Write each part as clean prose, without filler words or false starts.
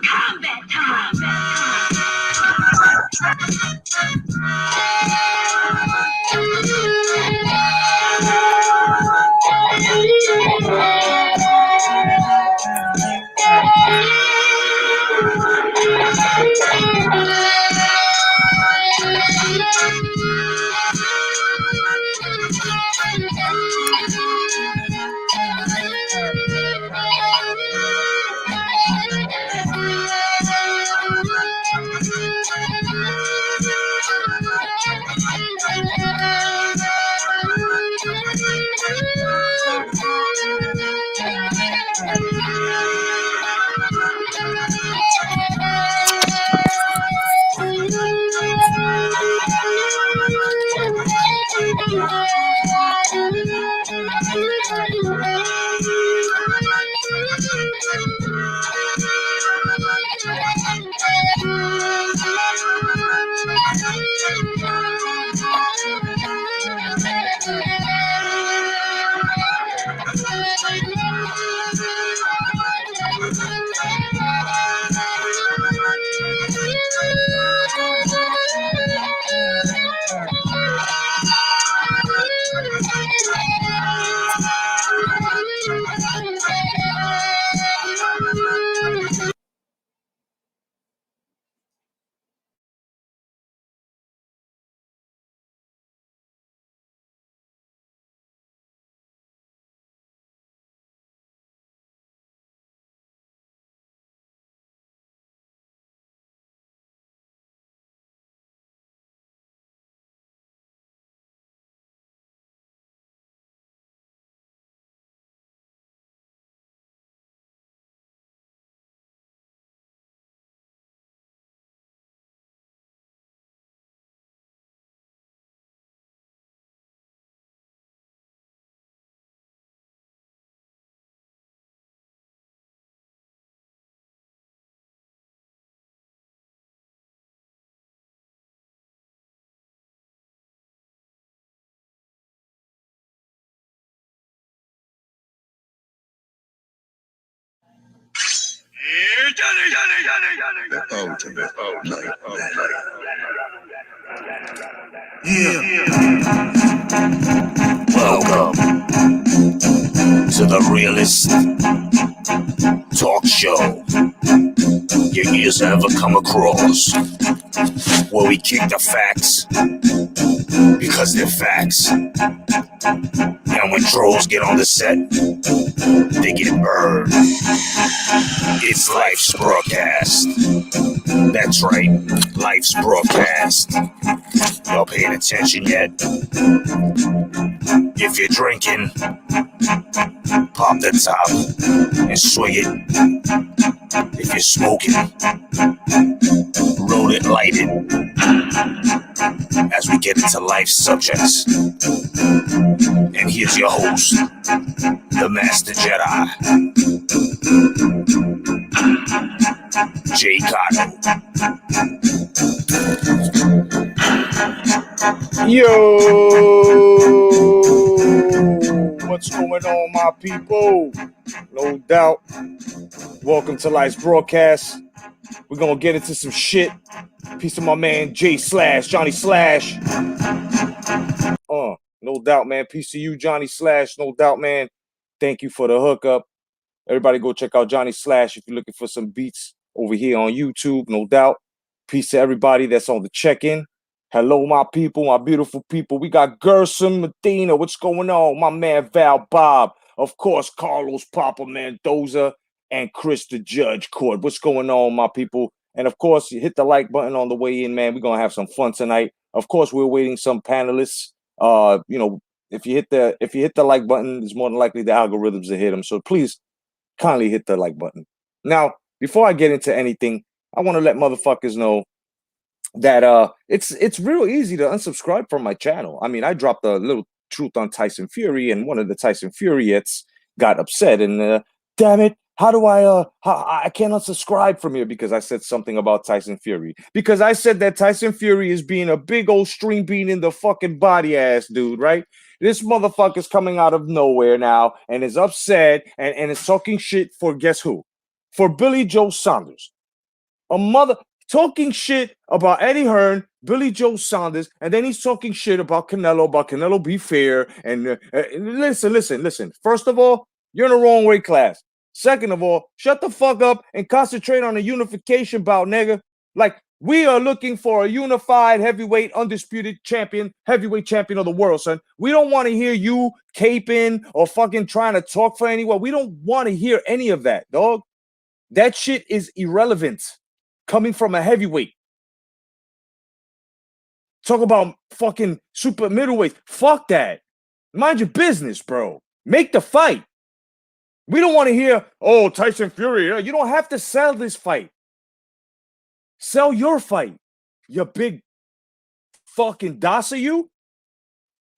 Combat time! Welcome to the realest talk show your ears ever come across, where we kick the facts because they're facts, and when trolls get on the set, they get burned. It's Life's Broadcast. That's right, Life's Broadcast. Y'all paying attention yet? If you're drinking, pop the top and swig it. If you're smoking, roll it, light it. As we get into life subjects. And here's your host, the Master Jedi, Jay Cotto. Yo, what's going on, my people? No doubt. Welcome to Life's Broadcast. We're gonna get into some shit. Peace to my man J Slash, Johnny Slash. No doubt, man. Peace to you, Johnny Slash. No doubt, man. Thank you for the hookup. Everybody go check out Johnny Slash if you're looking for some beats over here on YouTube. No doubt. Peace to everybody that's on the check-in. Hello, my people, my beautiful people. We got Gerson Medina. What's going on? My man Val Bob. Of course, Carlos Papa Mendoza and Chris the Judge Court. What's going on, my people? And of course, you hit the like button on the way in, man. We're gonna have some fun tonight. Of course, we're waiting some panelists. If you hit the like button, it's more than likely the algorithms will hit them. So please kindly hit the like button. Now, before I get into anything, I want to let motherfuckers know that it's real easy to unsubscribe from my channel. I mean, I dropped a little truth on Tyson Fury, and one of the Tyson Furiettes got upset, and damn it, How do I can't unsubscribe from here because I said something about Tyson Fury. Because I said that Tyson Fury is being a big old string bean in the fucking body ass dude, right? This motherfucker's coming out of nowhere now and is upset and is talking shit for guess who? For Billy Joe Saunders. A mother talking shit about Eddie Hearn, Billy Joe Saunders, and then he's talking shit about Canelo be fair. And listen. First of all, you're in the wrong weight class. Second of all, shut the fuck up and concentrate on a unification bout, nigga. Like, we are looking for a unified heavyweight undisputed champion, heavyweight champion of the world, son. We don't want to hear you caping or fucking trying to talk for anyone. We don't want to hear any of that, dog. That shit is irrelevant coming from a heavyweight. Talk about fucking super middleweight. Fuck that. Mind your business, bro. Make the fight. We don't want to hear, oh, Tyson Fury. You don't have to sell this fight. Sell your fight. You big fucking Dasa, you.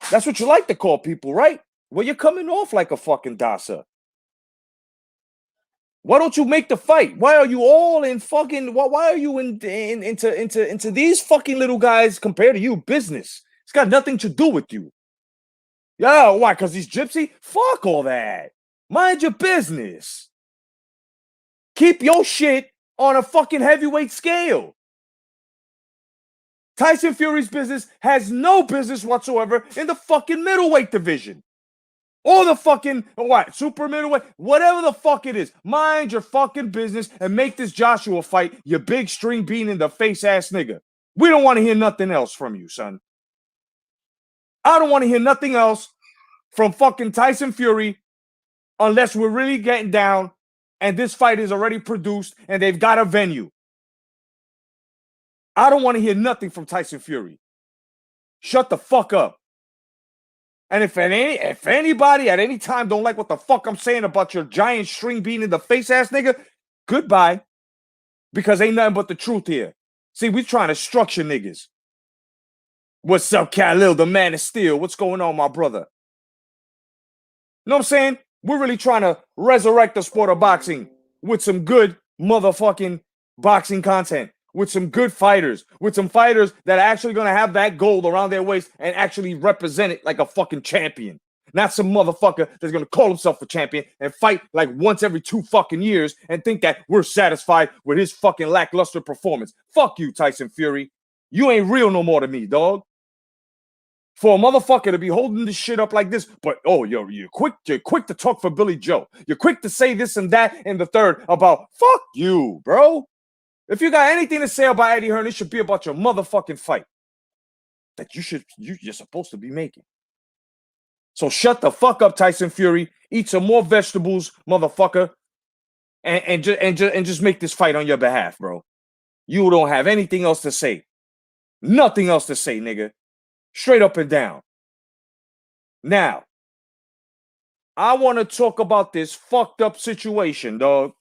That's what you like to call people, right? Well, you're coming off like a fucking Dasa. Why don't you make the fight? Why are you all in fucking? Why are you into these fucking little guys compared to you? Business. It's got nothing to do with you. Yeah, why? Because he's gypsy? Fuck all that. Mind your business. Keep your shit on a fucking heavyweight scale. Tyson Fury's business has no business whatsoever in the fucking middleweight division. Or the fucking, what, super middleweight, whatever the fuck it is. Mind your fucking business and make this Joshua fight, you big string bean in the face ass nigga. We don't want to hear nothing else from you, son. I don't want to hear nothing else from fucking Tyson Fury unless we're really getting down and this fight is already produced and they've got a venue. I don't want to hear nothing from Tyson Fury. Shut the fuck up. And if anybody at any time don't like what the fuck I'm saying about your giant string bean in the face ass nigga, goodbye. Because ain't nothing but the truth here. See, we trying to structure niggas. What's up, Khalil, the man of steel? What's going on, my brother? You know what I'm saying? We're really trying to resurrect the sport of boxing with some good motherfucking boxing content. With some good fighters, with some fighters that are actually going to have that gold around their waist and actually represent it like a fucking champion. Not some motherfucker that's going to call himself a champion and fight like once every 2 fucking years and think that we're satisfied with his fucking lackluster performance. Fuck you, Tyson Fury. You ain't real no more to me, dog. For a motherfucker to be holding this shit up like this, but you're quick to talk for Billy Joe. You're quick to say this and that and the third about fuck you, bro. If you got anything to say about Eddie Hearn, it should be about your motherfucking fight that you're supposed to be making. So shut the fuck up, Tyson Fury. Eat some more vegetables, motherfucker, and just make this fight on your behalf, bro. You don't have anything else to say. Nothing else to say, nigga. Straight up and down. Now, I want to talk about this fucked up situation, dog.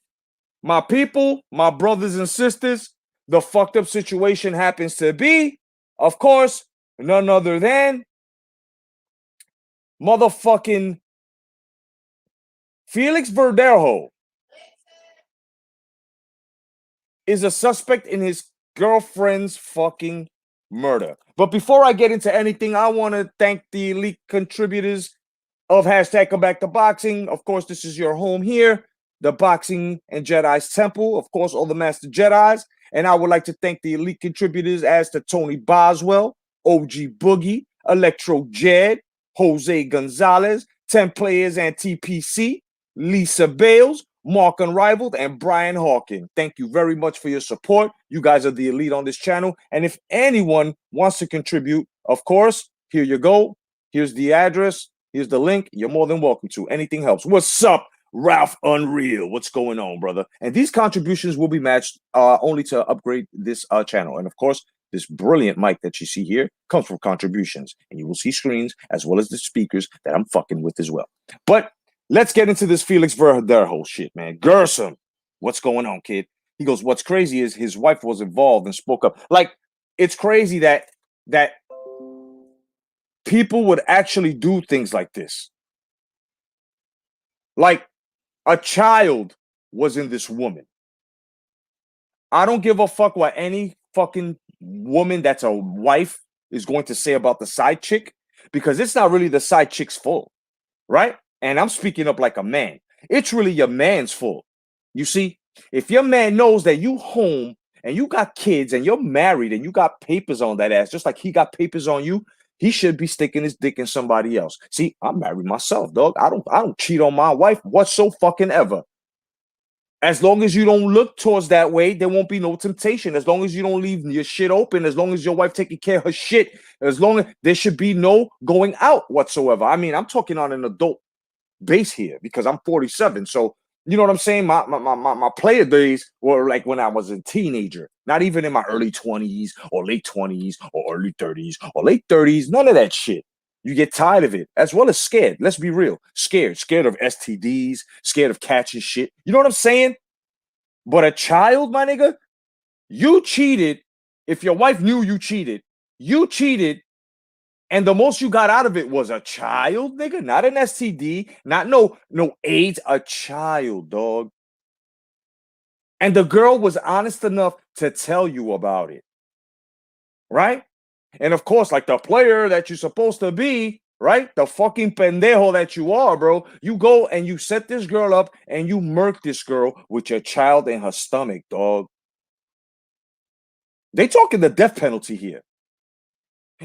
My people, my brothers and sisters, the fucked up situation happens to be, of course, none other than motherfucking Felix Verdejo is a suspect in his girlfriend's fucking murder. But before I get into anything, I want to thank the elite contributors of hashtag Come Back to Boxing. Of course, this is your home here. The Boxing and Jedi's Temple, of course, all the Master Jedis. And I would like to thank the elite contributors as to Tony Boswell, OG Boogie, Electro Jed, Jose Gonzalez, 10 Players and TPC, Lisa Bales, Mark Unrivaled, and Brian Hawkin. Thank you very much for your support. You guys are the elite on this channel. And if anyone wants to contribute, of course, here you go. Here's the address. Here's the link. You're more than welcome to. Anything helps. What's up, Ralph Unreal? What's going on, brother? And these contributions will be matched only to upgrade this channel. And of course, this brilliant mic that you see here comes from contributions. And you will see screens as well as the speakers that I'm fucking with as well. But let's get into this Felix Verdejo shit, man. Gerson, what's going on, kid? He goes, what's crazy is his wife was involved and spoke up. Like, it's crazy that people would actually do things like this. Like, a child was in this woman. I don't give a fuck what any fucking woman that's a wife is going to say about the side chick, because it's not really the side chick's fault, right? And I'm speaking up like a man. It's really your man's fault. You see, if your man knows that you home and you got kids and you're married and you got papers on that ass, just like he got papers on you, he should be sticking his dick in somebody else. See, I'm married myself, dog. I don't cheat on my wife whatsoever. As long as you don't look towards that way, there won't be no temptation. As long as you don't leave your shit open, as long as your wife taking care of her shit, as long as there should be no going out whatsoever. I mean, I'm talking on an adult base here because I'm 47. So you know what I'm saying? My player days were like when I was a teenager, not even in my early 20s or late 20s or early 30s or late 30s. None of that shit. You get tired of it, as well as scared. Let's be real. Scared of STDs, scared of catching shit. You know what I'm saying? But a child, my nigga, you cheated. If your wife knew you cheated, and the most you got out of it was a child, nigga, not an STD, not no AIDS, a child, dog. And the girl was honest enough to tell you about it, right? And of course, like the player that you're supposed to be, right? The fucking pendejo that you are, bro. You go and you set this girl up and you murk this girl with your child in her stomach, dog. They talking the death penalty here.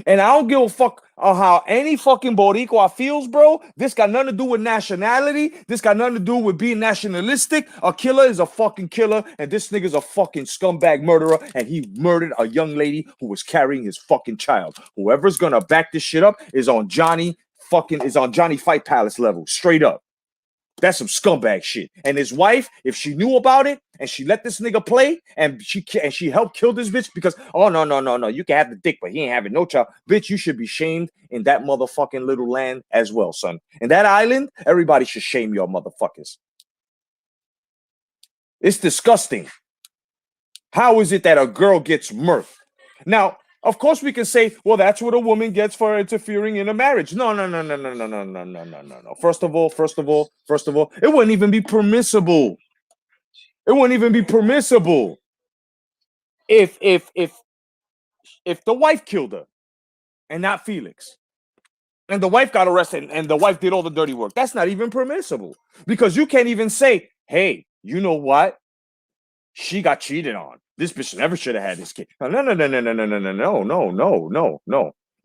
And I don't give a fuck on how any fucking Boricua feels, bro. This got nothing to do with nationality. This got nothing to do with being nationalistic. A killer is a fucking killer, and this nigga's a fucking scumbag murderer, and he murdered a young lady who was carrying his fucking child. Whoever's gonna back this shit up is on Johnny Fight Palace level, straight up. That's some scumbag shit. And his wife, if she knew about it and she let this nigga play and she helped kill this bitch because, oh, no, you can have the dick, but he ain't having no child. Bitch, you should be shamed in that motherfucking little land as well, son. In that island, everybody should shame your motherfuckers. It's disgusting. How is it that a girl gets murked? Now, of course, we can say, well, that's what a woman gets for interfering in a marriage. No. First of all, it wouldn't even be permissible. It wouldn't even be permissible if the wife killed her and not Felix, and the wife got arrested and the wife did all the dirty work. That's not even permissible because you can't even say, hey, you know what? She got cheated on. This bitch never should have had this kid. No.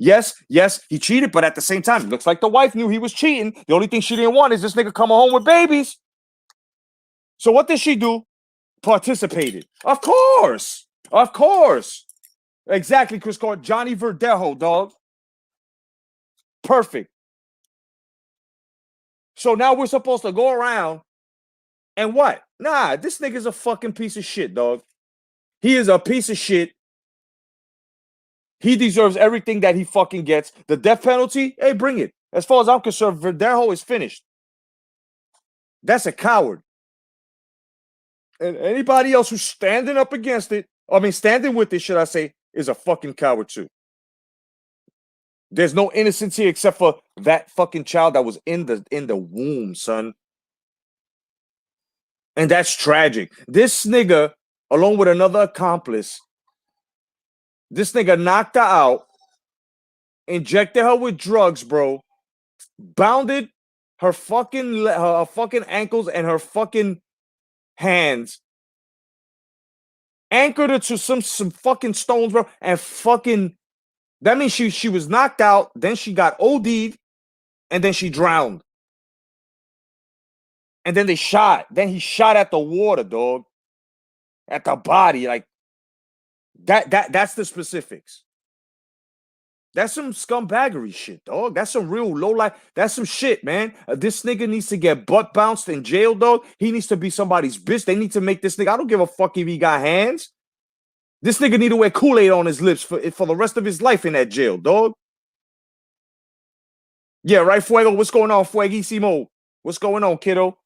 Yes, he cheated, but at the same time, it looks like the wife knew he was cheating. The only thing she didn't want is this nigga coming home with babies. So what did she do? Participated. Of course. Exactly, Chris Card. Johnny Verdejo, dog. Perfect. So now we're supposed to go around and what? Nah, this nigga's a fucking piece of shit, dog. He is a piece of shit. He deserves everything that he fucking gets. The death penalty, hey, bring it. As far as I'm concerned, Verdejo is finished. That's a coward. And anybody else who's standing up against it, standing with it, should I say, is a fucking coward too. There's no innocence here except for that fucking child that was in the womb, son. And that's tragic. This nigga, along with another accomplice, this nigga knocked her out, injected her with drugs, bro, bounded her fucking ankles and her fucking hands, anchored her to some fucking stones, bro, and fucking, that means she was knocked out, then she got OD'd, and then she drowned. And then he shot at the water, dog. At the body, like that's the specifics. That's some scumbaggery shit, dog. That's some real low life. That's some shit, man. This nigga needs to get butt bounced in jail, dog. He needs to be somebody's bitch. They need to make this nigga. I don't give a fuck if he got hands. This nigga need to wear Kool-Aid on his lips for the rest of his life in that jail, dog. Yeah, right, Fuego. What's going on, Fueguísimo? What's going on, kiddo?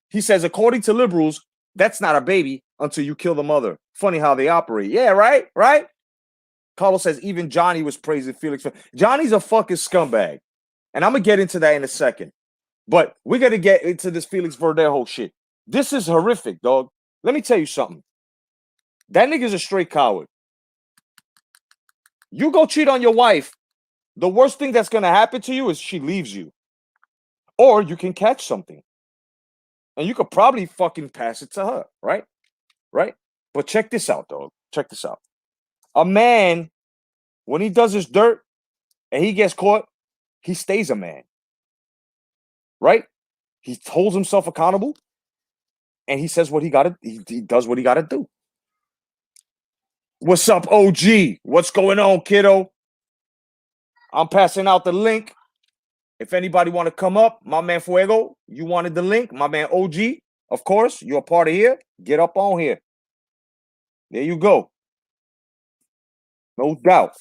He says, according to liberals, that's not a baby until you kill the mother. Funny how they operate. Yeah, right? Carlos says, even Johnny was praising Felix. Johnny's a fucking scumbag. And I'm going to get into that in a second. But we're going to get into this Felix Verdejo shit. This is horrific, dog. Let me tell you something. That nigga's a straight coward. You go cheat on your wife, the worst thing that's gonna happen to you is she leaves you. Or you can catch something. And you could probably fucking pass it to her, right? Right? But check this out, dog. Check this out. A man, when he does his dirt and he gets caught, he stays a man. Right? He holds himself accountable and he says what he gotta, he does what he gotta do. What's up, OG? What's going on, kiddo? I'm passing out the link. If anybody want to come up, my man Fuego, you wanted the link. My man OG, of course, you're a part of here. Get up on here. There you go. No doubt.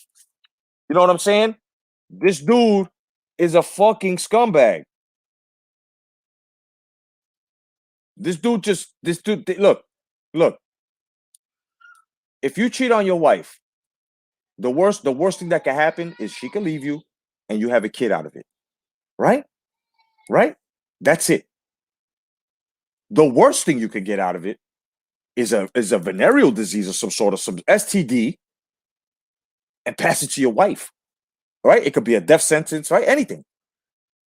You know what I'm saying? This dude is a fucking scumbag. This dude, look. If you cheat on your wife, the worst thing that can happen is she can leave you and you have a kid out of it. Right? Right? That's it. The worst thing you could get out of it is a venereal disease of some sort of some STD and pass it to your wife. Right? It could be a death sentence, right? Anything.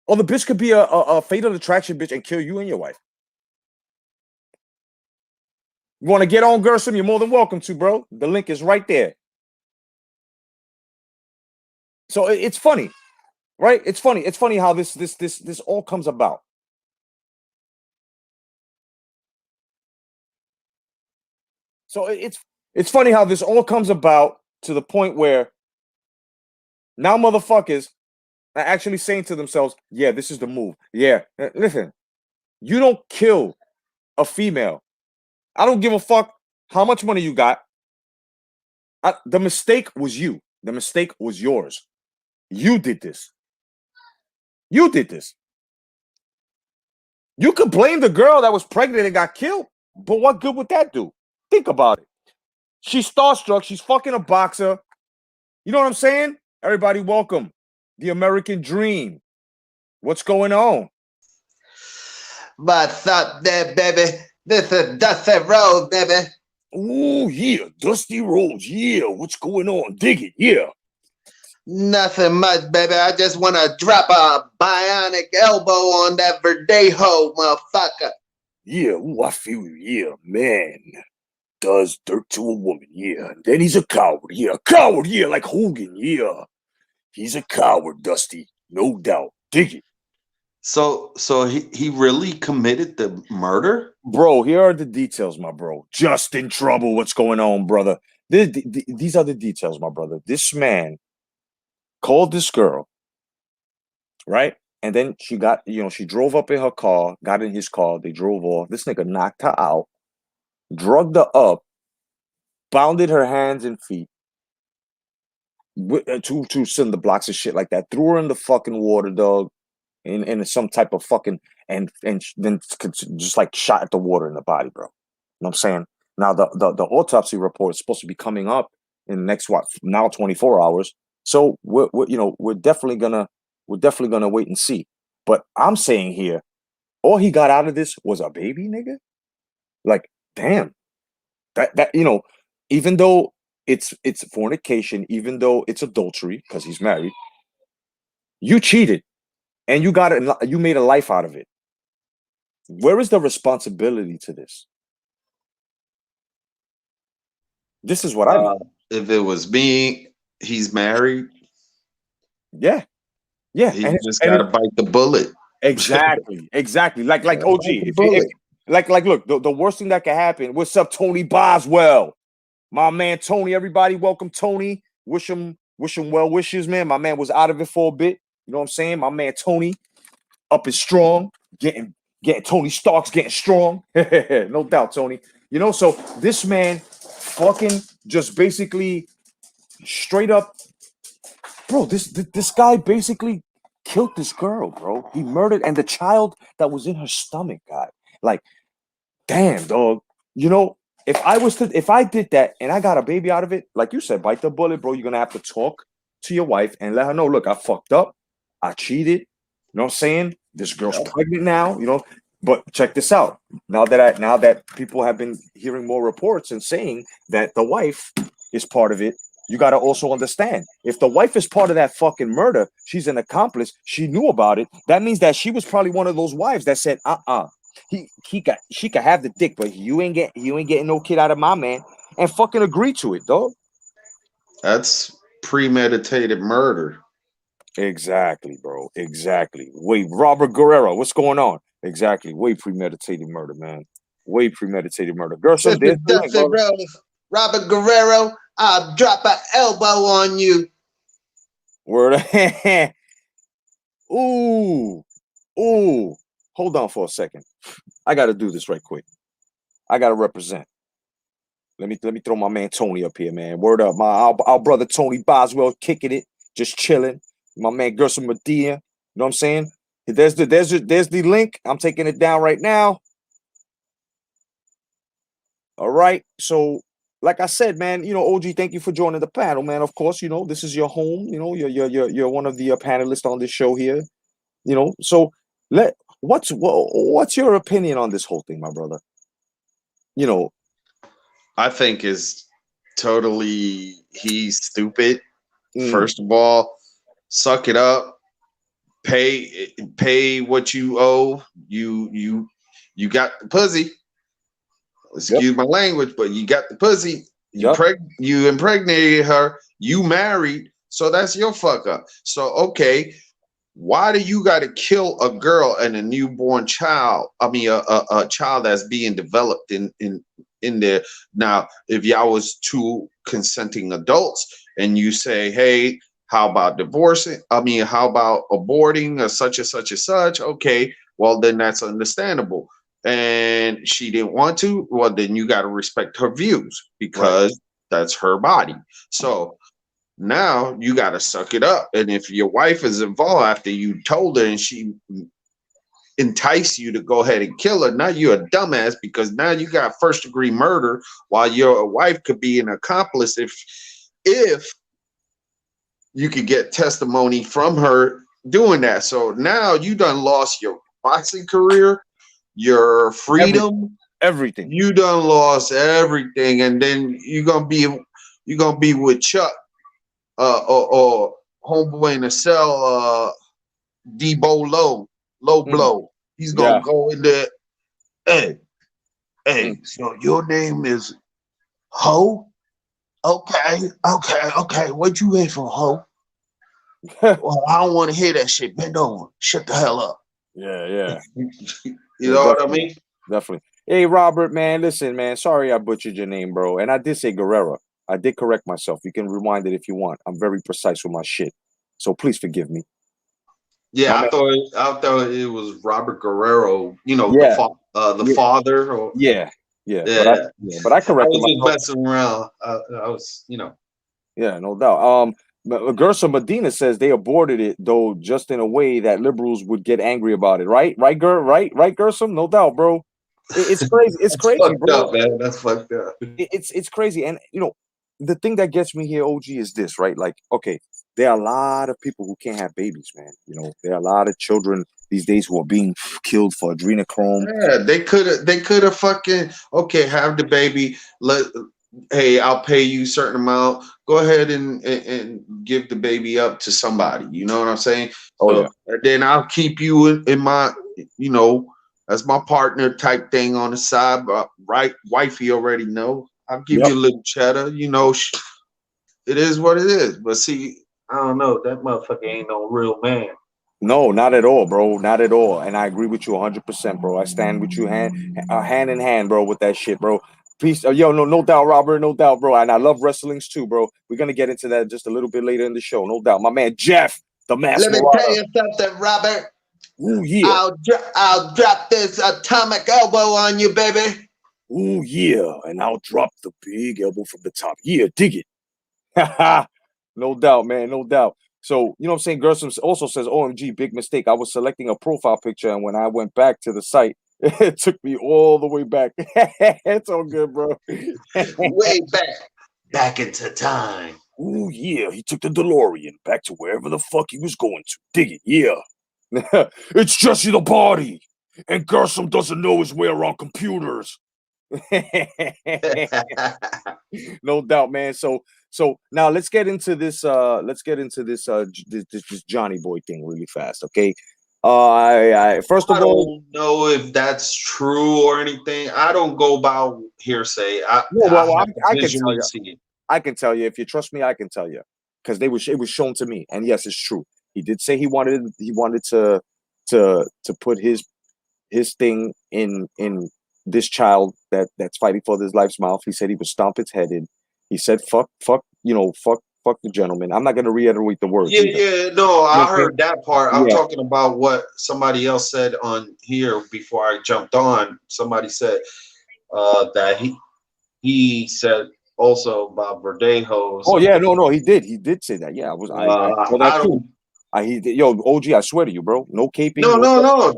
Or the bitch could be a fatal attraction bitch and kill you and your wife. You want to get on Gershom? You're more than welcome to, bro. The link is right there. So it's funny, right? It's funny. It's funny how this all comes about. So it's funny how this all comes about to the point where now motherfuckers are actually saying to themselves, yeah, this is the move. Yeah, listen, you don't kill a female. I don't give a fuck how much money you got. The mistake was you. The mistake was yours. You did this. You did this. You could blame the girl that was pregnant and got killed, but what good would that do? Think about it. She's starstruck. She's fucking a boxer. You know what I'm saying? Everybody, welcome. The American Dream. What's going on? What's up there, baby? This is Dusty Rose, baby. Oh, yeah. Dusty Rose. Yeah. What's going on? Dig it. Yeah. Nothing much, baby. I just want to drop a bionic elbow on that Verdejo, motherfucker. Yeah, ooh, I feel you. Yeah, man. Does dirt to a woman. Yeah. And then he's a coward. Yeah, a coward. Yeah, like Hogan. Yeah. He's a coward, Dusty. No doubt. Dig it. So he really committed the murder? Bro, here are the details, my bro. Just in trouble. What's going on, brother? These are the details, my brother. This man called this girl, right? And then she got, she drove up in her car, got in his car. They drove off. This nigga knocked her out, drugged her up, bounded her hands and feet, two cinder blocks of shit like that, threw her in the fucking water, dog, in some type of fucking, and then just like shot at the water in the body, bro. You know what I'm saying? Now the autopsy report is supposed to be coming up in the next 24 hours. So we're definitely gonna wait and see. But I'm saying here, all he got out of this was a baby, nigga. Like, damn, that even though it's fornication, even though it's adultery because he's married, you cheated and you made a life out of it. Where is the responsibility to this? This is what I mean. If it was me, he's married. Yeah. He just gotta bite the bullet. Exactly. Like OG. Look, the worst thing that can happen. What's up, Tony Boswell? My man Tony. Everybody, welcome Tony. Wish him well wishes, man. My man was out of it for a bit. You know what I'm saying? My man Tony up and strong, getting Tony Stark's getting strong. No doubt, Tony. So this man fucking just basically straight up, bro, this guy basically killed this girl, bro. He murdered, and the child that was in her stomach, guy. Like, damn, dog. If I did that and I got a baby out of it, like you said, bite the bullet, bro. You're gonna have to talk to your wife and let her know, look, I fucked up, I cheated. You know what I'm saying? This girl's pregnant now. But check this out. Now that people have been hearing more reports and saying that the wife is part of it, you got to also understand, if the wife is part of that fucking murder, she's an accomplice. She knew about it. That means that she was probably one of those wives that said, she could have the dick, but you ain't getting no kid out of my man, and fucking agree to it, though. That's premeditated murder. Exactly, bro. Exactly. Wait, Robert Guerrero, what's going on? Exactly. Way premeditated murder, man. Way premeditated murder. Gershom, Mr. there's the link, Dusty brother. Rose, Robert Guerrero, I'll drop an elbow on you. Word. Ooh. Ooh. Hold on for a second. I gotta do this right quick. I gotta represent. Let me throw my man Tony up here, man. Word up. Our brother Tony Boswell kicking it, just chilling. My man Gershom Medea. You know what I'm saying? There's the link. I'm taking it down right now. All right. So, like I said, man, OG, thank you for joining the panel, man. Of course, this is your home. You're one of the panelists on this show here. So what's your opinion on this whole thing, my brother? I think is totally he's stupid. First of all, suck it up. Pay what you owe. You got the pussy. Excuse my language, but you got the pussy. You impregnated her. You married. So that's your fuck up. So okay, why do you got to kill a girl and a newborn child? I mean, a child that's being developed in there. Now, if y'all was two consenting adults and you say, hey, how about divorcing? I mean, how about aborting or such and such and such? Okay, well, then that's understandable. And she didn't want to, well, then you got to respect her views because that's her body. So now you got to suck it up. And if your wife is involved after you told her and she enticed you to go ahead and kill her, now you're a dumbass because now you got first degree murder while your wife could be an accomplice if you could get testimony from her doing that. So now you done lost your boxing career, your freedom, everything. You done lost everything, and then you're gonna be with Chuck or homeboy in the cell, Debo low blow. He's gonna go in there. Hey, so your name is Ho? Okay. What you in for, Ho? Well, I don't want to hear that shit. Bend over. Shut the hell up. Yeah. You know what I mean? Definitely. Hey, Robert, man, listen, man. Sorry I butchered your name, bro. And I did say Guerrero. I did correct myself. You can rewind it if you want. I'm very precise with my shit. So please forgive me. Yeah, I thought it was Robert Guerrero, the father. Or, yeah. But I corrected myself. I was just messing around. I was, Yeah, no doubt. Gershom Medina says they aborted it, though, just in a way that liberals would get angry about it. Right, Gershom? No doubt, bro. It's crazy. It's crazy, bro. Up, man. That's fucked up. It's crazy. And, the thing that gets me here, OG, is this, right? Like, okay, there are a lot of people who can't have babies, man. There are a lot of children these days who are being killed for adrenochrome. Yeah, they could have fucking, okay, have the baby. Hey, I'll pay you a certain amount. Go ahead and give the baby up to somebody. You know what I'm saying? Then I'll keep you in my, as my partner type thing on the side. But wifey already know. I'll give you a little cheddar. It is what it is. But see, I don't know. That motherfucker ain't no real man. No, not at all, bro. Not at all. And I agree with you 100%, bro. I stand with you hand in hand, bro, with that shit, bro. Peace. No doubt, Robert. No doubt, bro. And I love wrestlings too, bro. We're going to get into that just a little bit later in the show. No doubt. My man, Jeff, the Master Let me tell you something, Robert. Ooh, yeah. I'll drop this atomic elbow on you, baby. Ooh, yeah. And I'll drop the big elbow from the top. Yeah, dig it. No doubt, man. No doubt. So, you know what I'm saying? Gershom also says, OMG, big mistake. I was selecting a profile picture, and when I went back to the site, it took me all the way back. It's all good, bro. Way back into time. Ooh, yeah. He took the DeLorean back to wherever the fuck he was going to. Dig it, yeah. It's Jesse the Body. And Gershom doesn't know his way around computers. No doubt, man. So now let's get into this. This Johnny Boy thing really fast, okay? I first of all, don't know if that's true or anything. I don't go by hearsay. I have to I can tell visually you. see it. I can tell you if you trust me. I can tell you because it was shown to me, and yes, it's true. He did say he wanted to put his thing in this child that's fighting for his life's mouth. He said he would stomp its head in. He said, fuck, fuck the gentleman. I'm not going to reiterate the words. Yeah, either. yeah, no, I heard that part. I'm Yeah. talking about what somebody else said on here before I jumped on. Somebody said that he said also about Verdejos. Oh yeah, no, he did say that. Yeah, I don't. OG, I swear to you, bro, no caping. No.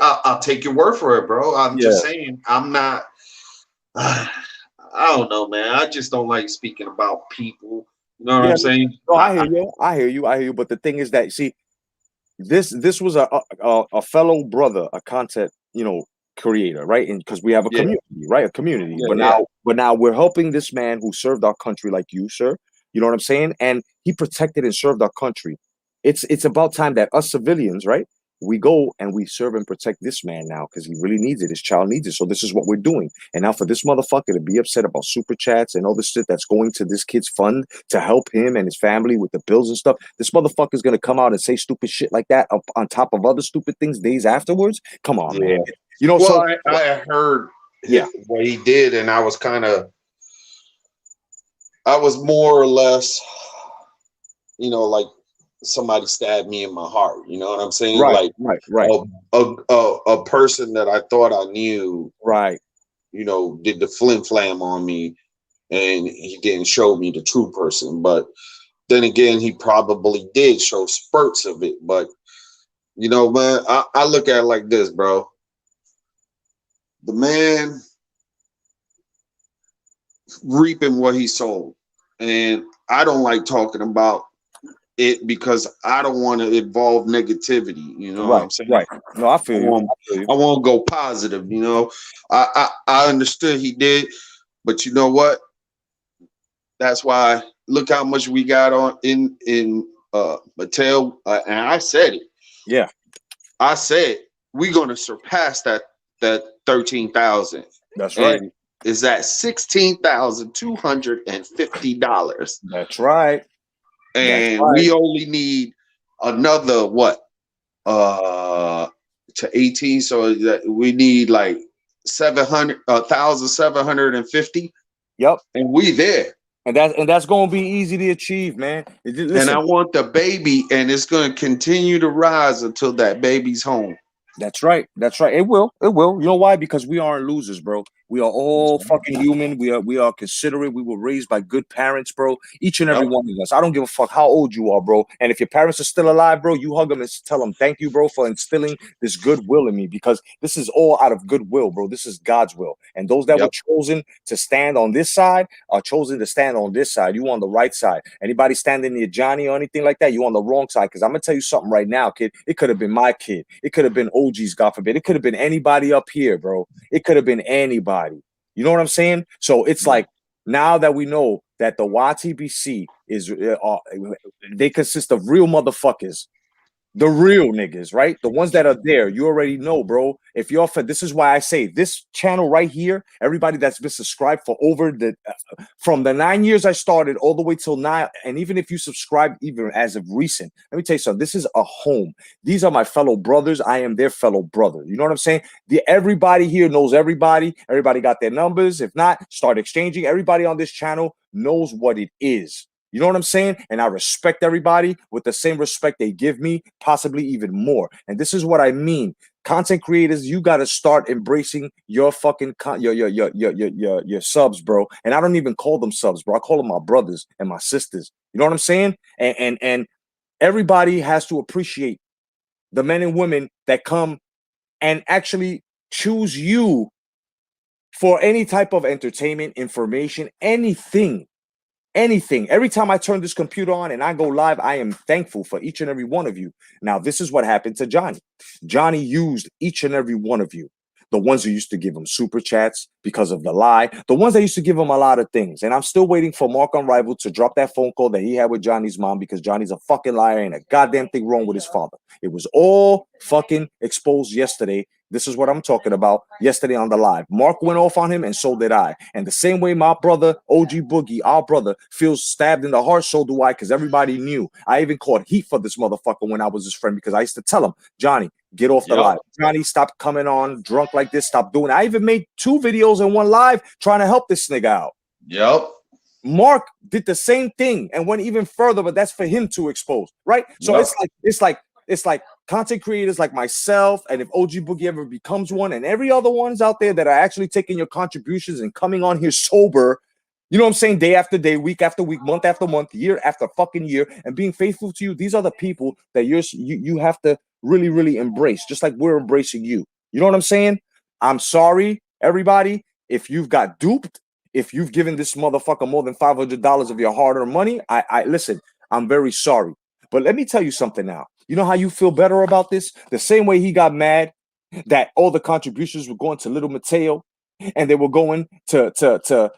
I'll take your word for it, bro. I'm just saying. I'm not. I don't know, man. I just don't like speaking about people. You know what I'm saying? No, I hear you. But the thing is that, see, this was a fellow brother, a content, creator, right? And because we have a community, right? A community. But now we're helping this man who served our country like you, sir. You know what I'm saying? And he protected and served our country. It's about time that us civilians, right? We go and we serve and protect this man now because he really needs it. His child needs it. So this is what we're doing. And now for this motherfucker to be upset about super chats and all this shit that's going to this kid's fund to help him and his family with the bills and stuff, this motherfucker is going to come out and say stupid shit like that up on top of other stupid things days afterwards. Come on, man. Well, I heard what he did, and I was more or less, like somebody stabbed me in my heart. You know what I'm saying? Right. A person that I thought I knew, right? Did the flim flam on me, and he didn't show me the true person. But then again, he probably did show spurts of it. But man, I look at it like this, bro. The man reaping what he sold, and I don't like talking about it because I don't want to involve negativity. You know what I'm saying? Right. No, I feel you. I want to go positive. I understood he did, but you know what? That's why look how much we got on in Mattel, and I said it. Yeah, I said we're gonna surpass that 13,000. That's right. Is that $16,250? That's right. And we only need another to 18, so that we need like 1,750. Yep. And we there. And that's gonna be easy to achieve, man. Listen, and I want the baby, and it's gonna continue to rise until that baby's home. That's right. It will. You know why? Because we aren't losers, bro. We are all fucking human. We are considerate. We were raised by good parents, bro. Each and every one of us. I don't give a fuck how old you are, bro. And if your parents are still alive, bro, you hug them and tell them thank you, bro, for instilling this goodwill in me, because this is all out of goodwill, bro. This is God's will. And those that were chosen to stand on this side are chosen to stand on this side. You on the right side. Anybody standing near Johnny or anything like that, you on the wrong side. Because I'm gonna tell you something right now, kid. It could have been my kid. It could have been OG's, God forbid. It could have been anybody up here, bro. It could have been anybody. You know what I'm saying? So it's like, now that we know that the YTBC is, they consist of real motherfuckers, the real niggas, right? The ones that are there, you already know, bro. If you're this is why I say this channel right here, everybody that's been subscribed for over the from the 9 years I started all the way till now, and even if you subscribe even as of recent, let me tell you something. This is a home. These are my fellow brothers. I am their fellow brother. You know what I'm saying? Everybody here knows everybody. Everybody got their numbers. If not, start exchanging. Everybody on this channel knows what it is. You know what I'm saying? And I respect everybody with the same respect they give me, possibly even more. And this is what I mean. Content creators, you got to start embracing your fucking your subs, bro. And I don't even call them subs, bro. I call them my brothers and my sisters. You know what I'm saying? And everybody has to appreciate the men and women that come and actually choose you for any type of entertainment, information, anything. anything. Every time I turn this computer on and I go live, I am thankful for each and every one of you. Now, this is what happened to Johnny. Johnny used each and every one of you. The ones who used to give him super chats because of the lie, the ones that used to give him a lot of things. And I'm still waiting for Mark Unrivaled to drop that phone call that he had with Johnny's mom, because Johnny's a fucking liar and a goddamn thing wrong with his father. It was all fucking exposed yesterday. This is what I'm talking about yesterday on the live. Mark went off on him and so did I. And the same way my brother, OG Boogie, our brother, feels stabbed in the heart, so do I, because everybody knew. I even caught heat for this motherfucker when I was his friend, because I used to tell him, Johnny, get off the live. Johnny, stop coming on drunk like this. Stop doing it. I even made 2 videos and 1 live trying to help this nigga out. Yep. Mark did the same thing and went even further, but that's for him to expose, right? So it's like content creators like myself, and if OG Boogie ever becomes one, and every other ones out there that are actually taking your contributions and coming on here sober, you know what I'm saying, day after day, week after week, month after month, year after fucking year, and being faithful to you. These are the people that you have to really, really embrace, just like we're embracing you. You know what I'm saying? I'm sorry, everybody, if you've got duped, if you've given this motherfucker more than $500 of your hard-earned money. I listen, I'm very sorry. But let me tell you something now. You know how you feel better about this? The same way he got mad that all the contributions were going to Little Mateo and they were going to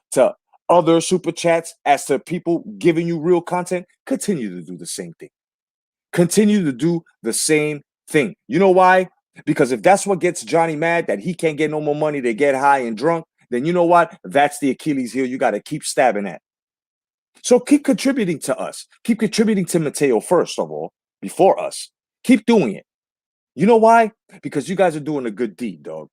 other super chats as to people giving you real content. Continue to do the same thing. Continue to do the same thing. You know why? Because if that's what gets Johnny mad, that he can't get no more money to get high and drunk, then you know what? That's the Achilles heel you got to keep stabbing at. So keep contributing to us. Keep contributing to Mateo first of all, before us. Keep doing it. You know why? Because you guys are doing a good deed, dog.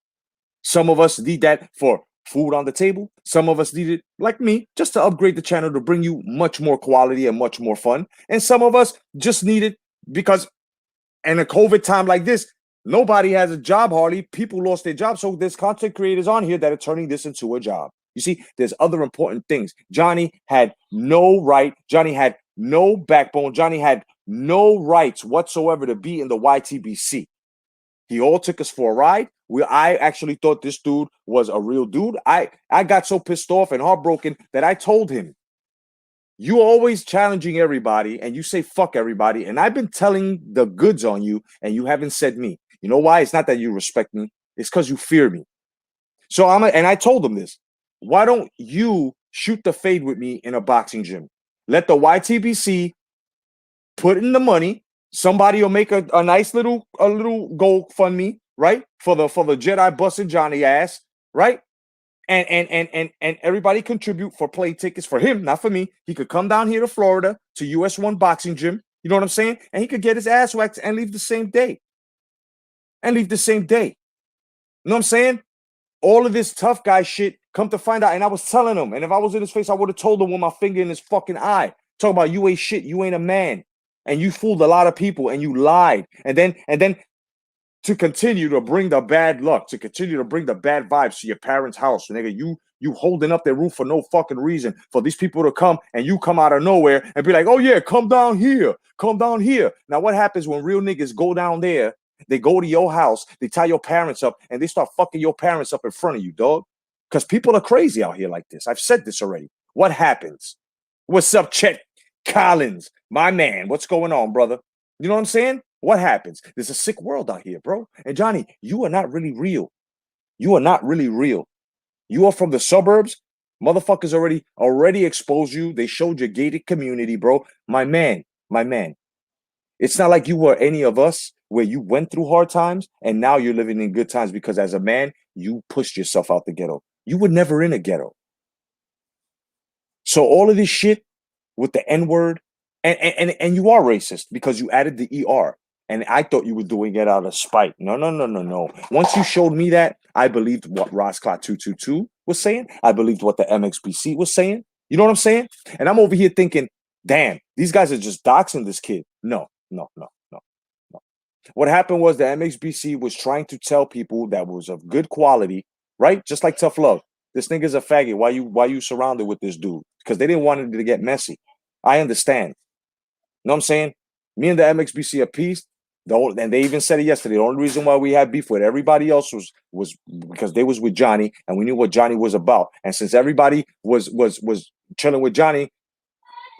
Some of us need that for food on the table. Some of us need it, like me, just to upgrade the channel to bring you much more quality and much more fun. And some of us just need it because in a COVID time like this, nobody has a job hardly. People lost their jobs. So there's content creators on here that are turning this into a job. You see, there's other important things. Johnny had no right. Johnny had no backbone. Johnny had no rights whatsoever to be in the YTBC. He all took us for a ride. I actually thought this dude was a real dude. I got so pissed off and heartbroken that I told him, you always challenging everybody and you say fuck everybody. And I've been telling the goods on you and you haven't said me. You know why? It's not that you respect me. It's because you fear me. So and I told him this. Why don't you shoot the fade with me in a boxing gym? Let the YTBC put in the money. Somebody will make a nice little GoFundMe, right? For the Jedi busting Johnny ass, right? And everybody contribute for plane tickets for him, not for me. He could come down here to Florida to US1 boxing gym. You know what I'm saying? And he could get his ass waxed and leave the same day. You know what I'm saying? All of this tough guy shit, come to find out. And I was telling him, and if I was in his face, I would have told him with my finger in his fucking eye. Talking about you ain't shit, you ain't a man. And you fooled a lot of people and you lied. And then to continue to bring the bad luck, to continue to bring the bad vibes to your parents' house, nigga, you holding up their roof for no fucking reason, for these people to come and you come out of nowhere and be like, oh yeah, come down here. Now what happens when real niggas go down there? They go to your house, they tie your parents up, and they start fucking your parents up in front of you, dog. Because people are crazy out here like this. I've said this already. What happens? What's up, Chet Collins? My man, what's going on, brother? You know what I'm saying? What happens? There's a sick world out here, bro. And Johnny, you are not really real. You are not really real. You are from the suburbs. Motherfuckers already exposed you. They showed your gated community, bro. My man. It's not like you were any of us where you went through hard times and now you're living in good times because as a man, you pushed yourself out the ghetto. You were never in a ghetto. So all of this shit with the N-word, and you are racist because you added the ER. And I thought you were doing it out of spite. No. Once you showed me that, I believed what Rosclot 222 was saying. I believed what the MXBC was saying. You know what I'm saying? And I'm over here thinking, damn, these guys are just doxing this kid. No. What happened was the MXBC was trying to tell people that was of good quality, right? Just like Tough Love. This nigga's a faggot. Why you surrounded with this dude? Because they didn't want it to get messy. I understand. You know what I'm saying? Me and the MXBC are peace. And they even said it yesterday. The only reason why we had beef with everybody else was because they was with Johnny and we knew what Johnny was about. And since everybody was chilling with Johnny,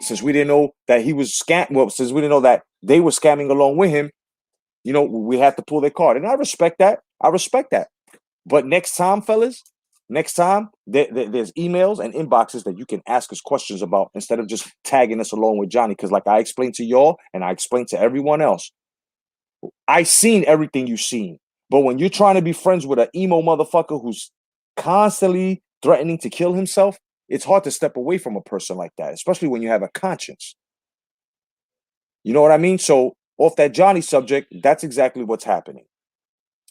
since we didn't know that he was since we didn't know that they were scamming along with him, we had to pull their card. And I respect that. But next time, fellas, there's emails and inboxes that you can ask us questions about instead of just tagging us along with Johnny. Because like I explained to y'all and I explained to everyone else, I seen everything you seen. But when you're trying to be friends with an emo motherfucker who's constantly threatening to kill himself, it's hard to step away from a person like that, especially when you have a conscience. You know what I mean? So off that Johnny subject, that's exactly what's happening.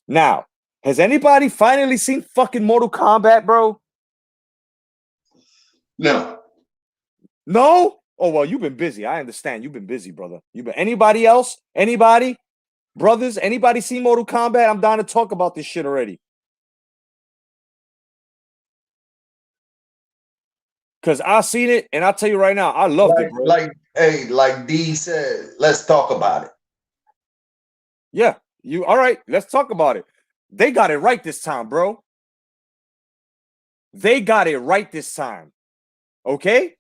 Now, has anybody finally seen fucking Mortal Kombat, bro? No. No? Oh, well, you've been busy. I understand. You've been busy, brother. Anybody else? Anybody? Brothers? Anybody seen Mortal Kombat? I'm down to talk about this shit already. Because I seen it, and I'll tell you right now, I loved it, bro. Like D said, let's talk about it. Yeah, all right, let's talk about it. They got it right this time, bro. They got it right this time. Okay?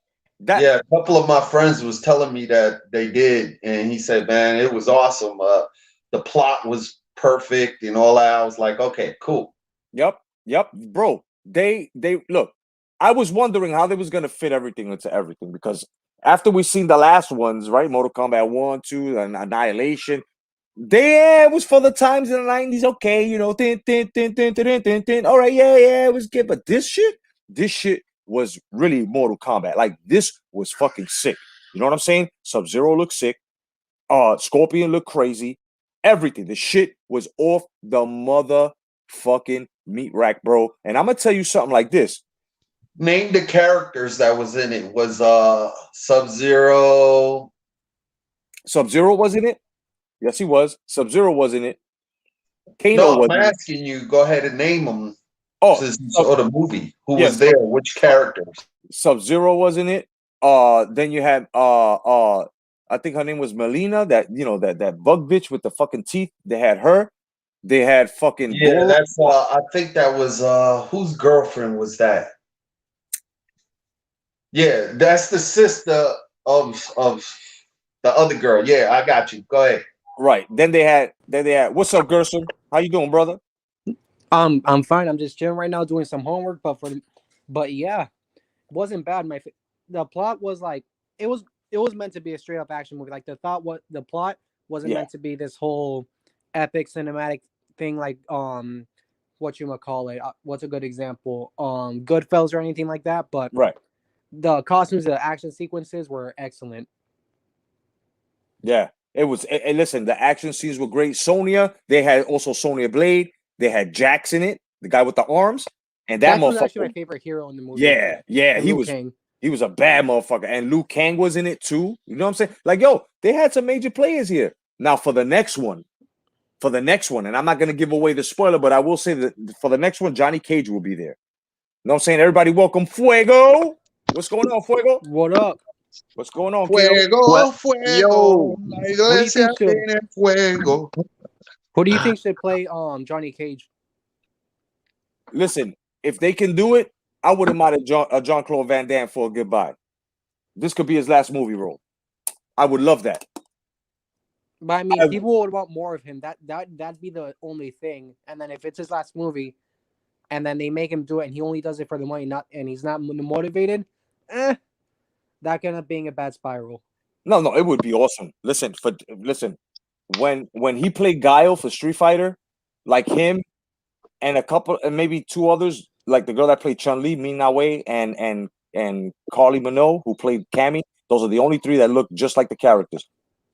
Yeah, a couple of my friends was telling me that they did, and he said, man, it was awesome. The plot was perfect and all that. I was like, okay, cool. Yep, bro. They look, I was wondering how they was gonna fit everything into everything, because after we seen the last ones, right? Mortal Kombat 1, 2, and Annihilation, it was for the times in the 90s, okay, all right, yeah, it was good. But this shit was really Mortal Kombat. Like, this was fucking sick. You know what I'm saying? Sub-Zero looked sick. Scorpion looked crazy. Everything. The shit was off the motherfucking meat rack, bro. And I'm gonna tell you something like this. Name the characters that was in it. Was Sub-Zero? Sub-Zero was in it? Yes, he was. Sub-Zero was in it. Kano was. I'm asking you. Go ahead and name them. Oh, since you saw the movie. Who was there? Which characters? Sub-Zero was in it. Then you had I think her name was Melina. That that bug bitch with the fucking teeth. They had her. They had fucking Goro. That's I think that was whose girlfriend was that? Yeah, that's the sister of the other girl. Yeah, I got you. Go ahead. Right. Then they had what's up, Gerson? How you doing, brother? I'm fine. I'm just chilling right now doing some homework, but yeah, it wasn't bad. The plot was like it was meant to be a straight up action movie. Like the plot wasn't meant to be this whole epic cinematic thing like what you call it. What's a good example? Goodfellas or anything like that, but right. The costumes, the action sequences were excellent. Yeah, it was. And listen, the action scenes were great. They had also Sonya Blade. They had Jax in it, the guy with the arms, and that was actually my favorite hero in the movie. Yeah, he was a bad motherfucker, and Liu Kang was in it too. You know what I'm saying? Like, yo, they had some major players here. Now for the next one, and I'm not gonna give away the spoiler, but I will say that for the next one, Johnny Cage will be there. You know what I'm saying? Everybody, welcome Fuego. What's going on, Fuego? What up? What's going on, Fuego? Fuego. Who do you think should play Johnny Cage? Listen, if they can do it, I wouldn't mind a Jean-Claude Van Damme for a goodbye. This could be his last movie role. I would love that. But I mean, people would want more of him. That'd be the only thing. And then if it's his last movie, and then they make him do it, and he only does it for the money, and he's not motivated, that kind of being a bad spiral. No, it would be awesome. Listen, when he played Guile for Street Fighter, like him and a couple and maybe two others, like the girl that played Chun-Li, Mina Wei, and Carly Minogue, who played Cammy, those are the only three that look just like the characters.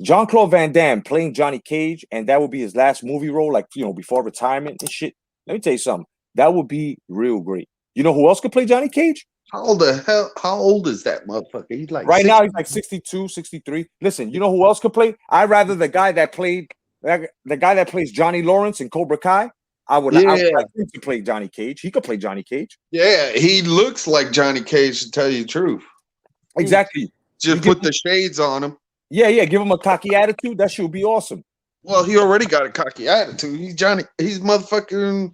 Jean-Claude Van Damme playing Johnny Cage, and that would be his last movie role, like before retirement and shit. Let me tell you something. That would be real great. You know who else could play Johnny Cage? How old is that motherfucker? He's like right now he's like 62, 63. Listen, you know who else could play? I'd rather the guy that plays Johnny Lawrence in Cobra Kai. I would like him to play Johnny Cage. He could play Johnny Cage. Yeah, he looks like Johnny Cage, to tell you the truth. Exactly. Just put the shades on him. Yeah, give him a cocky attitude. That should be awesome. Well, he already got a cocky attitude. He's motherfucking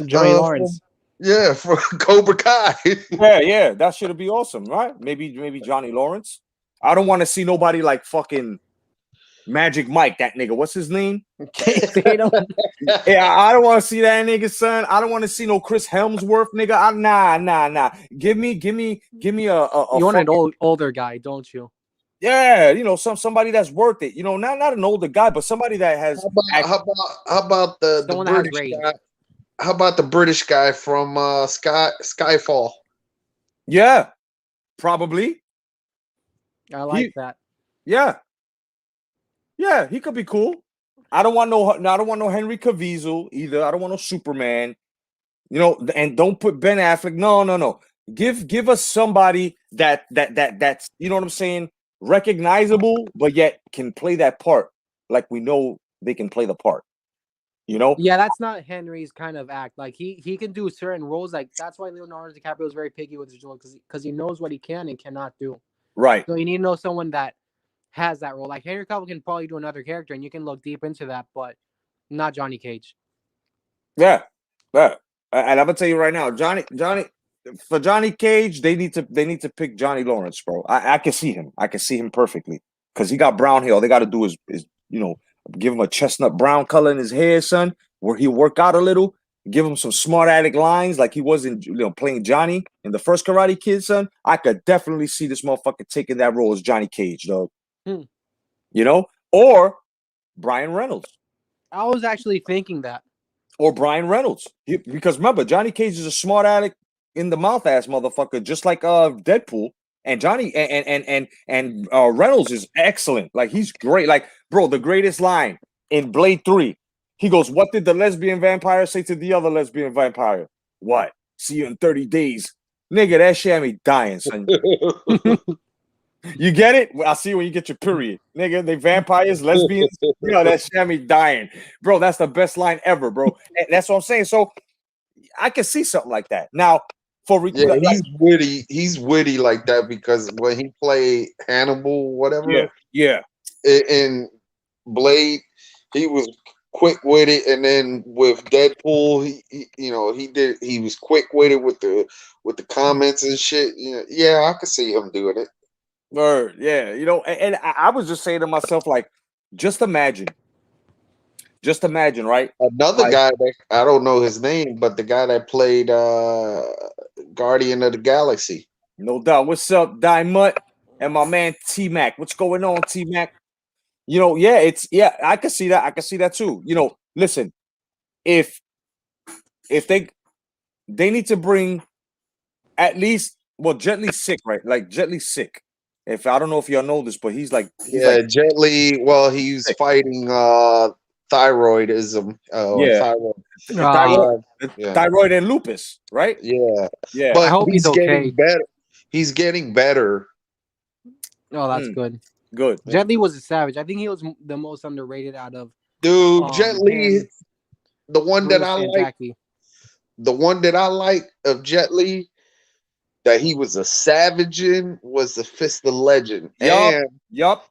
Johnny Lawrence. Yeah, for Cobra Kai. yeah, that should be awesome, right? Maybe Johnny Lawrence. I don't want to see nobody like fucking Magic Mike, that nigga. What's his name? Yeah, I don't want to see that nigga, son. I don't want to see no Chris Hemsworth, nigga. Nah. Give me a You want an older guy, don't you? Yeah, you know, somebody that's worth it. You know, not an older guy, but somebody that has. How about the British guy? How about the British guy from Skyfall? Yeah, probably. I like that. Yeah, he could be cool. I don't want no Henry Cavill either. I don't want no Superman. You know, and don't put Ben Affleck. No. Give us somebody that's you know what I'm saying, recognizable, but yet can play that part like we know they can play the part. You know? Yeah, that's not Henry's kind of act. Like he can do certain roles. Like that's why Leonardo DiCaprio is very picky with his role because he knows what he can and cannot do. Right. So you need to know someone that has that role. Like Henry Cavill can probably do another character, and you can look deep into that, but not Johnny Cage. Yeah. And I'm gonna tell you right now, Johnny Cage, they need to pick Johnny Lawrence, bro. I can see him. I can see him perfectly because he got brown hair. All they got to do is you know, give him a chestnut brown color in his hair, son, where he work out a little. Give him some smart addict lines like he was in, you know, playing Johnny in the first Karate Kid, son. I could definitely see this motherfucker taking that role as Johnny Cage, dog. You know, or Brian Reynolds. I was actually thinking that. Or Brian Reynolds, because remember, Johnny Cage is a smart addict in the mouth ass motherfucker, just like Deadpool. And Johnny and Reynolds is excellent. Like he's great. Like, bro, the greatest line in Blade 3. He goes, "What did the lesbian vampire say to the other lesbian vampire? What? See you in 30 days." Nigga, that shit had me dying, son. You get it? I'll see you when you get your period. Nigga, they vampires, lesbians. You know, that shit had me dying. Bro, that's the best line ever, bro. And that's what I'm saying. So I can see something like that. Now, he's witty. He's witty like that because when he played Hannibal, whatever, in Blade, he was quick witted, and then with Deadpool, he was quick witted with the comments and shit. Yeah, I could see him doing it. Word, yeah, you know, and I was just saying to myself, like, just imagine, right? Another guy that I don't know his name, but the guy that played Guardian of the Galaxy. No doubt. What's up, Diamond and my man T Mac? What's going on, T Mac? You know, I can see that. I can see that too. You know, listen, if they need to bring at least Jet Li's sick, right? Like Jet Li's sick. If I don't know if y'all know this, but he's like Jet Li. Well, he's fighting thyroidism. Thyroid and lupus, right? Yeah. But I hope he's getting better. He's getting better. Oh, that's good. Good. Jet Li was a savage. I think he was the most underrated out of. Dude, Jet Li, the one that I like. The one that I like of Jet Li, that he was a savage in, was the Fist of Legend. Yup.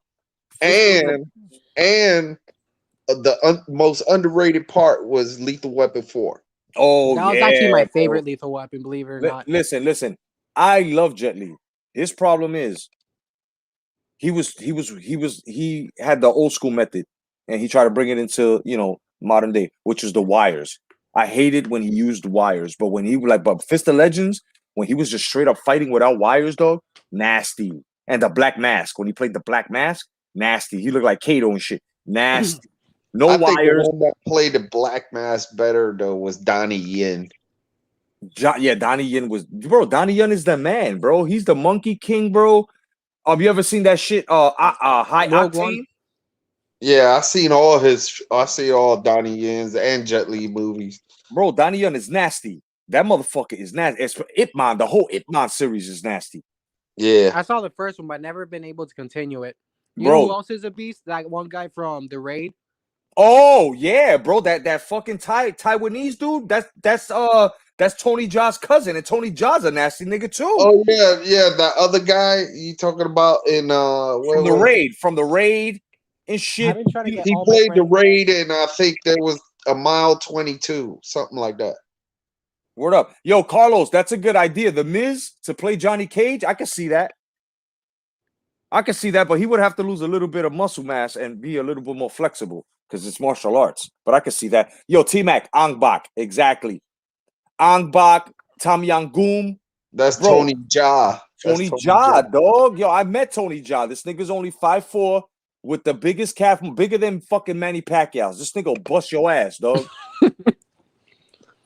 And the most underrated part was Lethal Weapon 4. Oh, that was actually my favorite Lethal Weapon, believe it or not. Listen. I love Jet Li. His problem is he had the old school method, and he tried to bring it into, you know, modern day, which is the wires. I hated when he used wires, but when he but Fist of Legends, when he was just straight up fighting without wires, dog, nasty. And the Black Mask, when he played the Black Mask, nasty. He looked like Kato and shit. Nasty. No wires. The one that played the Black Mask better though was Donnie Yen. Donnie Yen was, bro. Donnie Yen is the man, bro. He's the Monkey King, bro. You ever seen that shit? High Octane. Yeah, I see all Donnie Yen's and Jet Li movies. Bro, Donnie Yen is nasty. That motherfucker is nasty. It's Ip Man. The whole Ip Man series is nasty. Yeah, I saw the first one, but never been able to continue it. You know who else is a beast? That one guy from The Raid. Oh yeah, bro. That fucking Taiwanese dude. That's Tony Jaa's cousin, and Tony Jaa's a nasty nigga too. Oh yeah. That other guy you talking about in from the raid and shit. He played The Raid, and I think there was a Mile 22, something like that. Word up. Yo, Carlos, that's a good idea. The Miz to play Johnny Cage, I can see that. I can see that, but he would have to lose a little bit of muscle mass and be a little bit more flexible because it's martial arts. But I can see that. Yo, T-Mac, Ong Bak, exactly. Ong Bak, Tam Yangoom. That's Bro, Tony Jaa. Tony Jaa, dog. Yo, I met Tony Jaa. This nigga's only 5'4" with the biggest calf, bigger than fucking Manny Pacquiao's. This nigga will bust your ass, dog.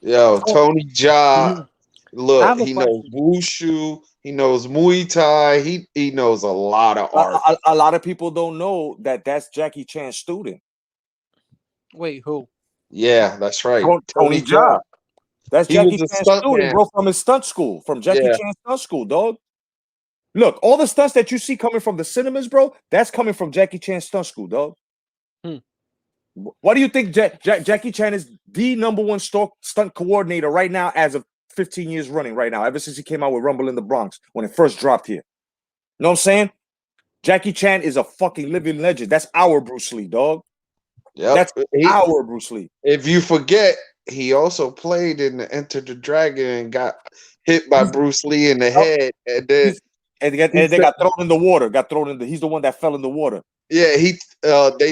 Yo, Tony Jaa. Look, he knows question. wushu. He knows Muay Thai. He knows a lot of art. A lot of people don't know that that's Jackie Chan's student. Wait, who? Yeah, that's right. Tony Jaa. That's Jackie Chan's student, bro, from his stunt school, from Jackie Chan's stunt school, dog. Look, all the stunts that you see coming from the cinemas, bro, that's coming from Jackie Chan's stunt school, dog. Why do you think Jackie Chan is the #1 stunt coordinator right now as of 15 years running right now, ever since he came out with Rumble in the Bronx when it first dropped here? You know what I'm saying? Jackie Chan is a fucking living legend. That's our Bruce Lee, dog. Yep. That's our Bruce Lee. If you forget, he also played in the Enter the Dragon and got hit by Bruce Lee in the head, and then they got thrown in the water. He's the one that fell in the water. Yeah, he told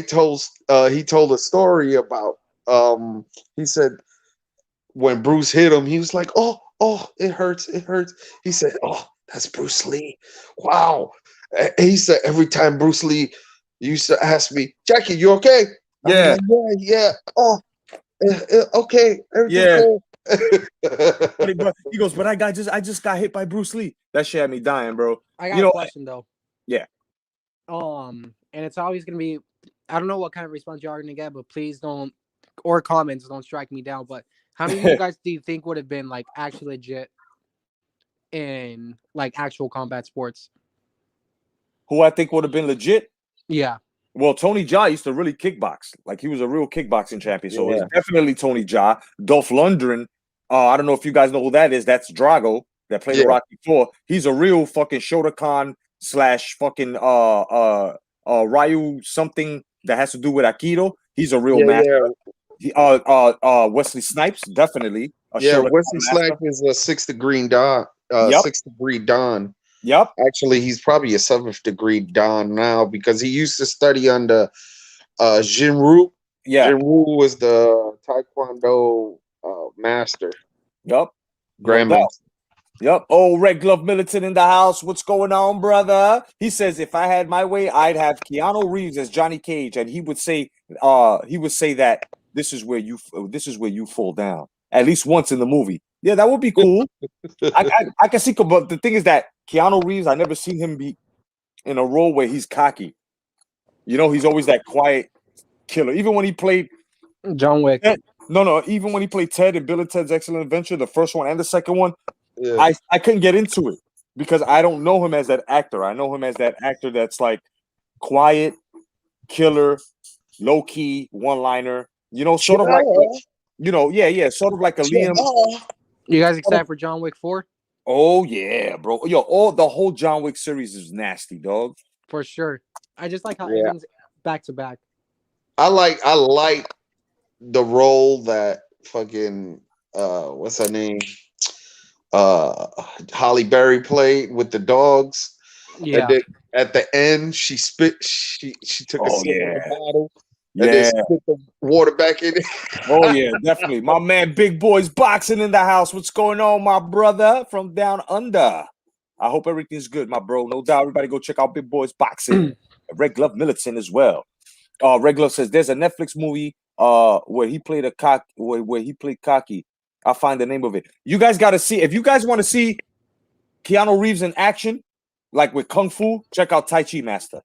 a story about he said when Bruce hit him, he was like, oh, it hurts. He said, oh, that's Bruce Lee. Wow. And he said every time Bruce Lee used to ask me, Jackie, you okay? Yeah. Like, yeah. Oh, okay. Yeah. He goes, but I just got hit by Bruce Lee. That shit had me dying, bro. I got a question though. Yeah. And it's always gonna be, I don't know what kind of response you are gonna get, but please don't, or comments don't strike me down. But how many of you guys do you think would have been like actually legit in like actual combat sports? Who I think would have been legit? Yeah. Well, Tony Jaa used to really kickbox. Like he was a real kickboxing champion. So it's definitely Tony Jaa. Dolph Lundgren. I don't know if you guys know who that is. That's Drago that played in Rocky 4. He's a real fucking Shotokan / fucking Ryu something that has to do with Aikido. He's a real master. Wesley Snipes, definitely. Wesley Snipes is a 6th degree Don. 6th degree Don. Yep. Actually, he's probably a 7th degree Don now because he used to study under Jinru. Yeah. Jinru was the Taekwondo master. Yep. Grandmaster. Yep. Oh, Red Glove Militant in the house. What's going on, brother? He says, if I had my way, I'd have Keanu Reeves as Johnny Cage, and he would say that this is where you fall down at least once in the movie. Yeah, that would be cool. I can see, but the thing is that Keanu Reeves, I never seen him be in a role where he's cocky. You know, he's always that quiet killer. Even when he played John Wick. Even when he played Ted in Bill and Ted's Excellent Adventure, the first one and the second one, I couldn't get into it because I don't know him as that actor. I know him as that actor that's like quiet, killer, low key, one liner. You know, sort of like, sort of like a Liam. You guys excited for John Wick 4? Oh yeah, bro. Yo, the whole John Wick series is nasty, dog. For sure. I just like how everything's back to back. I like the role that fucking what's her name? Halle Berry played with the dogs. Yeah. And then at the end, she spit. She took a sip of the bottle. And then spit the water back in it. Oh yeah, definitely. My man, Big Boy's boxing in the house. What's going on, my brother from down under? I hope everything's good, my bro. No doubt. Everybody go check out Big Boy's boxing. Red Glove Militant as well. Red Glove says there's a Netflix movie where he played where he played cocky. I'll find the name of it. You guys got to see. If you guys want to see Keanu Reeves in action, like with Kung Fu, check out Tai Chi Master.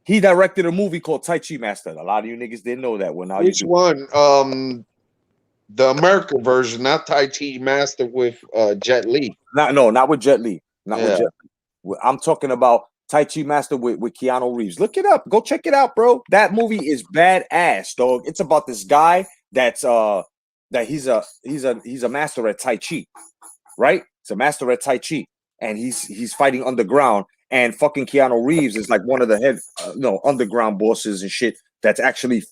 He directed a movie called Tai Chi Master. A lot of you niggas didn't know that one. Now Which one? The American version, not Tai Chi Master with Jet Li. Not with Jet Li. With Jet Li. I'm talking about Tai Chi Master with Keanu Reeves. Look it up. Go check it out, bro. That movie is badass, dog. It's about this guy that's that he's a master at Tai Chi, right? He's a master at Tai Chi, and he's fighting underground. And fucking Keanu Reeves is like one of the head, underground bosses and shit. That's actually,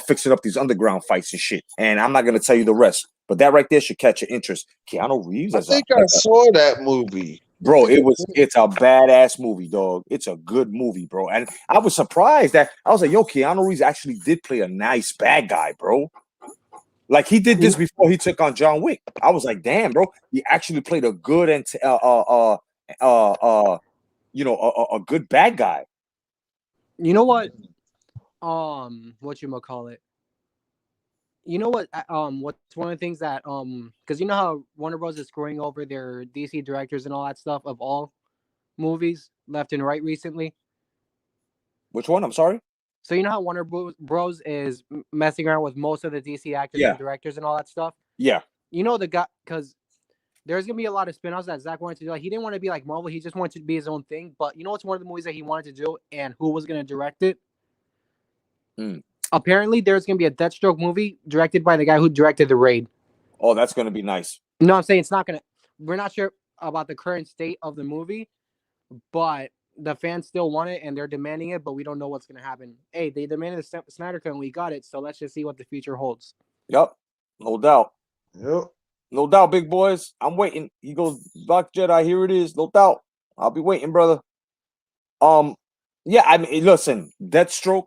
fixing up these underground fights and shit. And I'm not gonna tell you the rest, but that right there should catch your interest. Keanu Reeves. I think I saw that movie. Bro, it's a badass movie, dog. It's a good movie, bro. And I was surprised that I was like, yo, Keanu Reeves actually did play a nice bad guy, bro. Like he did this before he took on John Wick. I was like, damn, bro, he actually played a good and a good bad guy. You know what? Whatchamacallit? You know what? What's one of the things that because you know how Warner Bros. Is screwing over their DC directors and all that stuff of all movies left and right recently. Which one? I'm sorry. So you know how Warner Bros. Is messing around with most of the DC actors and directors and all that stuff. Yeah. You know the guy because there's gonna be a lot of spin-offs that Zach wanted to do. Like, he didn't want to be like Marvel. He just wanted to be his own thing. But you know what's one of the movies that he wanted to do and who was gonna direct it? Apparently, there's going to be a Deathstroke movie directed by the guy who directed The Raid. Oh, that's going to be nice. No, I'm saying it's not going to. We're not sure about the current state of the movie, but the fans still want it and they're demanding it, but we don't know what's going to happen. Hey, they demanded the Snyder Cut and we got it, so let's just see what the future holds. Yep. No doubt. Yep. No doubt, big boys. I'm waiting. He goes, Black Jedi, here it is. No doubt. I'll be waiting, brother. Yeah, I mean, listen, Deathstroke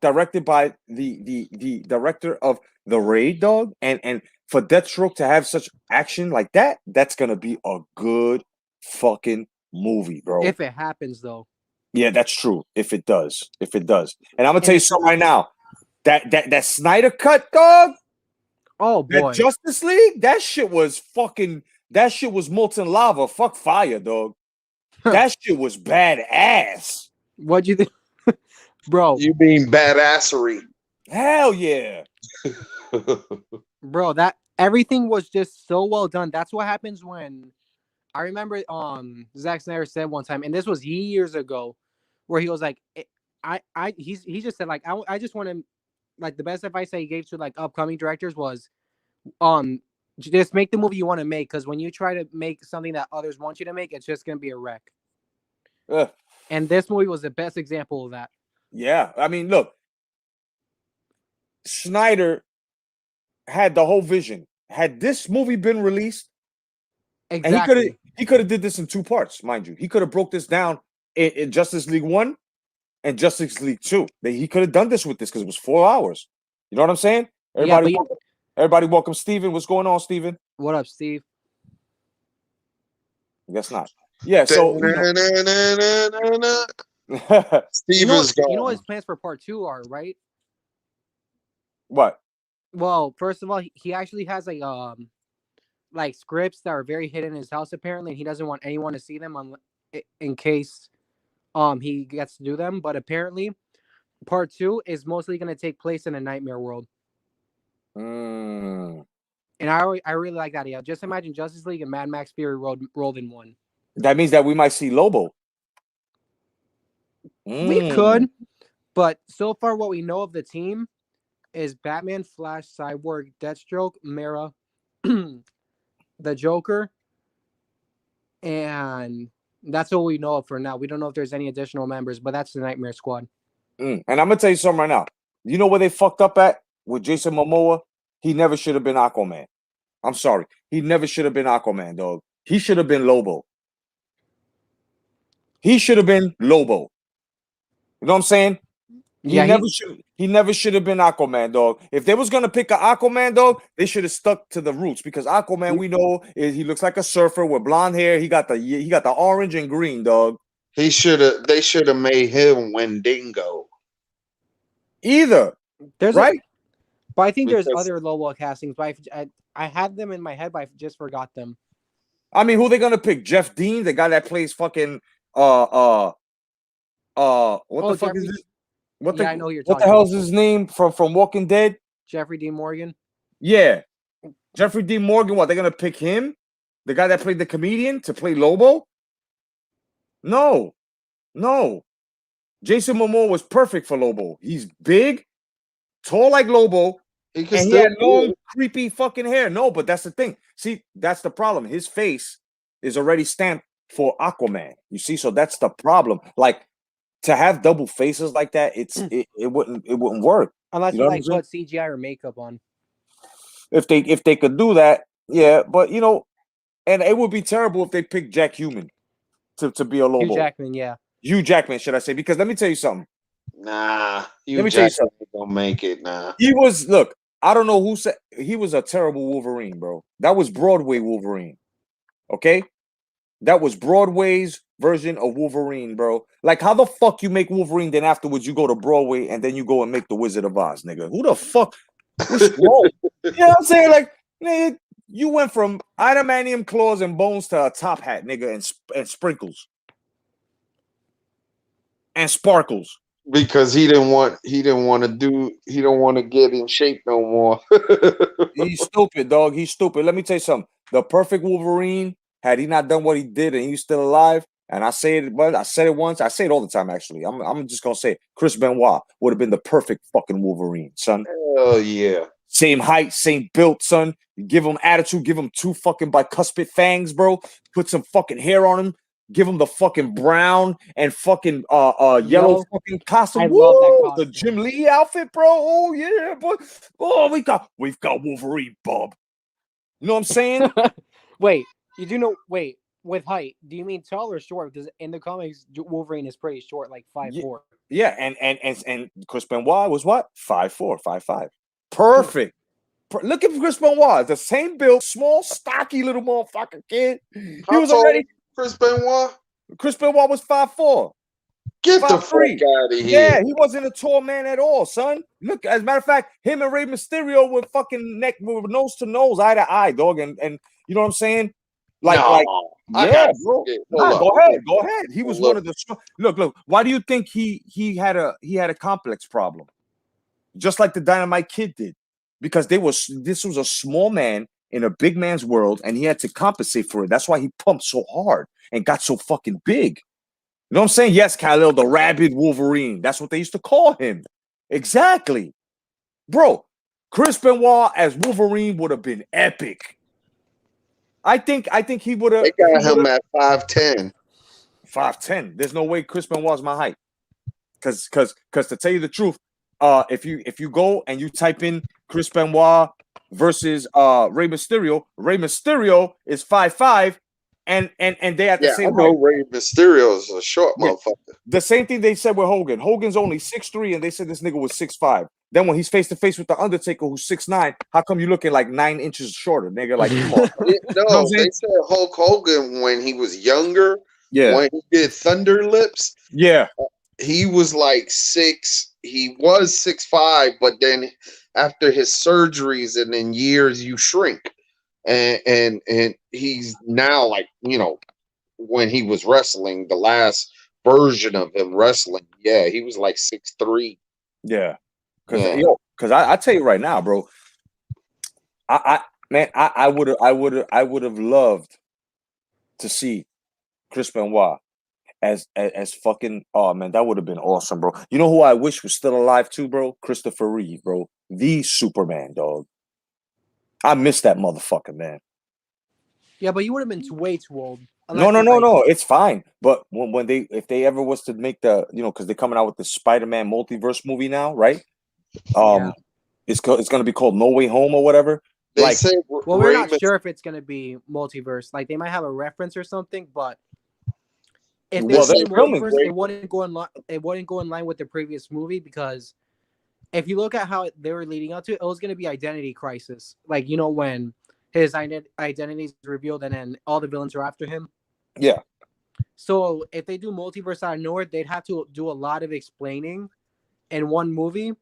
directed by the director of The Raid, dog, and for Deathstroke to have such action like that, that's gonna be a good fucking movie, bro. If it happens, though. Yeah, that's true. If it does, and I'm gonna tell you something right now. That Snyder Cut, dog. Oh boy, that Justice League, that shit was molten lava. Fuck fire, dog. That shit was badass. What'd you think? Bro, you mean badassery? Hell yeah, bro. That everything was just so well done. That's what happens when I remember. Zack Snyder said one time, and this was years ago, where he was like, he just said like, I just want to, like, the best advice that he gave to like upcoming directors was, just make the movie you want to make, because when you try to make something that others want you to make, it's just gonna be a wreck. And this movie was the best example of that. Yeah, I mean, look, Snyder had the whole vision. Had this movie been released, exactly, and he could have did this in 2 parts, mind you. He could have broke this down in Justice League 1 and Justice League 2. He could have done this with this because it was 4 hours. You know what I'm saying? Everybody welcome Steven. What's going on, Steven? What up, Steve? I guess not. Yeah, so Steve is gone. You know what his plans for part 2 are, right? What? Well, first of all, he actually has like scripts that are very hidden in his house apparently, and he doesn't want anyone to see them in case he gets to do them. But apparently, part 2 is mostly going to take place in a nightmare world. And I really like that idea. Just imagine Justice League and Mad Max Fury rolled in one. That means that we might see Lobo. We could, but so far what we know of the team is Batman, Flash, Cyborg, Deathstroke, Mera, the Joker, and that's all we know of for now. We don't know if there's any additional members, but that's the Nightmare Squad. And I'm gonna tell you something right now. You know where they fucked up at with Jason Momoa? He never should have been Aquaman. I'm sorry. He never should have been Aquaman, dog. He should have been Lobo. He should have been Lobo. You know what I'm saying? He never should have been Aquaman, dog. If they was gonna pick an Aquaman, dog, they should have stuck to the roots, because Aquaman, we know, he looks like a surfer with blonde hair. He got the orange and green, dog. They should have made him Wendigo. Either. Right? But I think there's other Lobo castings, but I had them in my head, but I just forgot them. I mean, who they gonna pick? Jeff Dean, the guy that plays fucking what the fuck is this? I know you're talking. What the hell's his name from Walking Dead? Jeffrey Dean Morgan. Yeah, Jeffrey Dean Morgan. What, they're gonna pick him, the guy that played the comedian, to play Lobo? No. Jason Momoa was perfect for Lobo. He's big, tall like Lobo, and he had long, creepy fucking hair. No, but that's the thing. See, that's the problem. His face is already stamped for Aquaman. You see, so that's the problem. Like, to have double faces like that, it wouldn't work unless you like put CGI or makeup on. If they could do that, yeah. But And it would be terrible if they picked Jack Human to be a Lobo. Hugh Jackman, yeah. Hugh Jackman, should I say? Because let me tell you something. Nah, Let me tell you something. Don't make it. Nah, He was look. I don't know who said he was a terrible Wolverine, bro. That was Broadway Wolverine. Okay, that was Broadway's version of Wolverine, bro. Like, how the fuck you make Wolverine, then afterwards you go to Broadway and then you go and make the Wizard of Oz, nigga? Who the fuck? What's wrong? You know what I'm saying? Like, nigga, you went from adamantium claws and bones to a top hat, nigga, and sprinkles and sparkles. because he didn't want to get in shape no more. He's stupid, dog. He's stupid. Let me tell you something. The perfect Wolverine, had he not done what he did and he's still alive, and I say it, but I said it once, I say it all the time, actually. I'm just gonna say it. Chris Benoit would have been the perfect fucking Wolverine, son. Oh yeah. Same height, same build, son. You give him attitude, give him 2 fucking bicuspid fangs, bro. Put some fucking hair on him. Give him the fucking brown and fucking yellow fucking costume. I love that costume. The Jim Lee outfit, bro. Oh yeah, boy. Oh, we've got Wolverine, Bob. You know what I'm saying? Wait, you do know? Wait, with height, do you mean tall or short? Because in the comics, Wolverine is pretty short, like 5'4". Yeah, and Chris Benoit was what? 5'4", 5'5". Perfect. Look at Chris Benoit, the same build, small, stocky little motherfucker kid. He was already. Chris Benoit. Chris Benoit was 5'4". Get the fuck out of here. Yeah, he wasn't a tall man at all, son. Look, as a matter of fact, him and Rey Mysterio were fucking nose to nose, eye to eye, dog. And you know what I'm saying? Yeah, bro. Go ahead. He was one of the look. Why do you think he had a complex problem? Just like the Dynamite Kid did, because this was a small man in a big man's world, and he had to compensate for it. That's why he pumped so hard and got so fucking big. You know what I'm saying? Yes, Kal-El, the rabid Wolverine. That's what they used to call him. Exactly. Bro, Chris Benoit as Wolverine would have been epic. I think he would have. They got him at 5'10". 5'10". There's no way Chris Benoit's my height. Cause to tell you the truth, if you go and you type in Chris Benoit versus Rey Mysterio is 5'5", and they at the same height. Rey Mysterio is a short motherfucker. The same thing they said with Hogan. Hogan's only 6'3", and they said this nigga was 6'5". Then when he's face to face with the Undertaker, who's 6'9", how come you looking like 9 inches shorter, nigga? Like, come on. No, they said Hulk Hogan when he was younger. Yeah. When he did Thunder Lips. Yeah. He was like 6. He was 6'5", but then after his surgeries and in years, you shrink. And he's now like, when he was wrestling, the last version of him wrestling, he was like 6'3". Yeah. Because I tell you right now, bro, I would have loved to see Chris Benoit as fucking, oh man, that would have been awesome, bro. You know who I wish was still alive too, bro? Christopher Reeve, bro. The Superman, dog. I miss that motherfucker, man. Yeah, but you would have been way too old. No, it's fine. But if they ever was to make the, because they're coming out with the Spider-Man multiverse movie now, right? It's gonna be called No Way Home or whatever. They say, we're not sure if it's gonna be multiverse. Like, they might have a reference or something, but if they say multiverse, it wouldn't go in line with the previous movie, because if you look at how they were leading up to it, it was gonna be Identity Crisis. Like, when his identity is revealed and then all the villains are after him. Yeah. So if they do multiverse out of nowhere, they'd have to do a lot of explaining in one movie.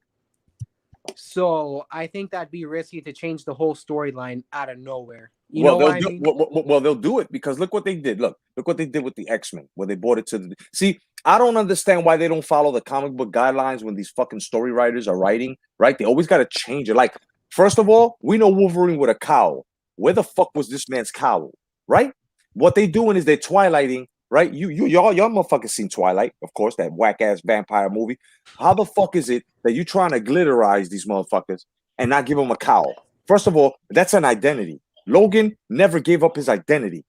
So I think that'd be risky to change the whole storyline out of nowhere. They'll do it because look what they did. Look what they did with the X-Men, where they brought it to the. See, I don't understand why they don't follow the comic book guidelines when these fucking story writers are writing. Right? They always got to change it. Like, first of all, we know Wolverine with a cowl. Where the fuck was this man's cowl? Right? What they doing is they're twilighting. Right? Y'all motherfuckers seen Twilight, of course, that whack ass vampire movie. How the fuck is it that you trying to glitterize these motherfuckers and not give them a cowl? First of all, that's an identity. Logan never gave up his identity.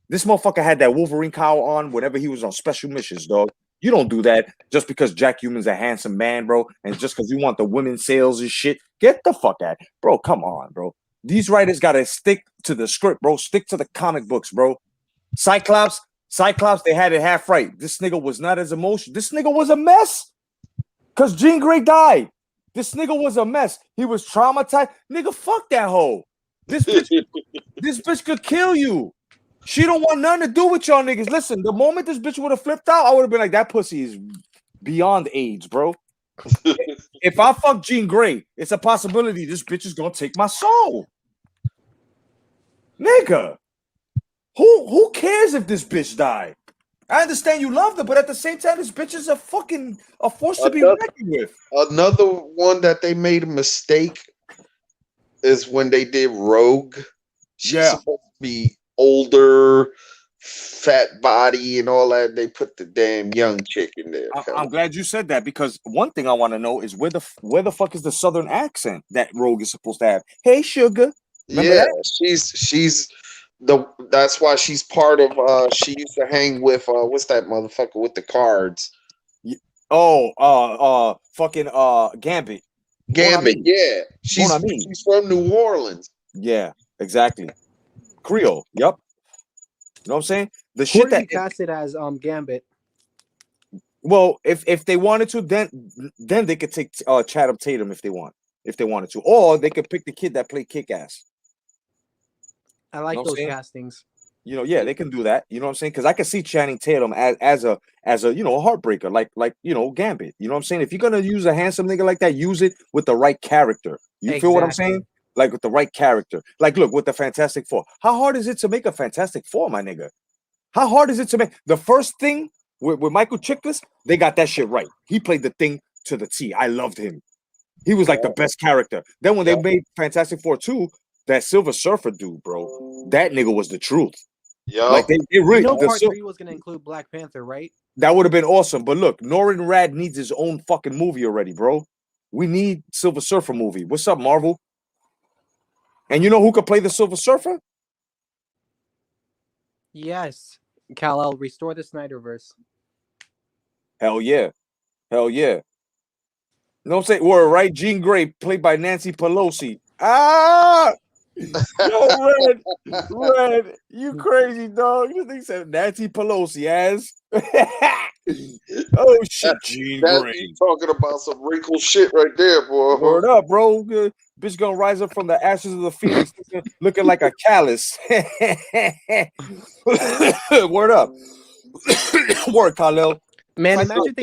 This motherfucker had that Wolverine cowl on whenever he was on special missions, dog. You don't do that just because Jack Human's a handsome man, bro, and just because you want the women's sales and shit. Get the fuck out, bro. Come on, bro. These writers gotta stick to the script, bro. Stick to the comic books, bro. Cyclops, they had it half right. This nigga was not as emotional. This nigga was a mess. Cause Jean Grey died. This nigga was a mess. He was traumatized. Nigga, fuck that hoe. This bitch could kill you. She don't want nothing to do with y'all niggas. Listen, the moment this bitch would have flipped out, I would have been like, that pussy is beyond AIDS, bro. If I fuck Jean Grey, it's a possibility this bitch is gonna take my soul. Nigga, who cares if this bitch died? I understand you loved her, but at the same time, this bitch is a force to be reckoned with. Another one that they made a mistake is when they did Rogue. She's supposed to be older, fat body, and all that. They put the damn young chick in there. I'm glad you said that, because one thing I want to know is where the fuck is the Southern accent that Rogue is supposed to have? Hey, sugar. Remember that? she's that's why she's part of she used to hang with what's that motherfucker with the cards? Fucking Gambit. Yeah. She's from New Orleans. Yeah, exactly. Creole. Yep. You know what I'm saying? The Who shit that casted as Gambit. Well, if they wanted to, then they could take Channing Tatum if they wanted to, or they could pick the kid that played Kick-Ass. I like those castings. You know, yeah, they can do that. You know what I'm saying? Because I can see Channing Tatum as a a heartbreaker, like Gambit. You know what I'm saying? If you're gonna use a handsome nigga like that, use it with the right character. You feel what I'm saying? Like with the right character. Like, look, with the Fantastic Four. How hard is it to make a Fantastic Four, my nigga? How hard is it to make the first thing with Michael Chiklis? They got that shit right. He played the thing to the T. I loved him. He was like the best character. Then when they made Fantastic Four 2, that Silver Surfer dude, bro, that nigga was the truth. Yeah, like they really. Part 3 was gonna include Black Panther, right? That would have been awesome. But look, Norrin Rad needs his own fucking movie already, bro. We need Silver Surfer movie. What's up, Marvel? And you know who could play the Silver Surfer? Yes, Kal-El, restore the Snyderverse. Hell yeah, hell yeah. You know what I'm saying? Word, right? Jean Grey, played by Nancy Pelosi. Ah! Yo, Red, you crazy, dog. You think said Nancy Pelosi as? Oh, shit, Jean Grey. You talking about some wrinkled shit right there, boy. Word up, bro. Good. Bitch gonna rise up from the ashes of the phoenix looking like a callus. Word up. Word, Kal-El. Man, imagine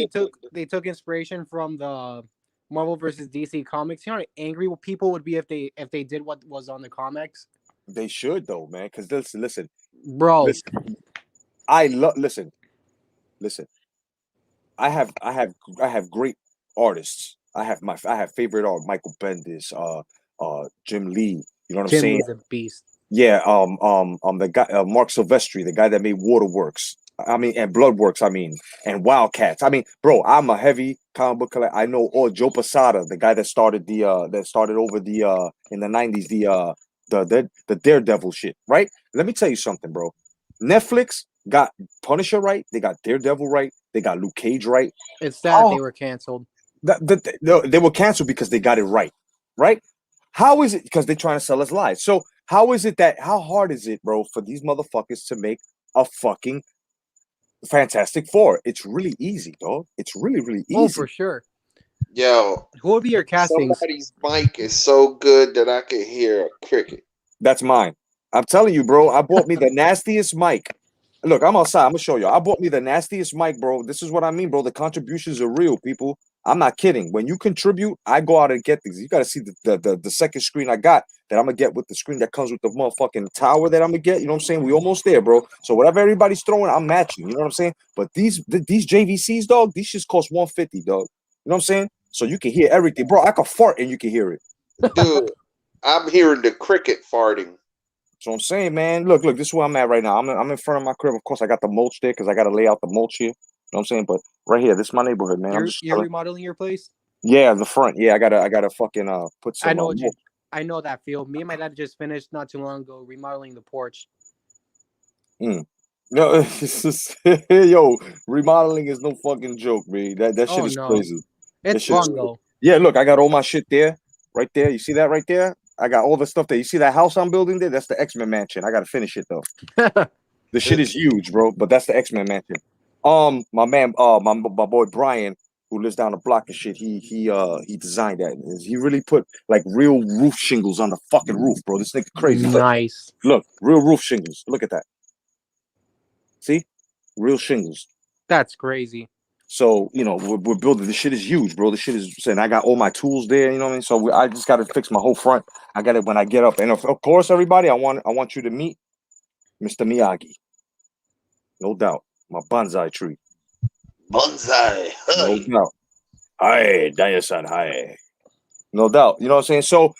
they took inspiration from the Marvel versus DC comics. You know how angry people would be if they did what was on the comics? They should though, man. Because listen, bro. Listen. I have great artists. I have favorite art, Michael Bendis, Jim Lee. You know what I'm saying? Jim Lee's a beast. Yeah, the guy Mark Silvestri, the guy that made Waterworks. And Bloodworks. And Wildcats. Bro, I'm a heavy comic book collector. I know Joe Posada, the guy that started over the in the 90s the Daredevil shit. Right? Let me tell you something, bro. Netflix got Punisher right. They got Daredevil right. They got Luke Cage right. It's sad they were canceled. They were canceled because they got it right. Right? How is it? Because they're trying to sell us lies. So how hard is it, bro, for these motherfuckers to make a fucking Fantastic Four? It's really easy, dog. It's really, really easy. Oh, for sure. Yo, who would be your casting? Somebody's mic is so good that I can hear a cricket. That's mine. I'm telling you, bro. I bought me the nastiest mic. Look, I'm outside. I'm gonna show you. I bought me the nastiest mic, bro. This is what I mean, bro. The contributions are real, people. I'm not kidding. When you contribute, I go out and get these. You gotta see the second screen I got that I'm gonna get with the screen that comes with the motherfucking tower that I'm gonna get. You know what I'm saying? We almost there, bro. So whatever everybody's throwing, I'm matching. You know what I'm saying? But these JVCs, dog, these shits cost $150, dog. You know what I'm saying? So you can hear everything, bro. I can fart and you can hear it. Dude, I'm hearing the cricket farting. So I'm saying, man, look, this is where I'm at right now. I'm in front of my crib. Of course, I got the mulch there because I got to lay out the mulch here. You know what I'm saying? But right here, this is my neighborhood, man. You're remodeling your place? Yeah, the front. Yeah, I gotta fucking put some. I know that feel. Me and my dad just finished not too long ago remodeling the porch. No, it's just, yo, remodeling is no fucking joke, man. That shit is crazy. It's fun though. Yeah, look, I got all my shit there, right there. You see that right there? I got all the stuff there. You see that house I'm building there? That's the X-Men mansion. I gotta finish it though. The shit is huge, bro. But that's the X-Men mansion. My man, my boy Brian, who lives down the block and shit, he designed that. He really put like real roof shingles on the fucking roof, bro. This nigga crazy. Nice. Look, real roof shingles. Look at that. See? Real shingles. That's crazy. So, you know, we're building. This shit is huge, bro. This shit is saying I got all my tools there, you know what I mean? So I just got to fix my whole front. I got it when I get up. And of course, everybody, I want you to meet Mr. Miyagi. No doubt. My bonsai tree. Bonsai. No doubt. Hi, Daya-san, hi. No doubt. You know what I'm saying? So,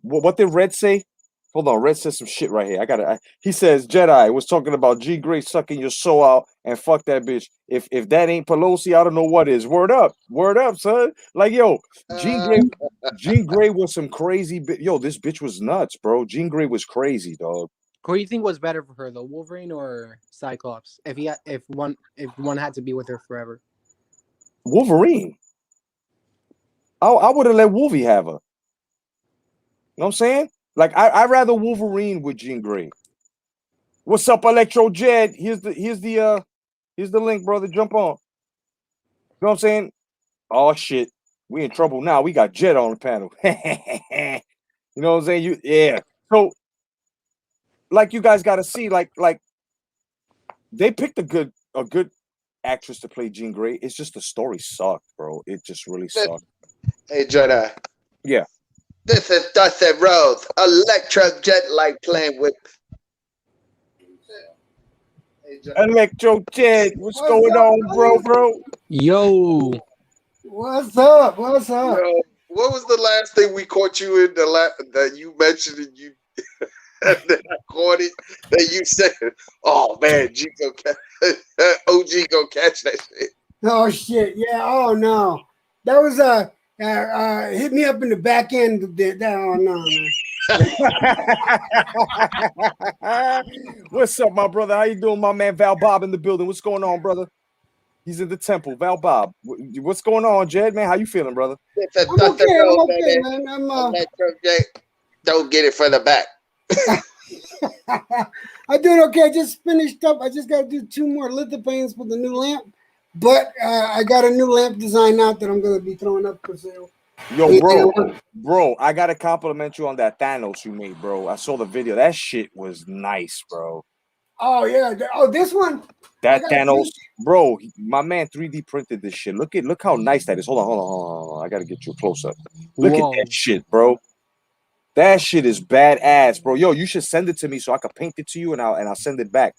what did Red say? Hold on, Red says some shit right here. He says Jedi was talking about Jean Grey sucking your soul out and fuck that bitch. If that ain't Pelosi, I don't know what is. Word up, son. Like yo, Jean Grey was some crazy. Yo, this bitch was nuts, bro. Jean Grey was crazy, dog. Who do you think was better for her, the Wolverine or Cyclops? If one had to be with her forever. Wolverine. I would have let Wolvie have her. You know what I'm saying? Like I'd rather Wolverine with Jean Grey. What's up, Electro Jed? Here's the link, brother. Jump on. You know what I'm saying? Oh shit, we in trouble now. We got Jed on the panel. You know what I'm saying? Yeah. So, like you guys got to see, like they picked a good actress to play Jean Grey. It's just the story sucked, bro. It just really sucked. Hey, Jedi. Yeah. This is Dusty Rhodes, Electro Jet like playing with. Electro Jet, what's going on, bro? Yo. What's up? Yo, what was the last thing we caught you in that you mentioned and you and then I caught it that you said, oh man, G go OG go catch that shit. Oh shit, yeah. Oh no, that was hit me up in the back end of that. Oh no. What's up, my brother? How you doing, my man? Val Bob in the building. What's going on, brother? He's in the temple. Val Bob, what's going on, Jed? Man, how you feeling, brother? I'm okay, man. Electro Jet. Don't get it from the back. I'm doing okay. I just finished up. I just got to do 2 more lithopanes for the new lamp, but I got a new lamp design out that I'm going to be throwing up for sale. Yo, bro, I gotta compliment you on that Thanos you made, bro. I saw the video. That shit was nice, bro. Oh yeah. Oh, this one. That Thanos, bro. My man 3D printed this shit. Look how nice that is. Hold on. I gotta get you a close up. Look at that shit, bro. That shit is badass, bro. Yo, you should send it to me so I can paint it to you and I'll send it back.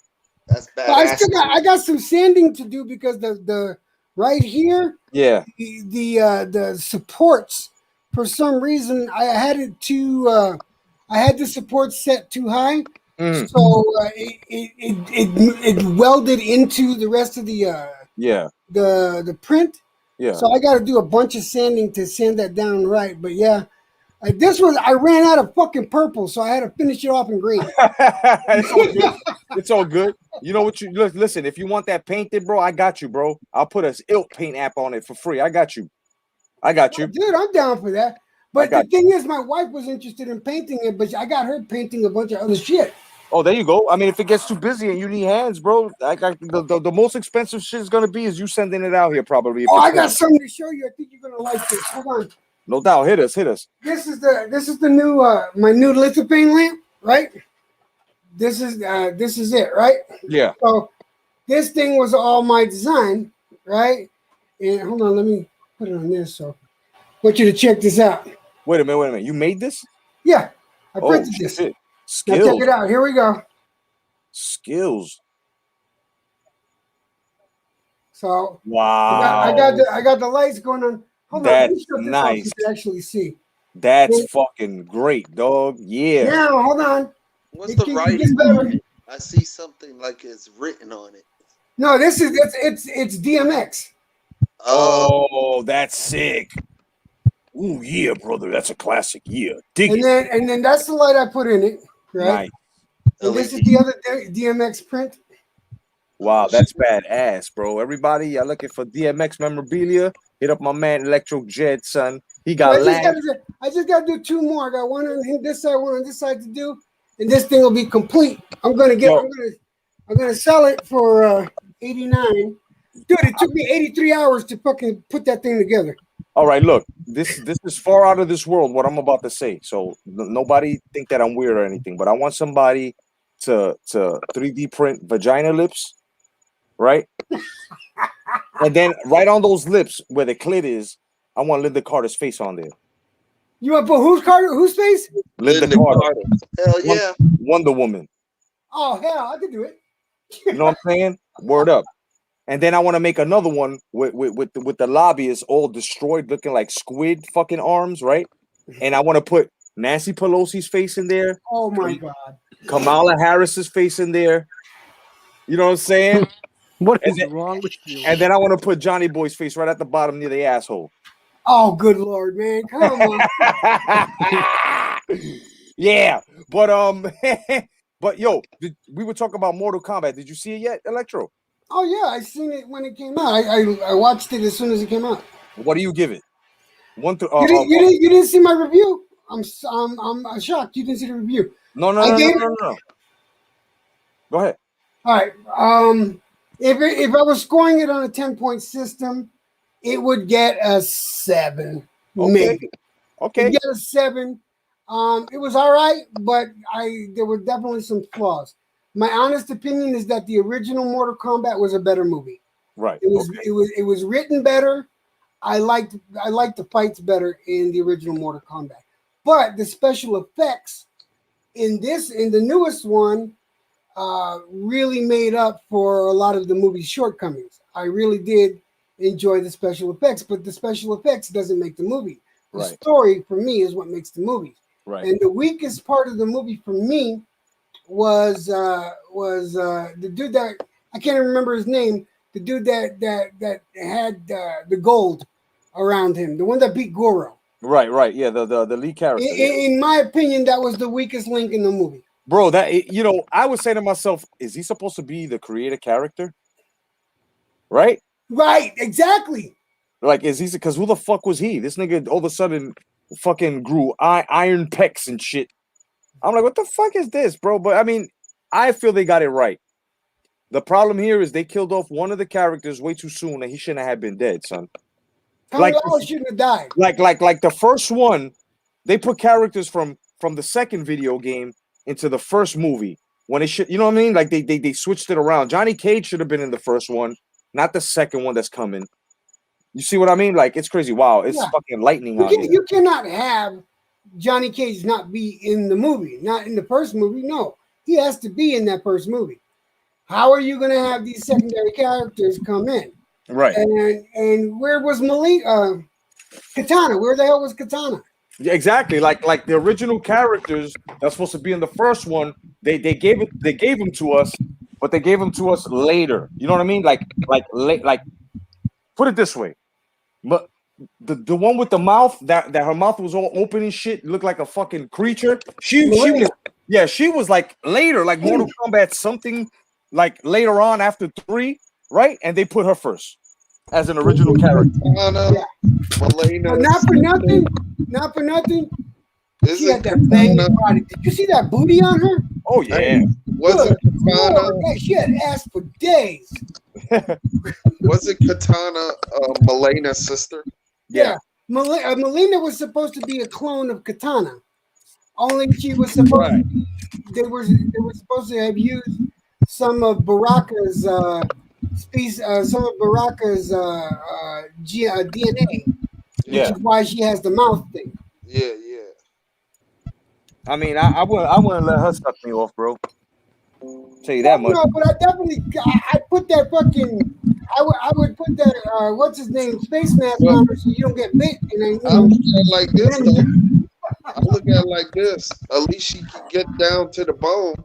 That's badass. I got some sanding to do because the right here, yeah, the supports, for some reason I had the support set too high, so it welded into the rest of the print. Yeah. So I got to do a bunch of sanding to sand that down right. But yeah, I ran out of fucking purple, so I had to finish it off in green. It's all good. It's all good. You know what you listen, if you want that painted, bro, I got you, bro. I'll put a Ilk paint app on it for free. I got you. Dude, I'm down for that. But the thing is, my wife was interested in painting it, but I got her painting a bunch of other shit. Oh, there you go. I mean, if it gets too busy and you need hands, bro, I got the most expensive shit is gonna be is you sending it out here probably. I got something to show you. I think you're gonna like this. Hold on. No doubt. Hit us. This is the new my new lithopane lamp, right? This is it, right? Yeah. So this thing was all my design, right? And hold on, let me put it on this. So I want you to check this out. Wait a minute. You made this? Yeah, I printed this. Skills. Now check it out. Here we go. Skills. So wow. I got the lights going on. Hold That's on. nice. You can actually see. That's fucking great, dog. Yeah. Now hold on. What's the writing? I see something like it's written on it. No, it's DMX. Oh, that's sick. Ooh, yeah, brother. That's a classic. Yeah. And then that's the light I put in it, right? Nice. And this is the other DMX print. Wow, that's badass, bro. Everybody, y'all looking for DMX memorabilia? Hit up my man Electro Jet, son. He So got land. I just gotta do 2 more. I got one on this side, one on this side to do, and this thing will be complete. I'm gonna sell it for 89. Dude, it took me 83 hours to fucking put that thing together. All right, look, this is far out of this world. What I'm about to say, so nobody think that I'm weird or anything. But I want somebody to 3D print vagina lips, right? And then right on those lips where the clit is, I want Linda Carter's face on there. You want to put whose face? Linda Carter. Hell yeah. Wonder Woman. Oh hell, I can do it. You know what I'm saying? Word up. And then I want to make another one with the lobbyists all destroyed, looking like squid fucking arms, right? And I want to put Nancy Pelosi's face in there. Oh my god. Kamala Harris's face in there. You know what I'm saying? What is wrong with you? And then I want to put Johnny Boy's face right at the bottom near the asshole. Oh, good lord, man. Come on. Yeah. But yo, we were talking about Mortal Kombat. Did you see it yet, Electro? Oh yeah, I seen it when it came out. I watched it as soon as it came out. What do you give it? You didn't see my review? I'm shocked you didn't see the review. No. Go ahead. All right. If I was scoring it on a 10-point system, it would get a 7, maybe. Okay. It'd get a 7. It was all right, but there were definitely some flaws. My honest opinion is that the original Mortal Kombat was a better movie. Right. It was written better. I liked the fights better in the original Mortal Kombat. But the special effects in the newest one really made up for a lot of the movie's shortcomings. I really did enjoy the special effects, but the special effects doesn't make the movie. The story for me is what makes the movie. Right. And the weakest part of the movie for me was the dude that I can't even remember his name. The dude that had the gold around him, the one that beat Goro. Right. Yeah, the lead character. In my opinion, that was the weakest link in the movie. Bro, I would say to myself, is he supposed to be the creative character? Right? Right, exactly. Like, is he? Because who the fuck was he? This nigga all of a sudden fucking grew iron pecs and shit. I'm like, what the fuck is this, bro? But I mean, I feel they got it right. The problem here is they killed off one of the characters way too soon, and he shouldn't have been dead, son. Like, shouldn't have died. Like the first one, they put characters from the second video game into the first movie when it should, you know what I mean? Like they switched it around. Johnny Cage should have been in the first one, not the second one that's coming. You see what I mean? Like, it's crazy. Wow, it's fucking lightning out here. You cannot have Johnny Cage not be in the movie, not in the first movie. No, he has to be in that first movie. How are you going to have these secondary characters come in? Right. And where was Katana? Where the hell was Katana? Yeah, exactly. Like the original characters that's supposed to be in the first one, they gave them to us, but they gave them to us later. You know what I mean? Like put it this way. But the one with the mouth that her mouth was all open and shit, looked like a fucking creature. She was like later, like Mortal Kombat something like later on after 3, right? And they put her first as an original character. Not for nothing. She had that banging body. Did you see that booty on her? Oh yeah. Was it Katana? She had ass for days. Was it Katana, Melena's sister? Yeah. Melina was supposed to be a clone of Katana. Only she was supposed to be, they were supposed to have used some of Baraka's DNA, which is why she has the mouth thing. Yeah. I mean, I wouldn't let her suck me off, bro. Tell you that much. No, but I put that fucking. I would put that what's his name space mask on her so you don't get bit. And then, I look at it like this, though. I look at it like this. At least she can get down to the bone.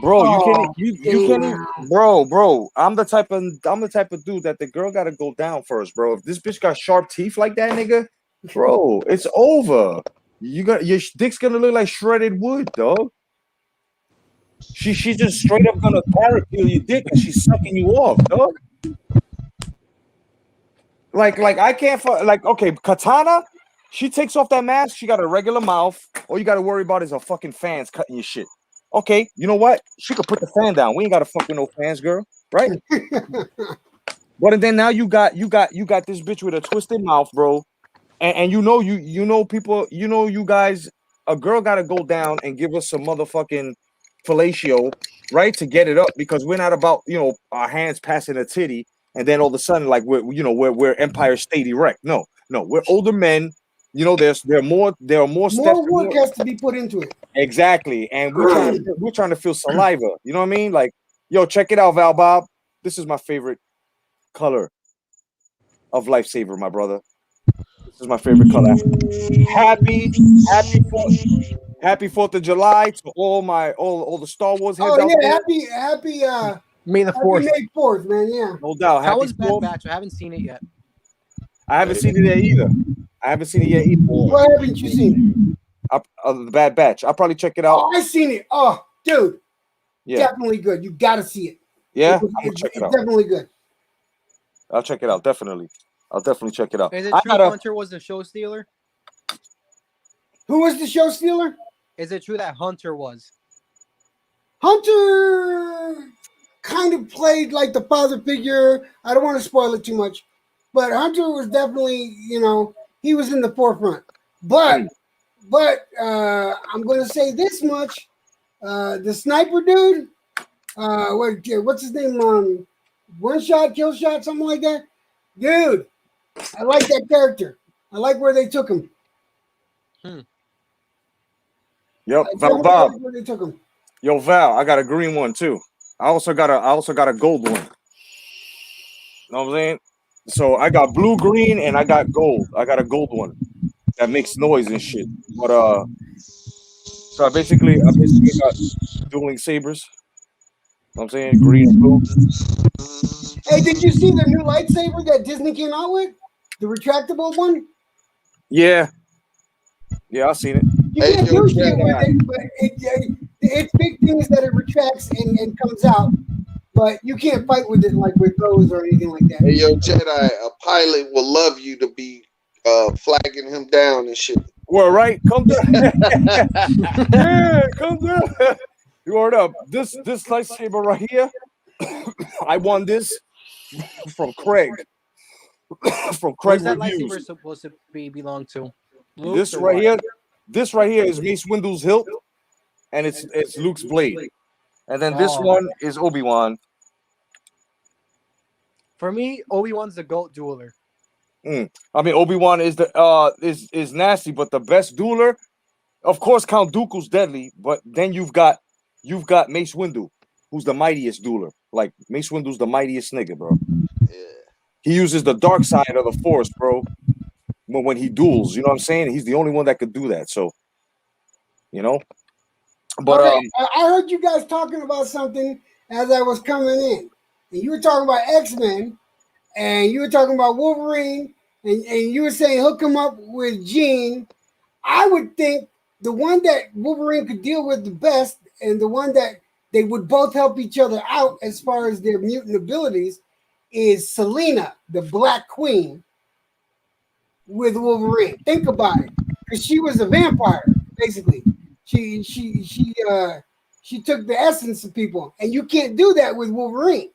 Bro, you can, bro. I'm the type of dude that the girl got to go down first, bro. If this bitch got sharp teeth like that, nigga, bro, it's over. Your dick's gonna look like shredded wood, dog. She's just straight up gonna carrot peel your dick and she's sucking you off, dog. Like I can't like okay, Katana, she takes off that mask, she got a regular mouth. All you gotta worry about is her fucking fans cutting your shit. Okay, you know what? She could put the fan down. We ain't gotta fuck with no fans, girl, right? But then now you got this bitch with a twisted mouth, bro. And you know people, you guys, a girl gotta go down and give us some motherfucking fellatio, right? To get it up, because we're not about our hands passing a titty and then all of a sudden like we're Empire State erect. No, we're older men. There are more steps. More work has to be put into it. Exactly, and we're trying to feel saliva. You know what I mean? Like, yo, check it out, Val Bob. This is my favorite color of Lifesaver, my brother. This is my favorite color. Happy 4th of July to all the Star Wars heads out there. Happy May the 4th. May 4th, man. Yeah. No doubt. How was Bad Batch? I haven't seen it yet. I haven't seen it yet either. Why haven't you seen it? The Bad Batch. I'll probably check it out. Oh, I seen it. Oh, dude. Yeah. Definitely good. You gotta see it. Yeah, It's definitely good. I'll check it out. Definitely. I'll definitely check it out. Is it true Hunter was the show stealer? Who was the show stealer? Is it true that Hunter was? Hunter kind of played like the father figure. I don't want to spoil it too much, but Hunter was definitely, he was in the forefront. But I'm going to say this much: the sniper dude, what's his name? One shot, kill shot, something like that. Dude, I like that character. I like where they took him. Yep, Val Bob. Where they took him. Yo, Val, I got a green one too. I also got a gold one. Know what I'm saying? So I got blue, green, and I got gold. I got a gold one that makes noise and shit. But so I basically got dueling sabers. Know what I'm saying? Green and blue. Hey, did you see the new lightsaber that Disney came out with? The retractable one? Yeah. Yeah, I've seen it. You can't do shit with it, but it's big things that it retracts and comes out. But you can't fight with it like with those or anything like that. Hey, yo, Jedi, a pilot will love you to be flagging him down and shit. Well, right? Come down. Yeah, come down. You heard up. This lightsaber right here, I won this from Craig. From Craig Who's that Reviews. lightsaber supposed to belong to? Luke This right here is Mace Windu's hilt, and it's Luke's blade. And then this one is Obi-Wan. For me, Obi-Wan's the GOAT dueler. I mean, Obi-Wan is is nasty, but the best dueler, of course, Count Dooku's deadly, but then you've got Mace Windu, who's the mightiest dueler. Like, Mace Windu's the mightiest nigga, bro. Yeah. He uses the dark side of the Force, bro. When he duels, you know what I'm saying? He's the only one that could do that. So, But okay, I heard you guys talking about something as I was coming in. And you were talking about X-Men, and you were talking about Wolverine, and you were saying hook him up with Jean. I would think the one that Wolverine could deal with the best, and the one that they would both help each other out as far as their mutant abilities, is Selena, the Black Queen, with Wolverine. Think about it, because she was a vampire, basically. She took the essence of people, and you can't do that with Wolverine.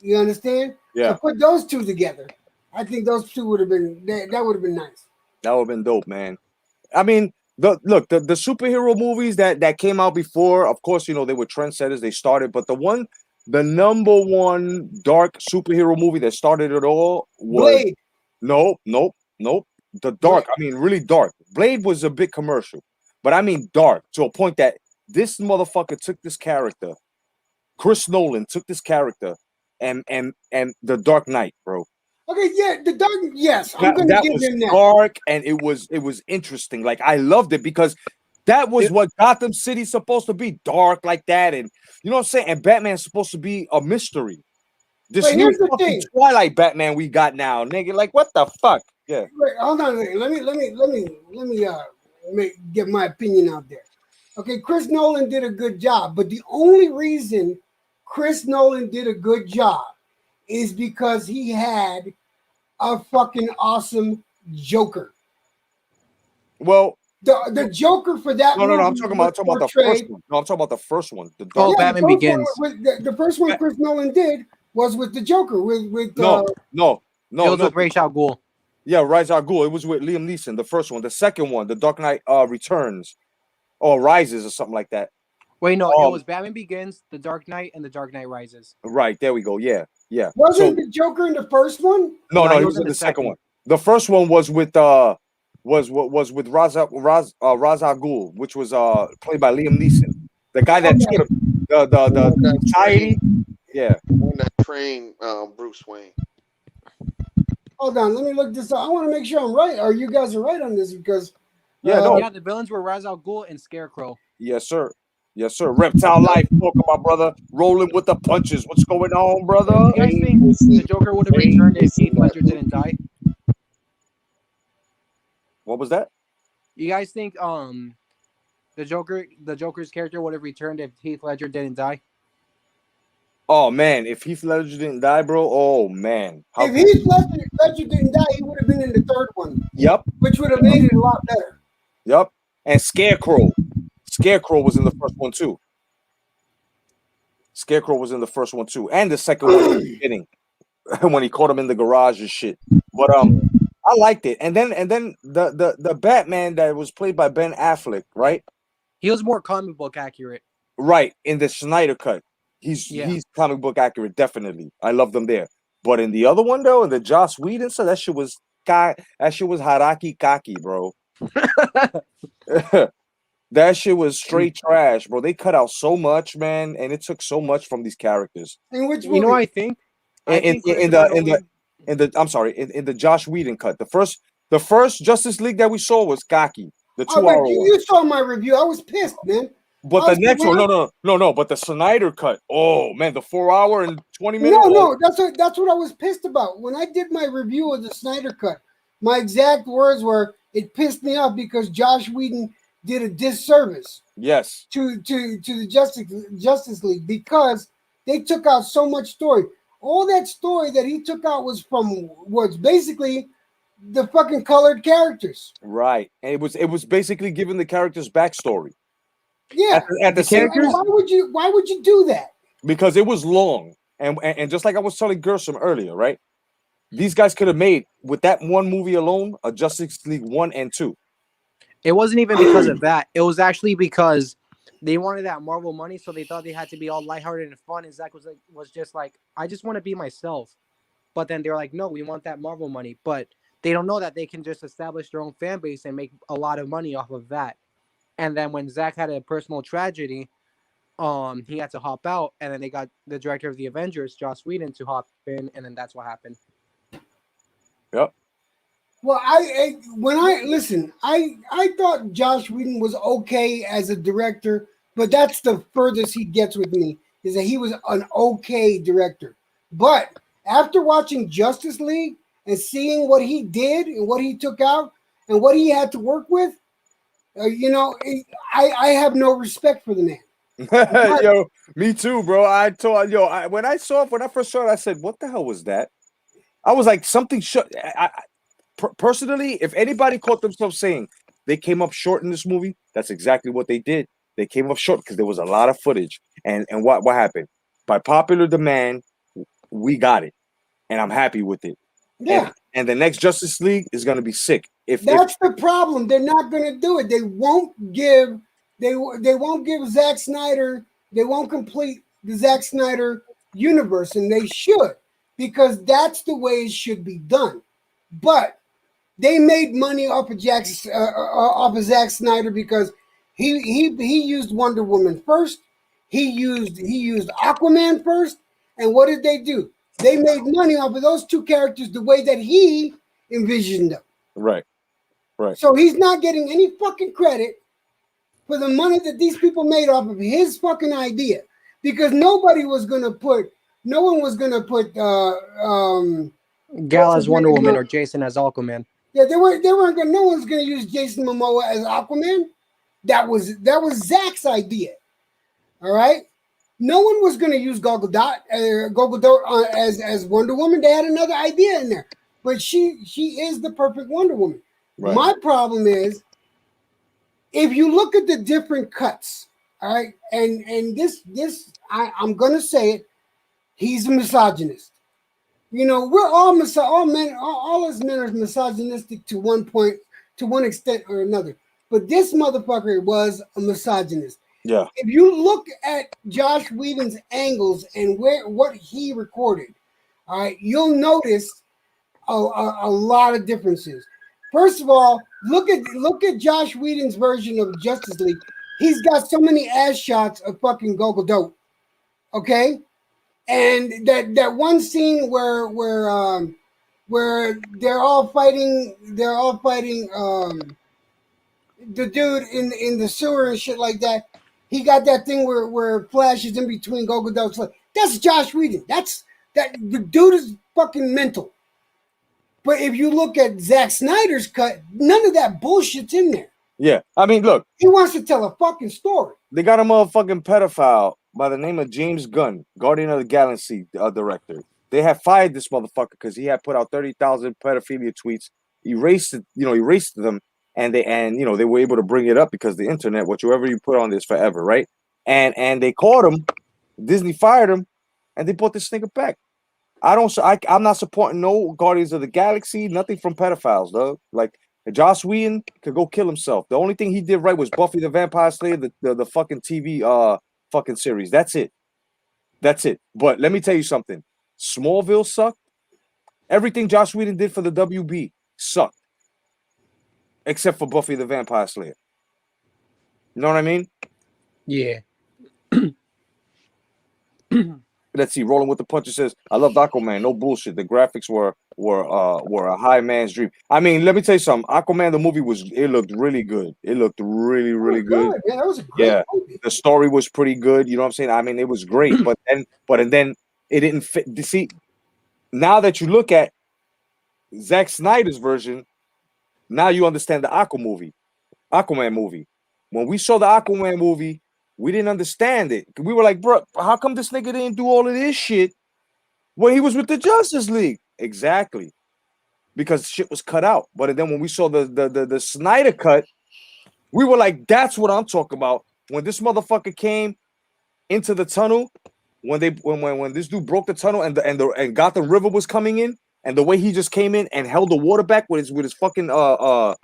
You understand? Yeah. So put those two together. I think those two would have been that would have been nice. That would have been dope, man. I mean, the superhero movies that came out before, of course, they were trendsetters. They started, but the number one dark superhero movie that started it all was Blade. Nope. The dark. I mean, really dark. Blade was a bit commercial, but I mean dark to a point that this motherfucker took this character. Chris Nolan took this character and the Dark Knight, bro. Okay, yeah, the dark. Yes, I'm gonna give him that. Dark, and it was interesting. Like, I loved it because that was what Gotham City's supposed to be, dark like that, and you know what I'm saying. And Batman's supposed to be a mystery. This new fucking Twilight Batman we got now, nigga. Like, what the fuck? Yeah. Wait, hold on a second. Let me get my opinion out there. Okay, Chris Nolan did a good job, but the only reason Chris Nolan did a good job is because he had a fucking awesome Joker. Well, the Joker for that. No. I'm talking about the first one. No, I'm talking about the first one. The Dark Batman Begins. The first one Chris Nolan did was with the Joker. With no. It was with Ra's al Ghul. Yeah, Ra's al Ghul. It was with Liam Neeson. The first one. The second one, The Dark Knight Returns, or Rises, or something like that. Wait, no, it was Batman Begins, The Dark Knight, and The Dark Knight Rises. Right, there we go. Yeah. Wasn't the Joker in the first one? No, he was in the second one. The first one was with was Ra's al Ghul, which was played by Liam Neeson, the guy that took the society. Yeah, the one that trained Bruce Wayne. Hold on, let me look this up. I want to make sure I'm right, or you guys are right on this, because the villains were Ra's al Ghul and Scarecrow. Yes, sir. Reptile life, my brother, rolling with the punches. What's going on, brother? You guys think the Joker would have returned if Heath Ledger didn't die? What was that? You guys think the Joker's character would have returned if Heath Ledger didn't die? Oh man, if Heath Ledger didn't die, bro. Oh man. If Heath Ledger didn't die, he would have been in the third one. Yep. Which would have made it a lot better. Yep. And Scarecrow was in the first one too. And the second one was beginning when he caught him in the garage and shit. But I liked it. And then the Batman that was played by Ben Affleck, right? He was more comic book accurate. Right, in the Snyder cut. He's comic book accurate, definitely. I love them there. But in the other one though, in the Joss Whedon, so that shit was haraki kaki, bro. That shit was straight trash, bro. They cut out so much, man, and it took so much from these characters. In which movie? You know what I think? In the Joss Whedon cut. The first Justice League that we saw was cocky. The 2 hour one. You saw my review. I was pissed, man. But the next one, no. But the Snyder cut. Oh man, the 4 hour and 20 minutes. No. That's what I was pissed about when I did my review of the Snyder cut. My exact words were, "It pissed me off because Joss Whedon did a disservice." Yes. To the Justice League, because they took out so much story. All that story that he took out was basically the fucking colored characters. Right. And it was basically giving the characters backstory. Yeah. At the characters. Why would you do that? Because it was long. And just like I was telling Gershom earlier, right? These guys could have made, with that one movie alone, a Justice League 1 and 2. It wasn't even because of that. It was actually because they wanted that Marvel money, so they thought they had to be all lighthearted and fun. And Zach was just like, I just want to be myself. But then they're like, no, we want that Marvel money. But they don't know that they can just establish their own fan base and make a lot of money off of that. And then when Zach had a personal tragedy, he had to hop out, and then they got the director of the Avengers, Joss Whedon, to hop in, and then that's what happened. Yep. Well, I thought Joss Whedon was okay as a director, but that's the furthest he gets with me, is that he was an okay director. But after watching Justice League and seeing what he did and what he took out and what he had to work with, I have no respect for the man. Yo, me too, bro. When I first saw it, I said, "What the hell was that?" I was like, something should. Personally, if anybody caught themselves saying they came up short in this movie, that's exactly what they did. They came up short because there was a lot of footage. And what happened? By popular demand, we got it, and I'm happy with it. Yeah. And the next Justice League is going to be sick. That's the problem. They're not going to do it. They won't give Zack Snyder. They won't complete the Zack Snyder universe, and they should, because that's the way it should be done. But they made money off of Zack Snyder because he used Wonder Woman first. He used Aquaman first. And what did they do? They made money off of those two characters the way that he envisioned them. Right. So he's not getting any fucking credit for the money that these people made off of his fucking idea, because no one was gonna put Gal as Wonder Woman or Jason as Aquaman. Yeah, they weren't gonna. No one's gonna use Jason Momoa as Aquaman. That was Zach's idea. All right. No one was gonna use Gal Gadot as Wonder Woman. They had another idea in there. but she is the perfect Wonder Woman. Right. My problem is if you look at the different cuts, all right, and this I'm gonna say it, he's a misogynist. You know, we're all all us men are misogynistic to one point, to one extent or another. But this motherfucker was a misogynist. Yeah. If you look at Josh Whedon's angles and what he recorded, all right, you'll notice a lot of differences. First of all, look at Josh Whedon's version of Justice League. He's got so many ass shots of fucking Gal Gadot. Okay? And that one scene where they're all fighting the dude in the sewer and shit like that. He got that thing where Flash is in between Gal Gadot's legs. That's Josh Whedon. The dude is fucking mental. But if you look at Zack Snyder's cut, none of that bullshit's in there. Yeah. I mean, look. He wants to tell a fucking story. They got a motherfucking pedophile by the name of James Gunn, Guardian of the Galaxy director. They have fired this motherfucker because he had put out 30,000 pedophilia tweets, erased them, and they were able to bring it up because the internet, whatever you put on this forever, right? And they caught him. Disney fired him, and they brought this nigga back. I'm not supporting no Guardians of the Galaxy, nothing from pedophiles, though. Like Joss Whedon could go kill himself. The only thing he did right was Buffy the Vampire Slayer, the fucking TV fucking series. That's it. But let me tell you something. Smallville sucked. Everything Joss Whedon did for the WB sucked. Except for Buffy the Vampire Slayer. You know what I mean? Yeah. Let's see. Rolling with the Punches says, "I loved Aquaman. No bullshit. The graphics were a high man's dream." I mean, let me tell you something. Aquaman the movie looked really good. It looked really, really good. Yeah, that was a great movie. The story was pretty good. You know what I'm saying? I mean, it was great. but then it didn't fit. See, now that you look at Zack Snyder's version, now you understand the Aquaman movie. When we saw the Aquaman movie, we didn't understand it. We were like, bro, how come this nigga didn't do all of this shit when he was with the Justice League? Exactly. Because shit was cut out. But then when we saw the Snyder cut, we were like, that's what I'm talking about. When this motherfucker came into the tunnel, when this dude broke the tunnel and Gotham River was coming in, and the way he just came in and held the water back with his fucking the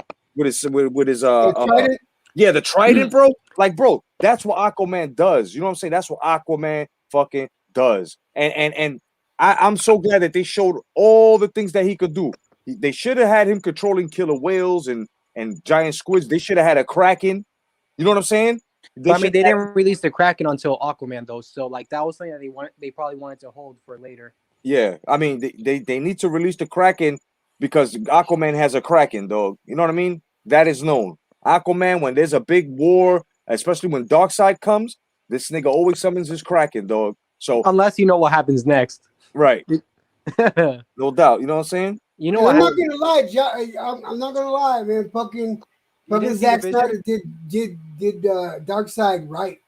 trident, bro. Like, bro, that's what Aquaman does. You know what I'm saying? That's what Aquaman fucking does. And I'm so glad that they showed all the things that he could do. They should have had him controlling killer whales and giant squids. They should have had a Kraken. You know what I'm saying? They didn't release the Kraken until Aquaman, though. So, like, that was something that they probably wanted to hold for later. Yeah, I mean, they need to release the Kraken because Aquaman has a Kraken, dog. You know what I mean? That is known. Aquaman, when there's a big war, especially when Darkseid comes, this nigga always summons his Kraken, dog. So unless you know what happens next, right? No doubt. You know what I'm saying? You know, I'm not gonna lie, I'm not gonna lie, man. Fucking Zack Snyder did Darkseid right.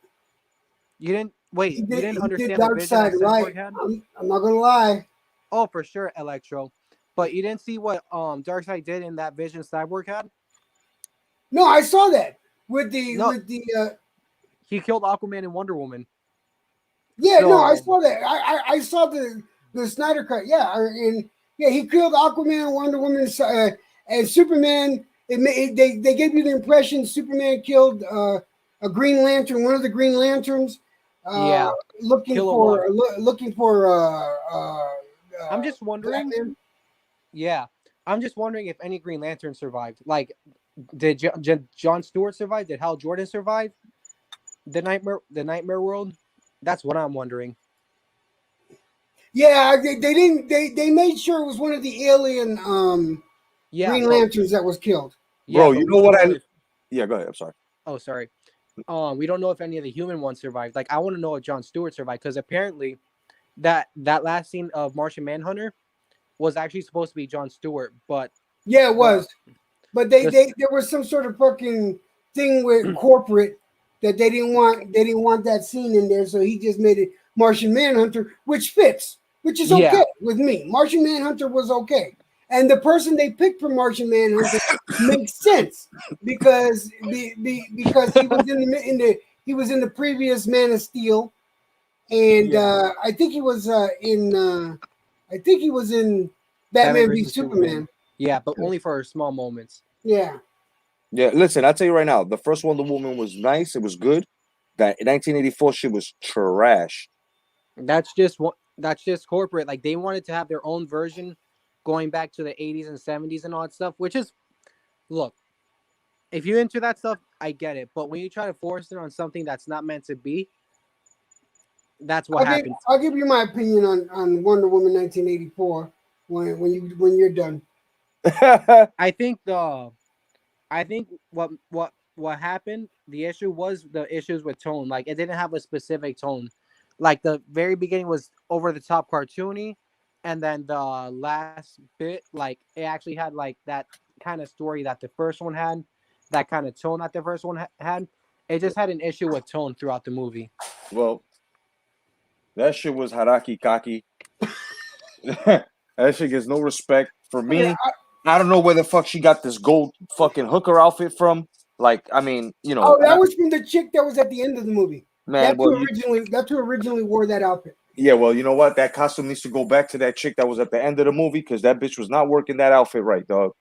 You didn't wait. You didn't understand Darkseid right. I'm not gonna lie. Oh, for sure, Electro. But you didn't see what Darkseid did in that vision Cyborg had. No, I saw that he killed Aquaman and Wonder Woman. Yeah, so, no, I saw that. I saw the Snyder cut. Yeah, and yeah, he killed Aquaman, Wonder Woman, and Superman. They gave you the impression Superman killed a Green Lantern, one of the Green Lanterns. Looking for. I'm just wondering. Batman. Yeah, I'm just wondering if any Green Lantern survived. Like, did John Stewart survive? Did Hal Jordan survive? The Nightmare World. That's what I'm wondering. Yeah, they didn't. They made sure it was one of the alien Green Lanterns that was killed. Bro, you know what Yeah, go ahead. I'm sorry. Oh, sorry. We don't know if any of the human ones survived. Like, I want to know if John Stewart survived because apparently, that last scene of Martian Manhunter was actually supposed to be John Stewart, but yeah, it was. But there was some sort of fucking thing with corporate that they didn't want that scene in there, so he just made it Martian Manhunter, which fits, which is okay with me. Martian Manhunter was okay, And the person they picked for Martian Manhunter makes sense because because he was he was in the previous Man of Steel, and I think he was in Batman v Superman. Yeah, but only for small moments. Yeah. Yeah, listen, I'll tell you right now, the first Wonder Woman was nice, it was good. That 1984 shit was trash. That's just corporate. Like they wanted to have their own version going back to the 80s and 70s and all that stuff, which is, look, if you're into that stuff, I get it. But when you try to force it on something that's not meant to be, that's what happens. I'll give you my opinion on Wonder Woman 1984 when you're done. I think what happened, the issue was the issues with tone. Like it didn't have a specific tone. Like the very beginning was over the top cartoony, and then the last bit, like it actually had like that kind of story that the first one had, that kind of tone that the first one had. It just had an issue with tone throughout the movie. Well, that shit was haraki kaki. That shit gets no respect for me. Yeah, I don't know where the fuck she got this gold fucking hooker outfit from. Like, I mean, you know. Oh, that was from the chick that was at the end of the movie. Man, that's who originally wore that outfit. Yeah, well, you know what? That costume needs to go back to that chick that was at the end of the movie because that bitch was not working that outfit right, dog.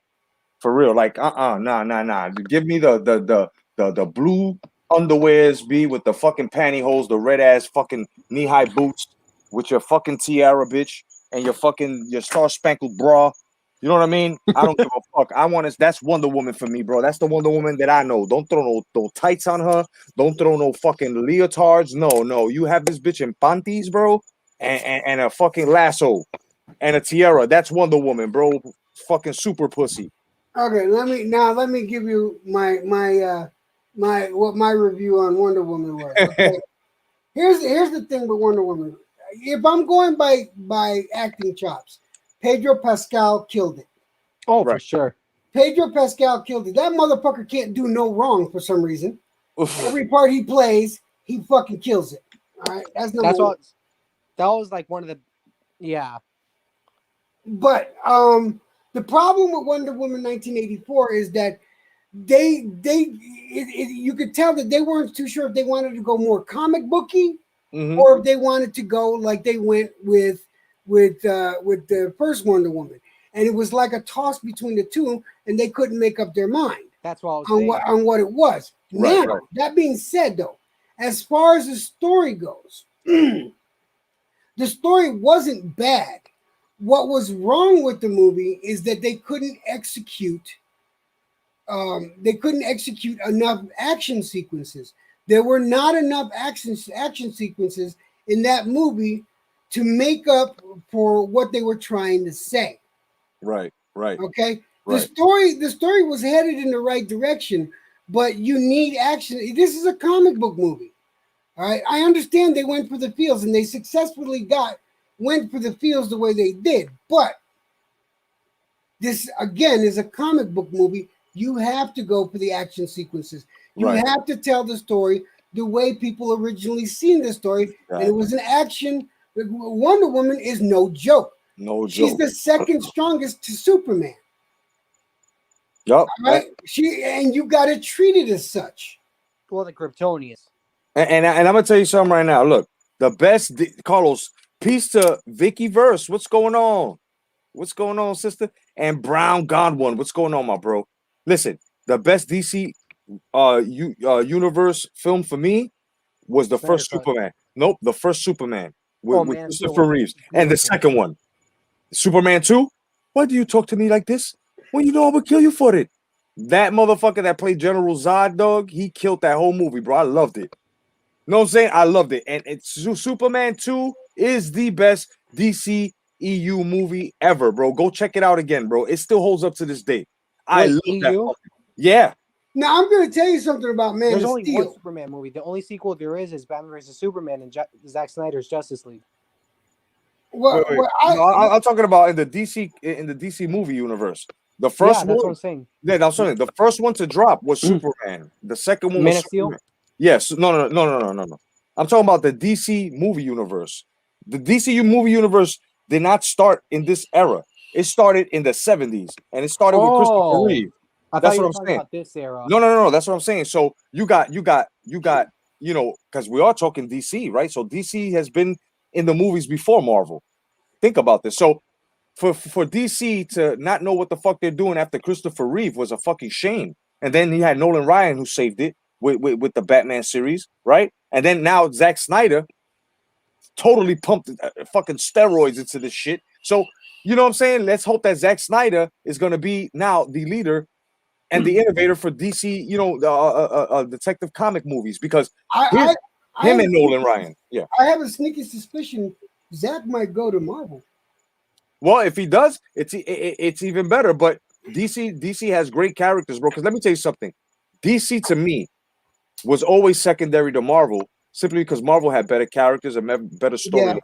For real. Like, nah. Give me the blue underwears, B, with the fucking pantyhose, the red ass fucking knee-high boots with your fucking tiara, bitch, and your Star Spangled bra. You know what I mean? I don't give a fuck. That's Wonder Woman for me, bro. That's the Wonder Woman that I know. Don't throw no tights on her. Don't throw no fucking leotards. No. You have this bitch in panties, bro, and a fucking lasso and a tiara. That's Wonder Woman, bro. Fucking super pussy. Okay, let me give you my review on Wonder Woman was. Okay? Here's the thing with Wonder Woman. If I'm going by acting chops, Pedro Pascal killed it. Oh, right. For sure. Pedro Pascal killed it. That motherfucker can't do no wrong for some reason. Every part he plays, he fucking kills it. All right, that's number one. That was like one of the, yeah. But the problem with Wonder Woman 1984 is that you could tell that they weren't too sure if they wanted to go more comic booky or if they wanted to go like they went with the first Wonder Woman, and it was like a toss between the two, and they couldn't make up their mind. That's what I was on saying. on what it was. Right, Now, that being said, though, as far as the story goes, the story wasn't bad. What was wrong with the movie is that they couldn't execute. They couldn't execute enough action sequences. There were not enough action sequences in that movie to make up for what they were trying to say. Right. Okay. Right. The story was headed in the right direction, but you need action. This is a comic book movie. All right. I understand they went for the feels and they successfully went for the feels the way they did, but this again is a comic book movie. You have to go for the action sequences. You have to tell the story the way people originally seen the story. And it was an action. Wonder Woman is no joke. She's the second strongest to Superman. Yup. Right? And you got to treat it as such. Well, the Kryptonians. And I'm gonna tell you something right now. Look, the best Carlos, peace to Vicky Verse. What's going on? What's going on, sister? And Brown Godwin. What's going on, my bro? Listen, the best DC universe film for me was the first Superman. Nope, the first Superman with Christopher Reeves. And the second one, Superman 2. Why do you talk to me like this? Well, you know I would kill you for it. That motherfucker that played General Zod, dog, he killed that whole movie, bro. I loved it. You know what I'm saying? I loved it. And Superman 2 is the best DC EU movie ever, bro. Go check it out again, bro. It still holds up to this day. I love that. Yeah. Now I'm going to tell you something about Man There's of only Steel. one Superman movie. The only sequel there is Batman vs Superman and Zack Snyder's Justice League. Well, Wait. I'm talking about in the DC movie universe. The first one. That's what I'm saying. Yeah, that's what I'm saying. The first one to drop was Superman. The second one was Superman. Yes. No. I'm talking about the DC movie universe. The DC movie universe did not start in this era. It started in the 70s, and it started with Christopher Reeve. I That's thought you what were I'm talking saying. about this era. No. That's what I'm saying. So you got, you know, because we are talking DC, right? So DC has been in the movies before Marvel. Think about this. So for DC to not know what the fuck they're doing after Christopher Reeve was a fucking shame. And then you had Nolan Ryan who saved it with the Batman series, right? And then now Zack Snyder totally pumped fucking steroids into this shit. So you know what I'm saying? Let's hope that Zack Snyder is going to be now the leader and the innovator for DC, you know, detective comic movies, because him and Nolan Ryan. Yeah. I have a sneaky suspicion Zack might go to Marvel. Well, if he does, it's even better. But DC has great characters, bro. Because let me tell you something. DC to me was always secondary to Marvel, simply because Marvel had better characters and better storylines. Yeah.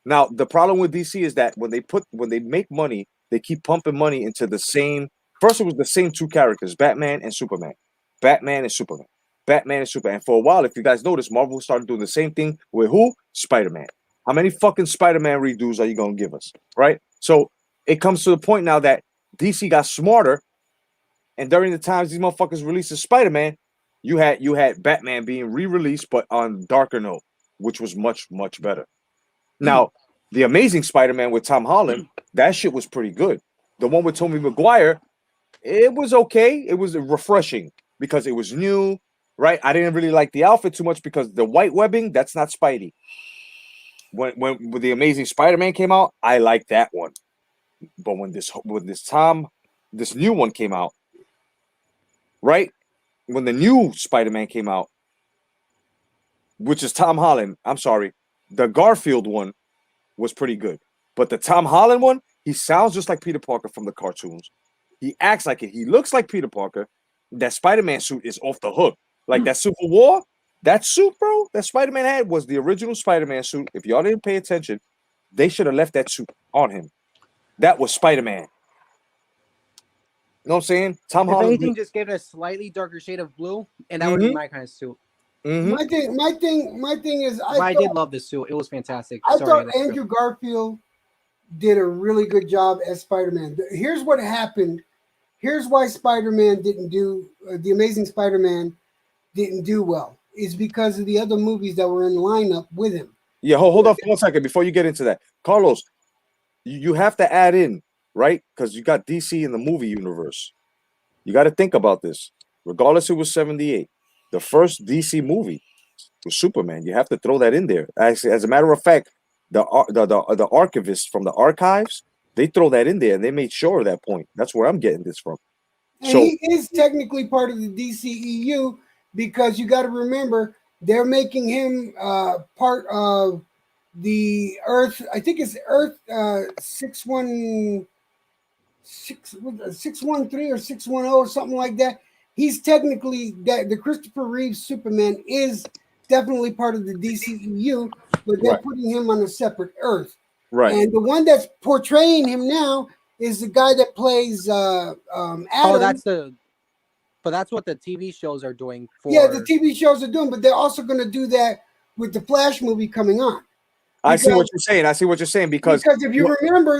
Now, the problem with DC is that when they make money, they keep pumping money into the same. First, it was the same two characters, Batman and Superman. Batman and Superman. Batman and Superman. And for a while, if you guys notice, Marvel started doing the same thing with who? Spider-Man. How many fucking Spider-Man redos are you going to give us? Right? So it comes to the point now that DC got smarter, and during the times these motherfuckers released Spider-Man, you had Batman being re-released, but on darker note, which was much, much better. Now, the Amazing Spider-Man with Tom Holland, that shit was pretty good. The one with Tobey Maguire, it was okay. It was refreshing because it was new, right? I didn't really like the outfit too much because the white webbing, that's not Spidey. When the Amazing Spider-Man came out, I liked that one. But when this new one came out, right? When the new Spider-Man came out, which is Tom Holland, I'm sorry, the Garfield one was pretty good. But the Tom Holland one, he sounds just like Peter Parker from the cartoons. He acts like it. He looks like Peter Parker. That Spider-Man suit is off the hook. Like that Civil War, that suit, bro, that Spider-Man had was the original Spider-Man suit. If y'all didn't pay attention, they should have left that suit on him. That was Spider-Man. You know what I'm saying? Tom Holland. If anything, just give it a slightly darker shade of blue, and that would be my kind of suit. My thing is, I did love the suit. It was fantastic. I thought Andrew Garfield did a really good job as Spider-Man. Here's what happened. Here's why Spider-Man didn't do the Amazing Spider-Man didn't do well. Is because of the other movies that were in lineup with him. Yeah, hold up for 1 second before you get into that, Carlos. You have to add in, right? Because you got DC in the movie universe. You got to think about this. Regardless, it was 78. The first DC movie was Superman. You have to throw that in there. As a matter of fact, the archivists from the archives, they throw that in there, and they made sure of that point. That's where I'm getting this from. And so he is technically part of the DCEU because you got to remember they're making him part of the Earth. I think it's Earth 613 or 610 or something like that. He's technically that the Christopher Reeve Superman is definitely part of the DCEU, but they're putting him on a separate Earth. Right. And the one that's portraying him now is the guy that plays Adam. Oh, that's what the TV shows are doing. Yeah, the TV shows are doing, but they're also going to do that with the Flash movie coming on. I see what you're saying because if you remember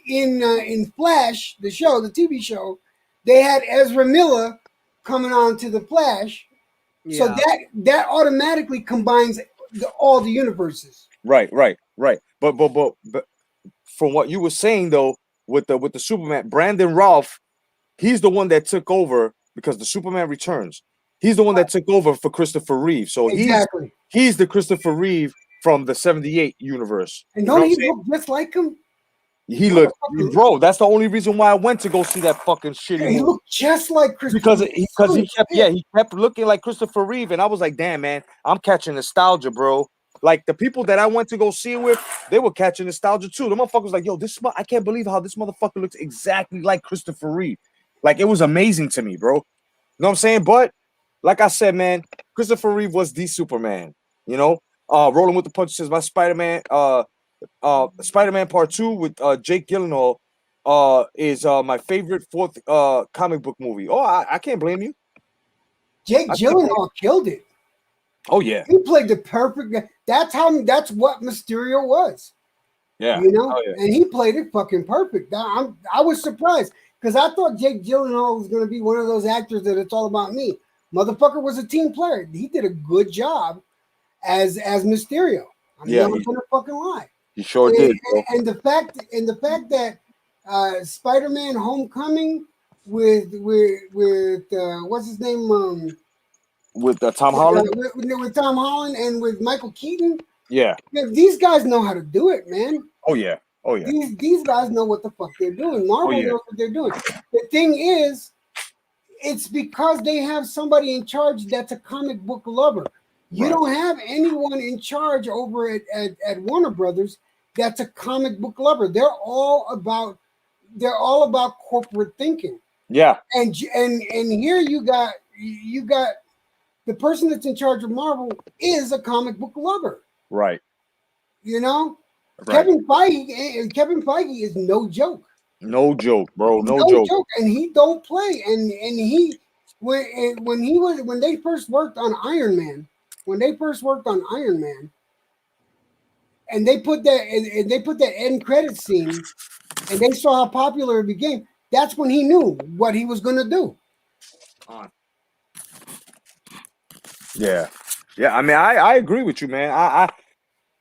in Flash, the show, the TV show, they had Ezra Miller coming on to the Flash. Yeah. So that automatically combines all the universes. Right. But from what you were saying though, with the Superman, Brandon Routh, he's the one that took over because the Superman Returns. He's the one that took over for Christopher Reeve. So he's the Christopher Reeve from the 78 universe. And don't he look just like him? He looked, bro. That's the only reason why I went to go see that fucking shitty movie. He looked just like Christopher because he kept looking like Christopher Reeve, and I was like, damn man, I'm catching nostalgia, bro. Like the people that I went to go see it with, they were catching nostalgia too. The motherfuckers like, yo, I can't believe how this motherfucker looks exactly like Christopher Reeve. Like it was amazing to me, bro. You know what I'm saying? But like I said, man, Christopher Reeve was the Superman. You know, Rolling with the Punches, my Spider-Man. Spider-Man Part 2 with Jake Gyllenhaal is my favorite fourth comic book movie. Oh, I can't blame you. Jake Gyllenhaal killed it. Oh yeah, he played the perfect. That's what Mysterio was. Yeah. You know, Oh, yeah. and he played it fucking perfect. I was surprised because I thought Jake Gyllenhaal was going to be one of those actors that it's all about me. Motherfucker was a team player. He did a good job as Mysterio. I'm not gonna fucking lie. He sure did, bro. And the fact that Spider-Man: Homecoming with what's his name With Tom Holland. with Tom Holland and with Michael Keaton. Yeah. These guys know how to do it, man. Oh yeah. Oh yeah. These guys know what the fuck they're doing. Marvel knows what they're doing. The thing is, it's because they have somebody in charge that's a comic book lover. You don't have anyone in charge over at Warner Brothers that's a comic book lover. They're all about corporate thinking. Yeah. And here you got the person that's in charge of Marvel is a comic book lover. Right. You know? Right. Kevin Feige is no joke. No joke, bro. No joke. And he don't play. And he when they first worked on Iron Man, and they put that end credit scene, and they saw how popular it became. That's when he knew what he was gonna do. Yeah. I mean, I agree with you, man.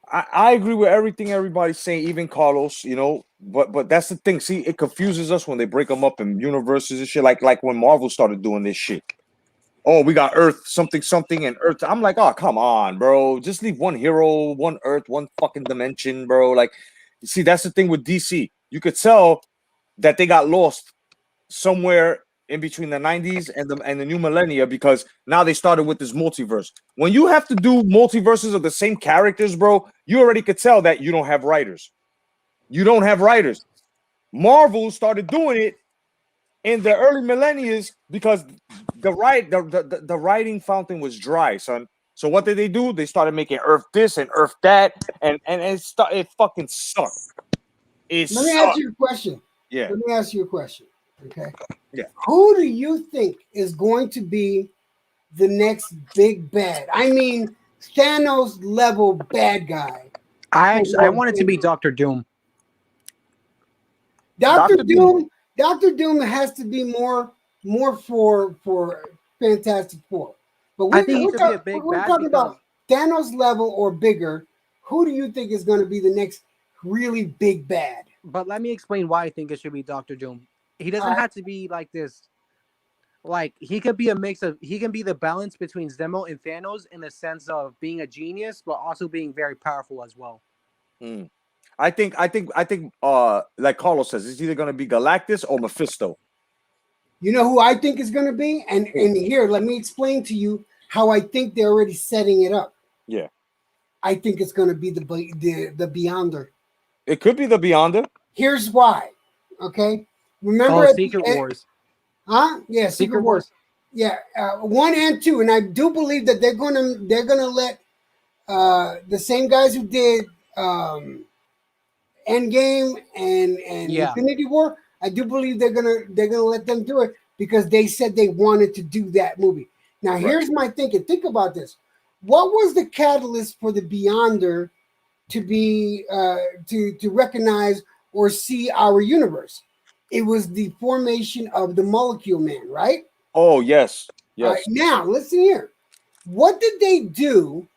I agree with everything everybody's saying, even Carlos. You know, but that's the thing. See, it confuses us when they break them up in universes and shit. Like when Marvel started doing this shit. Oh, we got Earth something and Earth. I'm like, oh, come on, bro. Just leave one hero, one Earth, one fucking dimension, bro. Like, you see, that's the thing with DC. You could tell that they got lost somewhere in between the 90s and the new millennia, because now they started with this multiverse. When you have to do multiverses of the same characters, bro, you already could tell that you don't have writers. You don't have writers. Marvel started doing it in the early millennia because the writing fountain was dry, son. So what did they do? They started making Earth this and Earth that, and it fucking sucked. Let me ask you a question. Yeah. Let me ask you a question. Okay. Yeah. Who do you think is going to be the next big bad? I mean, Thanos level bad guy. I want it to be Doctor Doom. Doctor Doom has to be more for Fantastic Four. But I think he could be a big we're bad talking because about Thanos level or bigger. Who do you think is going to be the next really big bad? But let me explain why I think it should be Doctor Doom. He doesn't have to be like this. Like, he could be a mix of, he can be the balance between Zemo and Thanos in the sense of being a genius, but also being very powerful as well. I think like Carlos says, it's either going to be Galactus or Mephisto. You know who I think is going to be? And here, let me explain to you how I think they're already setting it up. Yeah. I think it's going to be the Beyonder. It could be the Beyonder. Here's why. Okay. Remember Secret Wars. Huh? Yeah, Secret Wars. Yeah, 1 and 2, and I do believe that they're gonna let the same guys who did Endgame and Infinity War. I do believe they're gonna let them do it because they said they wanted to do that movie. Now, here's my thinking. Think about this. What was the catalyst for the Beyonder to be to recognize or see our universe? It was the formation of the Molecule Man, right? Oh, yes. Yes. Right, now, listen here. What did they do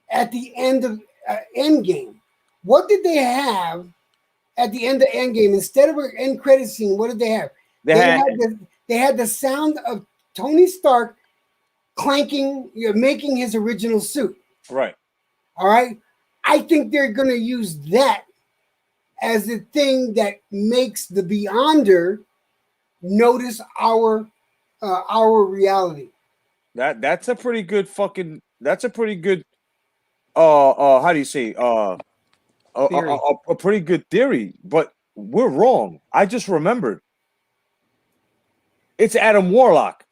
at the end of Endgame? What did they have at the end of Endgame? Instead of an end credit scene, what did they have? They had the sound of Tony Stark clanking, making his original suit. Right. All right. I think they're going to use that as the thing that makes the Beyonder notice our reality. That's a pretty good fucking. That's a pretty good. How do you say? A pretty good theory, but we're wrong. I just remembered. It's Adam Warlock.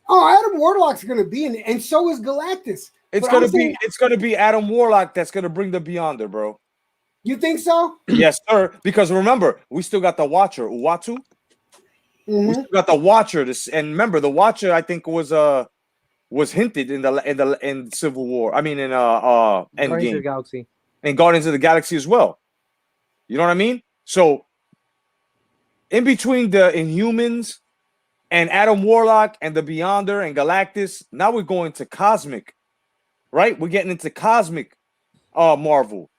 Oh, Adam Warlock's going to be in it, and so is Galactus. It's gonna be Adam Warlock that's gonna bring the Beyonder, bro. You think so? Yes, sir. Because remember, we still got the Watcher, Uatu. We still got the Watcher. And remember, the Watcher, I think, was hinted in Civil War. I mean, in Guardians of the Endgame. Galaxy. in Guardians of the Galaxy as well. You know what I mean? So in between the Inhumans and Adam Warlock and the Beyonder and Galactus, now we're going to cosmic, right? We're getting into cosmic Marvel.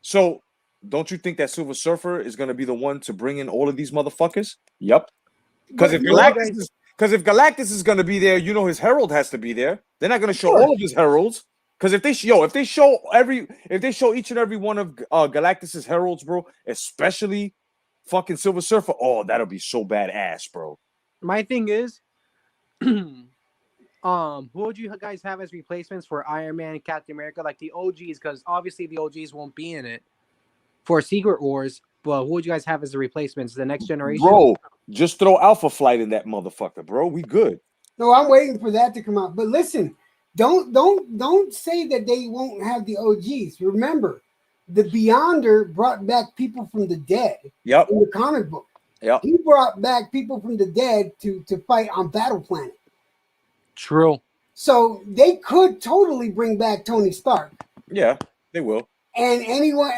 So don't you think that Silver Surfer is going to be the one to bring in all of these motherfuckers? Yep. Because if Galactus is going to be there, you know his herald has to be there. They're not going to show all of his heralds. Because if they show each and every one of Galactus's heralds, bro, especially fucking Silver Surfer, oh, that'll be so badass, bro. My thing is, who would you guys have as replacements for Iron Man and Captain America, like the OGs? Because obviously the OGs won't be in it for Secret Wars. But who would you guys have as the replacements? The next generation, bro. Just throw Alpha Flight in that motherfucker, bro. We good. No, I'm waiting for that to come out. But listen, don't say that they won't have the OGs. Remember, the Beyonder brought back people from the dead. Yep. In the comic book. Yep. He brought back people from the dead to fight on Battle Planet. True. So they could totally bring back Tony Stark. Yeah, they will. And anyone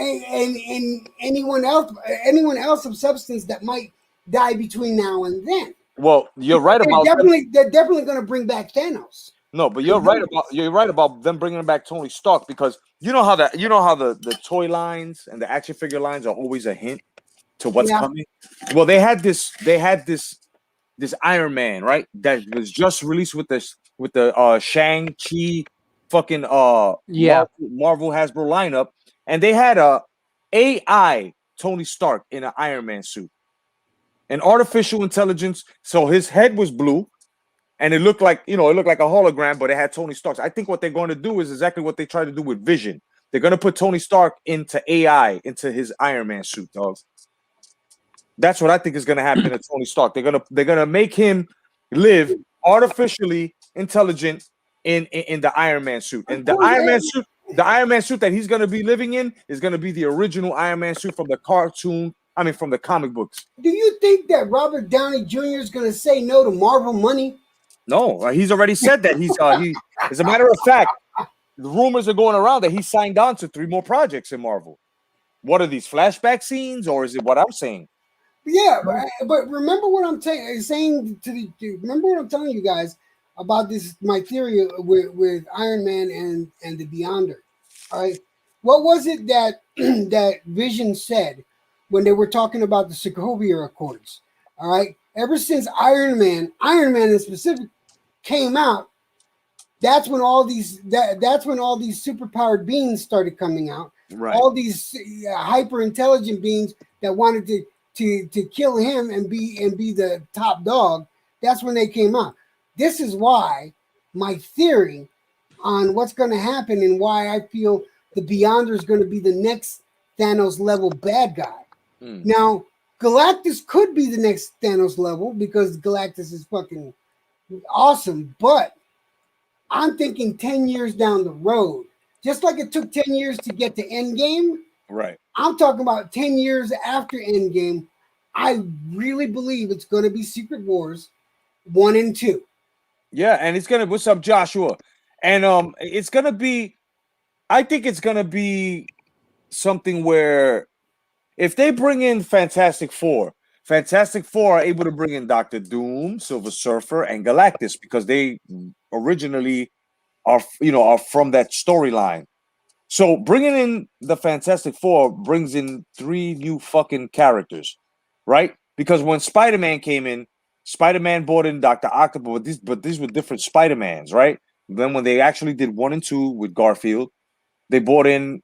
else of substance that might die between now and then. Well, you're right about they're definitely going to bring back Thanos. No, but you're right about them bringing back Tony Stark, because you know how the toy lines and the action figure lines are always a hint to what's coming. Well, they had this Iron Man, right, that was just released with the Shang-Chi fucking Marvel Hasbro lineup, and they had a AI Tony Stark in an Iron Man suit, an artificial intelligence. So his head was blue, and it looked like a hologram, but it had Tony Stark. I think what they're going to do is exactly what they tried to do with Vision. They're going to put Tony Stark into AI, into his Iron Man suit, dogs. That's what I think is going to happen to Tony Stark. They're gonna make him live artificially intelligent in the Iron Man suit, and the Iron Man suit that he's going to be living in is going to be the original Iron Man suit from the from the comic books. Do you think that Robert Downey Jr. is going to say no to Marvel money? No, he's already said that. As a matter of fact, the rumors are going around that he signed on to 3 more projects in Marvel. What are these flashback scenes, or is it what I'm saying? Yeah, but remember what I'm saying remember what I'm telling you guys about this, my theory with Iron Man and the Beyonder. All right. What was it that that Vision said when they were talking about the Sokovia Accords? All right. Ever since Iron Man in specific came out, that's when all these superpowered beings started coming out. Right. All these hyper intelligent beings that wanted to kill him and be the top dog. That's when they came out. This is why my theory on what's going to happen and why I feel the Beyonder is going to be the next Thanos level bad guy. Now, Galactus could be the next Thanos level because Galactus is fucking awesome, but I'm thinking 10 years down the road, just like it took 10 years to get to Endgame. Right. I'm talking about 10 years after Endgame. I really believe it's going to be Secret Wars 1 and 2. Yeah, and it's gonna. What's up, Joshua? And it's gonna be. I think it's gonna be something where, if they bring in Fantastic Four are able to bring in Doctor Doom, Silver Surfer, and Galactus because they originally are from that storyline. So bringing in the Fantastic Four brings in 3 new fucking characters, right? Because when Spider-Man came in, Spider-Man brought in Dr. Octopus, but these were different Spider-Mans, right? Then when they actually did 1 and 2 with Garfield, they brought in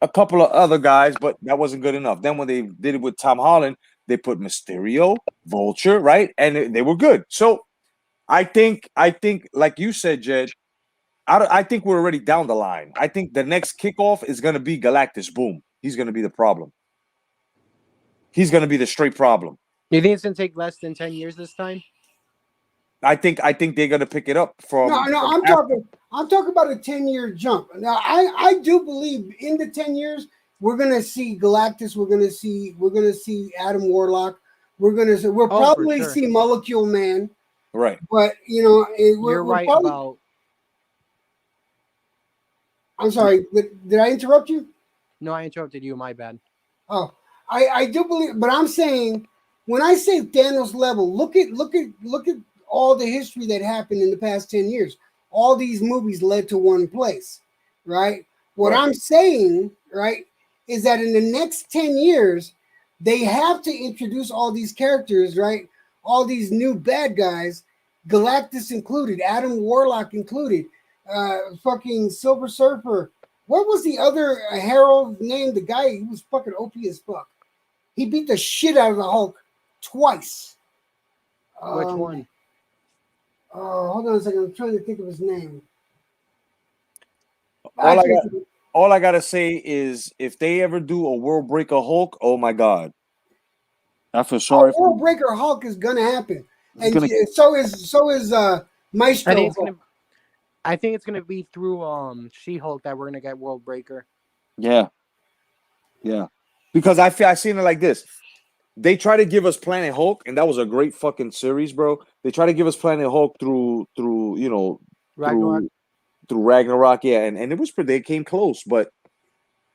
a couple of other guys, but that wasn't good enough. Then when they did it with Tom Holland, they put Mysterio, Vulture, right? And they were good. So I think like you said, Jed, I think we're already down the line. I think the next kickoff is going to be Galactus. Boom. He's going to be the problem. He's going to be the straight problem. You think it's going to take less than 10 years this time? I think they're going to pick it up from. No, I'm talking about a 10-year jump. Now, I do believe in the 10 years we're going to see Galactus. We're going to see Adam Warlock. We'll probably see Molecule Man. Right. But you're right about. I'm sorry, did I interrupt you? No, I interrupted you. My bad. Oh, I do believe, but I'm saying when I say Thanos level, look at all the history that happened in the past 10 years. All these movies led to one place, right? What Right. I'm saying, right, is that in the next 10 years, they have to introduce all these characters, right? All these new bad guys, Galactus included, Adam Warlock included, fucking Silver Surfer. What was the other Herald name? The guy, he was fucking OP as fuck. He beat the shit out of the Hulk twice. Which one? Hold on a second. I'm trying to think of his name. All I gotta say is if they ever do a World Breaker Hulk, oh my god. I feel sorry. World Breaker Hulk is gonna happen. And gonna- so is Maestro. I think it's gonna be through She-Hulk that we're gonna get World Breaker. Yeah. Yeah. Because I seen it like this. They try to give us Planet Hulk, and that was a great fucking series, bro. They try to give us Planet Hulk through you know, Ragnarok. through Ragnarok, yeah, and it was they came close, but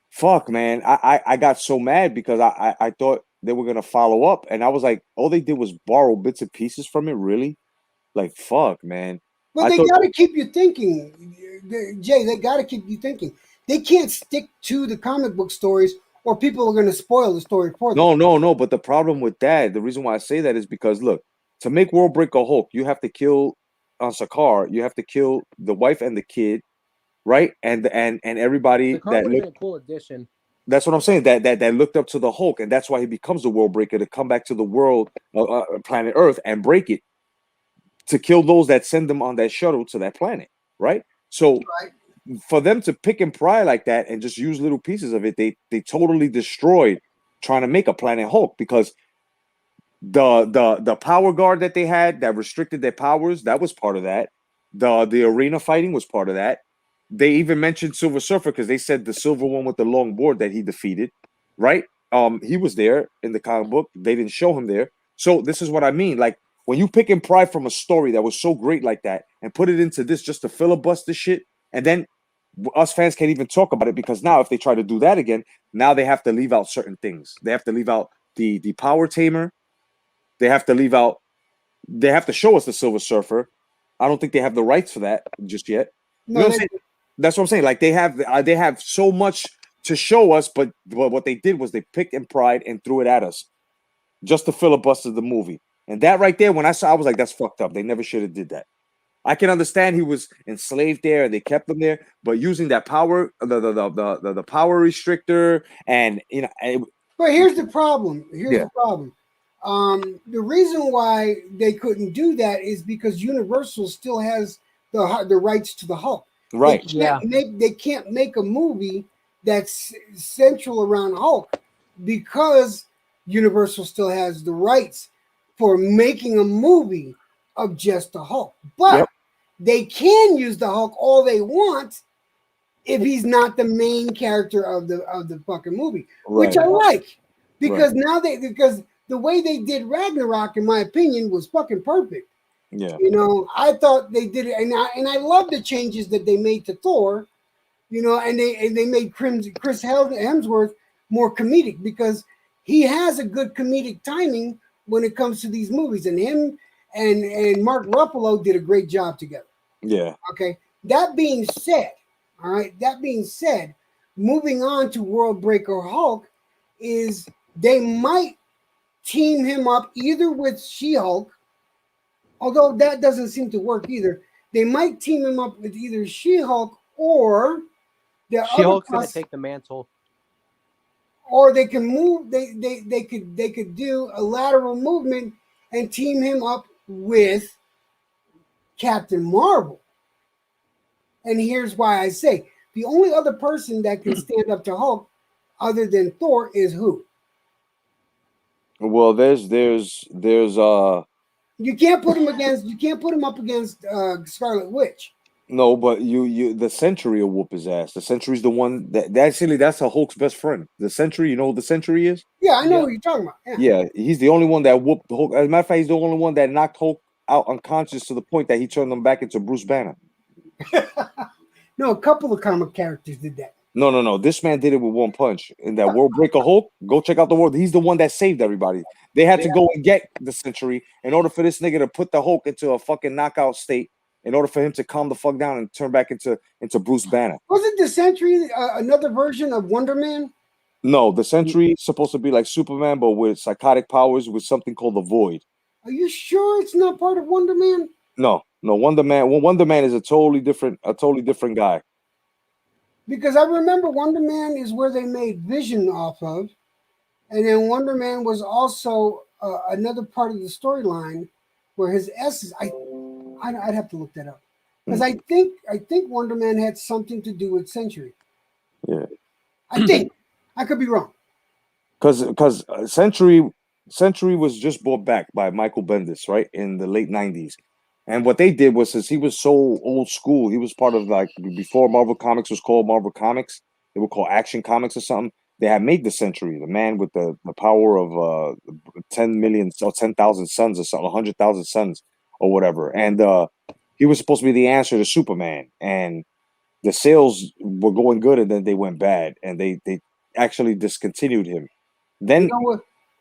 fuck, man, I got so mad because I thought they were gonna follow up, and I was like, all they did was borrow bits and pieces from it, really, like fuck, man. But they got to keep you thinking, Jay. They got to keep you thinking. They can't stick to the comic book stories, or people are going to spoil the story for them. No. But the problem with that, the reason why I say that is because look, to make World Breaker Hulk, you have to kill Sakar, you have to kill the wife and the kid, right? And everybody that looked a cool addition. That's what I'm saying. That looked up to the Hulk, and that's why he becomes the World Breaker to come back to the world, planet Earth, and break it, to kill those that send them on that shuttle to that planet, right? So for them to pick and pry like that and just use little pieces of it, they totally destroyed trying to make a Planet Hulk, because the power guard that they had that restricted their powers, that was part of that. The arena fighting was part of that. They even mentioned Silver Surfer because they said the silver one with the long board that he defeated, right? He was there in the comic book. They didn't show him there. So this is what I mean. Like, when you pick and pry from a story that was so great like that and put it into this just to filibuster shit, and then us fans can't even talk about it, because now if they try to do that again, now they have to leave out certain things. They have to leave out the power tamer. They have to leave out. They have to show us the Silver Surfer. I don't think they have the rights for that just yet. No, you know what I'm saying? That's what I'm saying. Like, they have so much to show us, but what they did was they picked and pried and threw it at us just to filibuster the movie. And that right there, when I saw, I was like, that's fucked up. They never should have did that. I can understand he was enslaved there and they kept him there, but using that power, the power restrictor, and you know. But here's the problem. The problem. The reason why they couldn't do that is because Universal still has the rights to the Hulk. Right. They can't make a movie that's central around Hulk because Universal still has the rights for making a movie of just the Hulk. But they can use the Hulk all they want if he's not the main character of the fucking movie, which I like, because because the way they did Ragnarok, in my opinion, was fucking perfect. Yeah, you know, I thought they did it, and I love the changes that they made to Thor. You know, and they made Chris Hemsworth more comedic, because he has a good comedic timing when it comes to these movies, and him and Mark Ruffalo did a great job together. Yeah. Okay. That being said, all right. That being said, moving on to World Breaker Hulk, is they might team him up either with She-Hulk, although that doesn't seem to work either. They might team him up with either She-Hulk or the She-Hulk's gonna take the mantle. Or they can move. They could do a lateral movement and team him up with Captain Marvel. And here's why I say the only other person that can stand up to Hulk other than Thor is who? Well, there's you can't put him up against Scarlet Witch. No, but the Sentry will whoop his ass. The Sentry's the one that's a Hulk's best friend. The Sentry, you know who the Sentry is? Yeah, I know what you're talking about. Yeah, he's the only one that whooped Hulk. As a matter of fact, he's the only one that knocked Hulk out unconscious to the point that he turned him back into Bruce Banner. No, a couple of comic characters did that. No. This man did it with one punch. In that World Breaker Hulk, go check out the world. He's the one that saved everybody. They had to go and get the Century in order for this nigga to put the Hulk into a fucking knockout state. In order for him to calm the fuck down and turn back into Bruce Banner. Wasn't the Century another version of Wonder Man? No, the Century is supposed to be like Superman, but with psychotic powers with something called the Void. Are you sure it's not part of Wonder Man? No, Wonder Man. Well, Wonder Man is a totally different guy. Because I remember Wonder Man is where they made Vision off of, and then Wonder Man was also another part of the storyline where his essence. I'd have to look that up because I think Wonder Man had something to do with Century. Yeah, I think I could be wrong. Because Century was just bought back by Michael Bendis, right, in the late 90s. And what they did was, since he was so old school, he was part of, like, before Marvel Comics was called Marvel Comics, they were called Action Comics or something. They had made the Century, the man with the power of 10 million or 10,000 suns or something, 100,000 suns or whatever. And he was supposed to be the answer to Superman. And the sales were going good, and then they went bad, and they actually discontinued him. Then,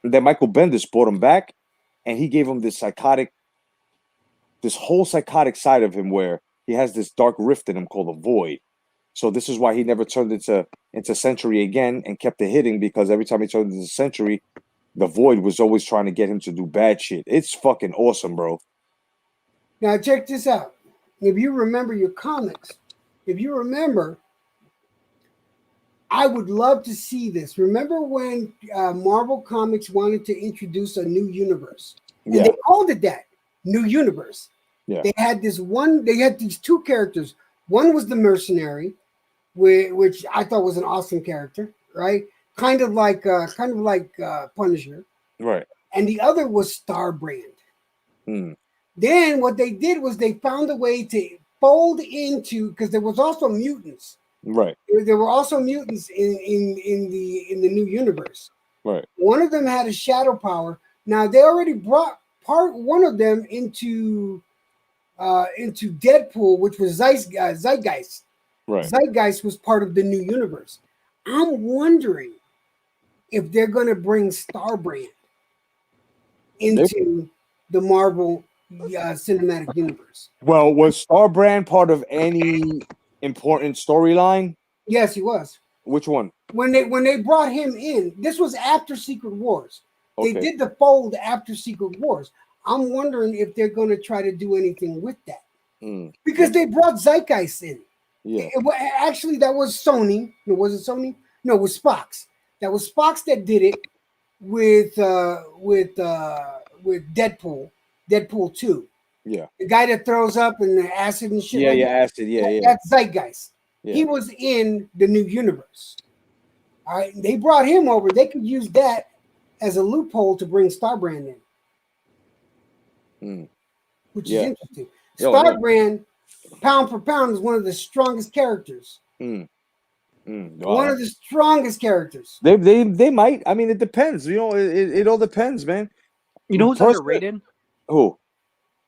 then Michael Bendis brought him back, and he gave him this whole psychotic side of him where he has this dark rift in him called the Void. So this is why he never turned into Century again and kept it hitting, because every time he turned into Century, the Void was always trying to get him to do bad shit. It's fucking awesome, bro. Now check this out. If you remember your comics, I would love to see this. Remember when Marvel Comics wanted to introduce a new universe? And they called it that, New Universe. Yeah. They had these two characters. One was the mercenary, which I thought was an awesome character, right? Kind of like Punisher. Right. And the other was Starbrand. Then what they did was they found a way to fold into, because there was also mutants. Right. There were also mutants in the new universe. Right. One of them had a shadow power. Now they already brought one of them into Deadpool, which was Zeitgeist. Right. Zeitgeist was part of the new universe. I'm wondering if they're going to bring Starbrand into the Marvel cinematic universe. Well, was Starbrand part of any important storyline? Yes, he was. Which one? When they brought him in, this was after Secret Wars. Okay. They did the fold after Secret Wars. I'm wondering if they're going to try to do anything with that. Because they brought Zeitgeist in. Yeah. Actually, that was Sony. No, was it Sony? No, it was Fox. That was Fox that did it with Deadpool. Deadpool 2. Yeah. The guy that throws up and the acid and shit. Yeah, acid. Yeah. That's Zeitgeist. Yeah. He was in the new universe. All right. They brought him over. They could use that as a loophole to bring Starbrand in. Which is interesting. Starbrand, pound for pound, is one of the strongest characters. Wow. One of the strongest characters. They might. I mean, it depends. You know, it all depends, man. You know who's underrated? Who?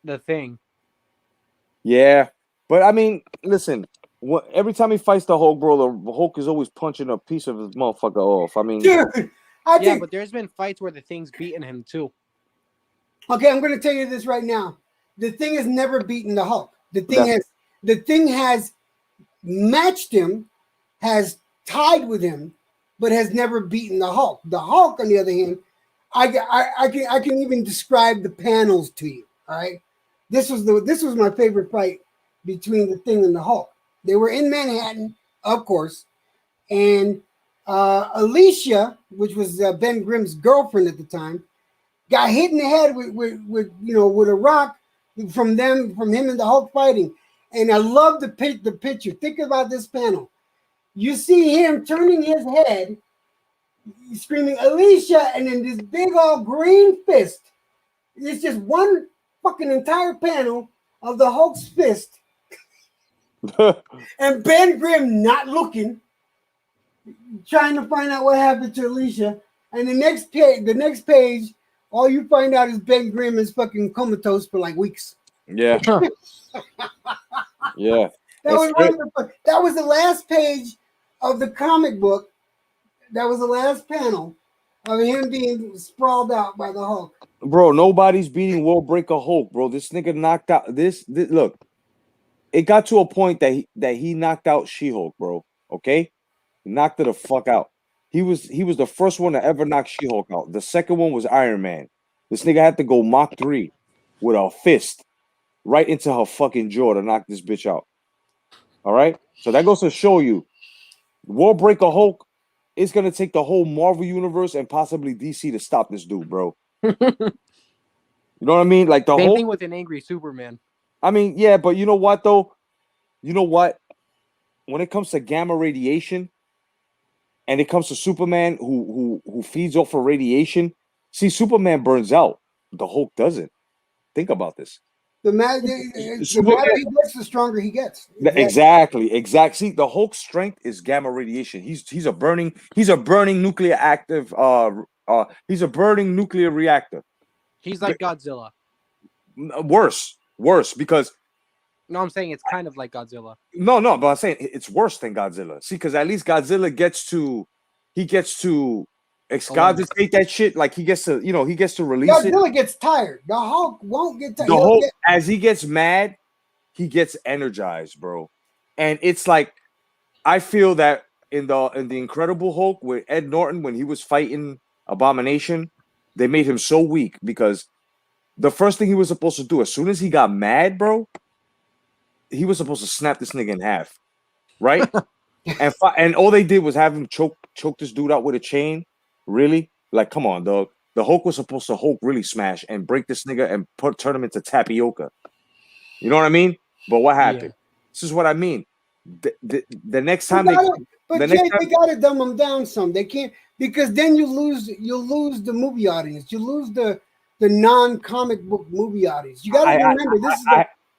The Thing. Yeah, but I mean, listen. Every time he fights the Hulk, bro, the Hulk is always punching a piece of his motherfucker off. I mean, dude, but there's been fights where the Thing's beaten him too. Okay, I'm going to tell you this right now. The Thing has never beaten the Hulk. The Thing has matched him, has tied with him, but has never beaten the Hulk. The Hulk, on the other hand, I can even describe the panels to you. All right, this was my favorite fight between the Thing and the Hulk. They were in Manhattan, of course, and Alicia, which was Ben Grimm's girlfriend at the time, got hit in the head with a rock from him and the Hulk fighting. And I love the picture. Think about this panel. You see him turning his head, screaming Alicia, and then this big old green fist. It's just one fucking entire panel of the Hulk's fist. And Ben Grimm not looking, trying to find out what happened to Alicia. And the next page, all you find out is Ben Grimm is fucking comatose for like weeks. Yeah. Yeah. That was the last page of the comic book. That was the last panel of him being sprawled out by the Hulk. Bro, nobody's beating World Breaker Hulk, bro. This nigga knocked out this look. It got to a point that he knocked out She-Hulk, bro. Okay? He knocked her the fuck out. He was the first one to ever knock She-Hulk out. The second one was Iron Man. This nigga had to go Mach 3 with a fist right into her fucking jaw to knock this bitch out. All right? So that goes to show you World Breaker Hulk is gonna take the whole Marvel universe and possibly DC to stop this dude, bro. You know what I mean? Like the Same whole thing with an angry Superman. I mean, yeah, but you know what though? You know what? When it comes to gamma radiation, and it comes to Superman who feeds off of radiation, see, Superman burns out. The Hulk doesn't. Think about this. The madder he gets, the stronger he gets. Exactly. See, the Hulk's strength is gamma radiation. He's a burning nuclear active. He's a burning nuclear reactor. He's like Godzilla. Worse because. No, I'm saying it's kind of like Godzilla. No, but I'm saying it's worse than Godzilla. See, because at least Godzilla gets to excogitate that shit. Like he gets to release it. Godzilla gets tired. The Hulk won't get tired. The Hulk, as he gets mad, he gets energized, bro. And it's like I feel that in the Incredible Hulk with Ed Norton when he was fighting Abomination, they made him so weak because the first thing he was supposed to do as soon as he got mad, bro, he was supposed to snap this nigga in half, right? and all they did was have him choke this dude out with a chain. Really? Like, come on, dog. The Hulk was supposed to Hulk really smash and break this nigga and turn him into tapioca. You know what I mean? But what happened? Yeah. This is what I mean. The next time they gotta dumb them down some. They can't, because then you'll lose the movie audience. You lose the non-comic book movie audience. You gotta remember this is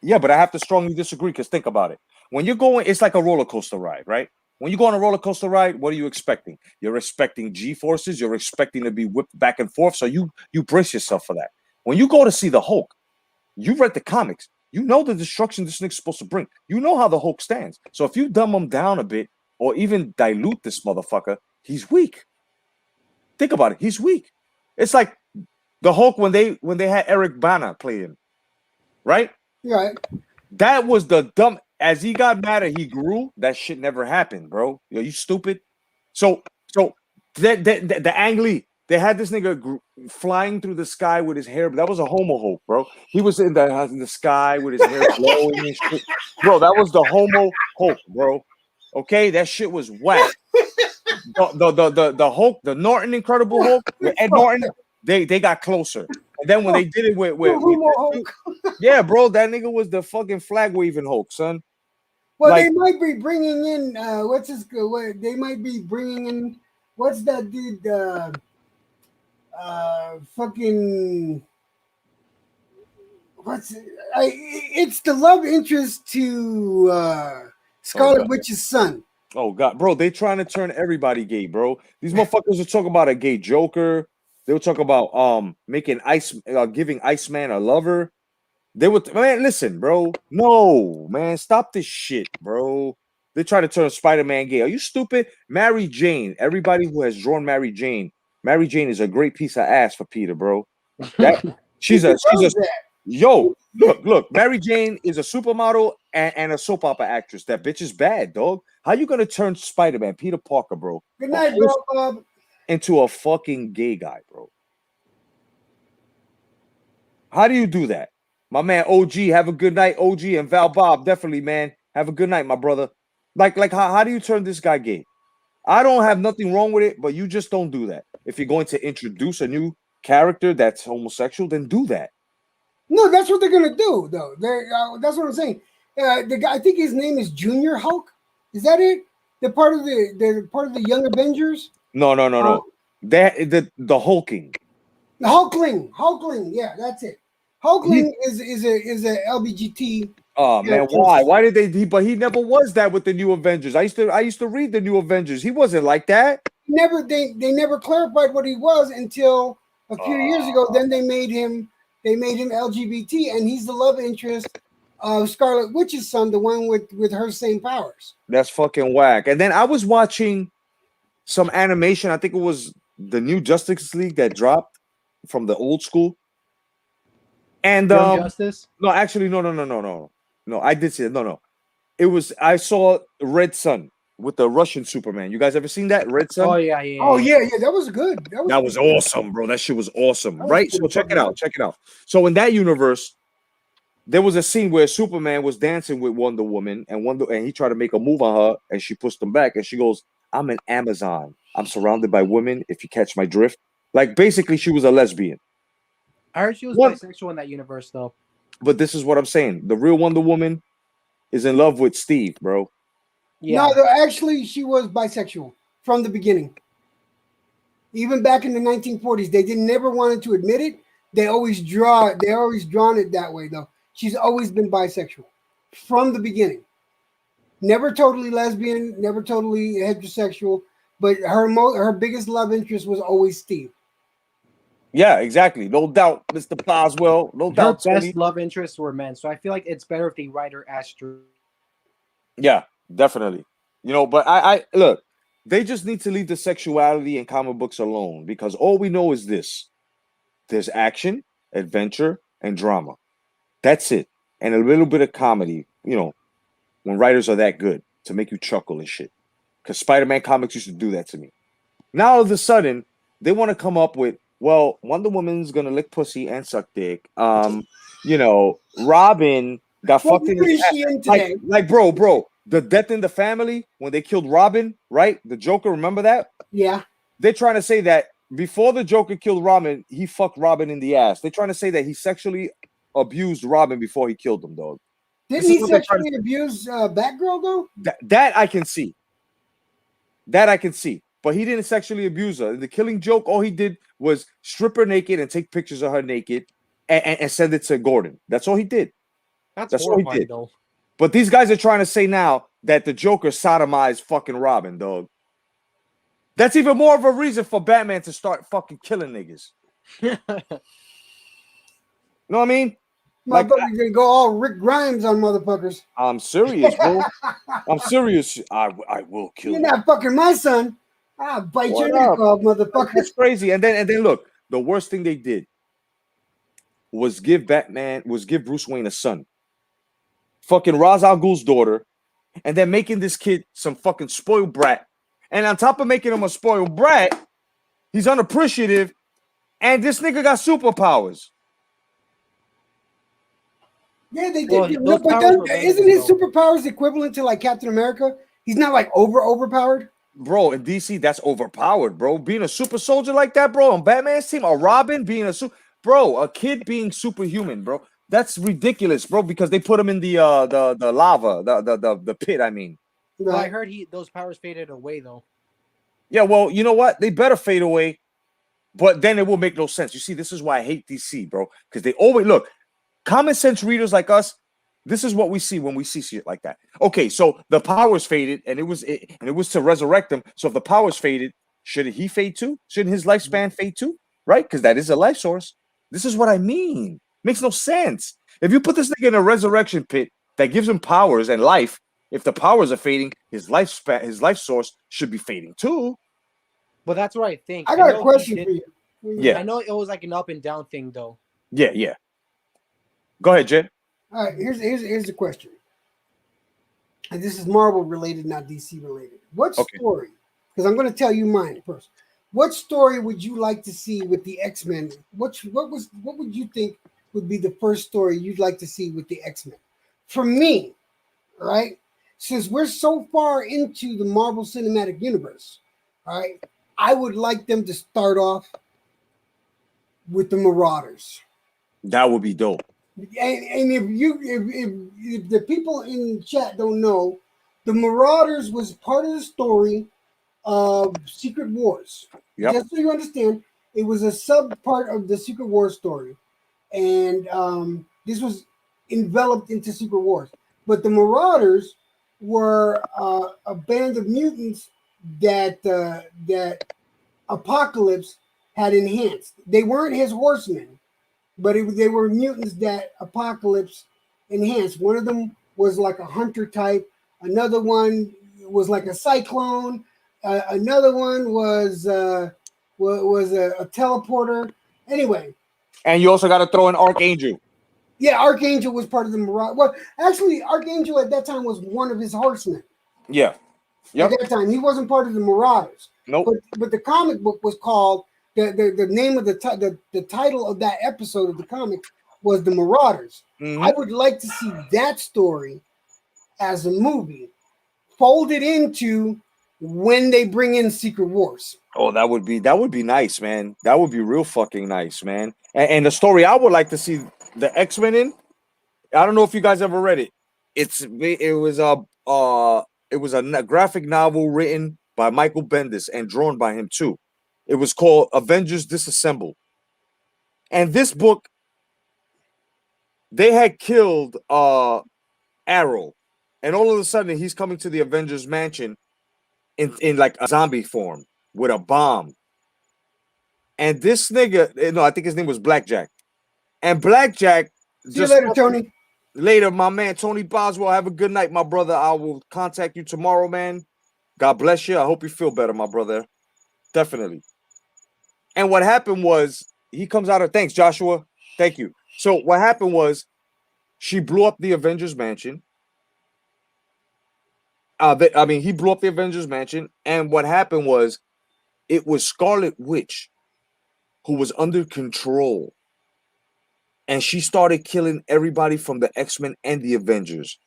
yeah, but I have to strongly disagree because think about it. When you're going, it's like a roller coaster ride, right? When you go on a roller coaster ride, what are you expecting? You're expecting G-forces. You're expecting to be whipped back and forth. So you brace yourself for that. When you go to see the Hulk, you read the comics. You know the destruction this nigga's supposed to bring. You know how the Hulk stands. So if you dumb him down a bit or even dilute this motherfucker, he's weak. Think about it. He's weak. It's like the Hulk when they had Eric Bana playing, right? Right. That was the dumb. As he got madder, he grew. That shit never happened, bro. Yo, you stupid. So the Ang Lee, they had this nigga flying through the sky with his hair. That was a homo Hulk, bro. He was in the sky with his hair blowing and shit. Bro, that was the homo Hulk, bro. Okay, that shit was whack. The Hulk, the Norton Incredible Hulk, with Ed Norton, they got closer. And then when they did it with yeah, bro, that nigga was the fucking flag waving Hulk, son. Well, like, they might be bringing in they might be bringing in what's that dude? It's the love interest to Scarlet Witch's son. Oh God, bro, they trying to turn everybody gay, bro. These motherfuckers are talking about a gay Joker. They were talking about giving Iceman a lover. They would, man, listen, bro. No, man, stop this shit, bro. They try to turn Spider-Man gay. Are you stupid? Mary Jane. Everybody who has drawn Mary Jane is a great piece of ass for Peter, bro. She's a yo. Look. Mary Jane is a supermodel and a soap opera actress. That bitch is bad, dog. How you gonna turn Spider-Man, Peter Parker, bro? Good night, bro. Bob. Into a fucking gay guy, bro. How do you do that? My man OG, have a good night. OG and Val Bob, definitely, man. Have a good night, my brother. Like how do you turn this guy gay? I don't have nothing wrong with it, but you just don't do that. If you're going to introduce a new character that's homosexual, then do that. No, that's what they're gonna do, though. That's what I'm saying. The guy, I think his name is Junior Hulk. Is that it? They're part of the Young Avengers. No. The Hulking. The Hulkling. Yeah, that's it. Hulkling is a LBGT. Oh man, why? Why did they? But he never was that with the New Avengers. I used to read the New Avengers. He wasn't like that. They never clarified what he was until a few years ago. Then they made him LGBT, and he's the love interest Scarlet Witch's son, the one with her same powers. That's fucking whack. And then I was watching some animation. I think it was the new Justice League that dropped from the old school. And Young Justice? no, actually, no. I did see it. No. It was I saw Red Sun with the Russian Superman. You guys ever seen that Red Sun? Oh yeah, yeah. Oh yeah, that was good. That was awesome, bro. That shit was awesome, That was right? pretty So check it fucking out. Check it out. So in that universe, there was a scene where Superman was dancing with Wonder Woman, and he tried to make a move on her, and she pushed him back, and she goes, "I'm an Amazon. I'm surrounded by women. If you catch my drift." Like basically, she was a lesbian. I heard she was What? bisexual in that universe, though. But this is what I'm saying: the real Wonder Woman is in love with Steve, bro. Yeah. No, actually, she was bisexual from the beginning. Even back in the 1940s, they never wanted to admit it. They always drawn it that way, though. She's always been bisexual from the beginning. Never totally lesbian, never totally heterosexual, but her biggest love interest was always Steve. Yeah, exactly. No doubt, Mr. Boswell. No Her doubt, best Tony. love interests were men, so I feel like it's better if they write her as true. Yeah, definitely. You know, but I look, they just need to leave the sexuality and comic books alone because all we know is this: there's action, adventure, and drama. That's it, and a little bit of comedy. You know, when writers are that good to make you chuckle and shit. Because Spider-Man comics used to do that to me. Now all of a sudden they want to come up with, well, Wonder Woman's gonna lick pussy and suck dick. You know, Robin got What fucked in movie his is she in today? like, bro, the death in the family when they killed Robin, right? The Joker, remember that? Yeah. They're trying to say that before the Joker killed Robin, he fucked Robin in the ass. They're trying to say that he sexually abused Robin before he killed him, dog. Didn't he sexually abuse Batgirl, though? That I can see. That I can see. But he didn't sexually abuse her. The Killing Joke, all he did was strip her naked and take pictures of her naked and send it to Gordon. That's all he did. That's all he horrifying, did. though. But these guys are trying to say now that the Joker sodomized fucking Robin, dog. That's even more of a reason for Batman to start fucking killing niggas. Know what I mean? Like, Motherfuckers gonna go all Rick Grimes on motherfuckers. I'm serious, bro. I'm serious. I will kill you. You're not fucking my son. I'll bite your neck off, motherfuckers. That's crazy. And then look, the worst thing they did was give Bruce Wayne a son. Fucking Ra's al Ghul's daughter, and then making this kid some fucking spoiled brat. And on top of making him a spoiled brat, he's unappreciative, and this nigga got superpowers. Yeah, they did. Well, No, those but powers were isn't his amazing, superpowers equivalent to like Captain America? He's not like overpowered. Bro, in DC, that's overpowered, bro. Being a super soldier like that, bro, on Batman's team, or Robin being a kid being superhuman, bro. That's ridiculous, bro, because they put him in the lava, the pit, I mean. Well, I heard those powers faded away, though. Yeah, well, you know what? They better fade away, but then it will make no sense. You see, this is why I hate DC, bro, because they always look. Common sense readers like us, this is what we see when we see shit like that. Okay, so the powers faded, and it was to resurrect him. So if the powers faded, shouldn't he fade too? Shouldn't his lifespan fade too? Right? Because that is a life source. This is what I mean. Makes no sense. If you put this nigga in a resurrection pit that gives him powers and life, if the powers are fading, his life source should be fading too. But that's what I think. I got a question for you. Yeah. I know it was like an up and down thing, though. Yeah. Go ahead, Jed. All right, here's the question. And this is Marvel related, not DC related. What story? Because I'm going to tell you mine first. What story would you like to see with the X-Men? What would you think would be the first story you'd like to see with the X-Men? For me, right? Since we're so far into the Marvel Cinematic Universe, all right, I would like them to start off with the Marauders. That would be dope. And if the people in chat don't know, the Marauders was part of the story of Secret Wars. Yep. Just so you understand, it was a sub part of the Secret Wars story, and this was enveloped into Secret Wars. But the Marauders were a band of mutants that Apocalypse had enhanced. They weren't his horsemen, but they were mutants that Apocalypse enhanced. One of them was like a hunter type. Another one was like a cyclone. Another one was a teleporter. Anyway. And you also got to throw in Archangel. Yeah, Archangel was part of the Marauders. Well, actually, Archangel at that time was one of his horsemen. Yeah. Yep. At that time, he wasn't part of the Marauders. Nope. But the comic book was called the name of the title of that episode of the comic was The Marauders. Mm-hmm. I would like to see that story as a movie folded into when they bring in Secret Wars. Oh, that would be nice, man. That would be real fucking nice, man. And the story I would like to see the X-Men in. I don't know if you guys ever read it. It was a graphic novel written by Michael Bendis and drawn by him too. It was called Avengers Disassemble. And this book, they had killed Arrow, and all of a sudden he's coming to the Avengers mansion in like a zombie form with a bomb. And this nigga, no, I think his name was Blackjack. And Blackjack, see you later, Tony. Later, my man, Tony Boswell. Have a good night, my brother. I will contact you tomorrow, man. God bless you. I hope you feel better, my brother. Definitely. And what happened was, he comes out of, thanks, Joshua. Thank you. So what happened was, she blew up the Avengers mansion. He blew up the Avengers mansion. And what happened was, it was Scarlet Witch who was under control. And she started killing everybody from the X-Men and the Avengers.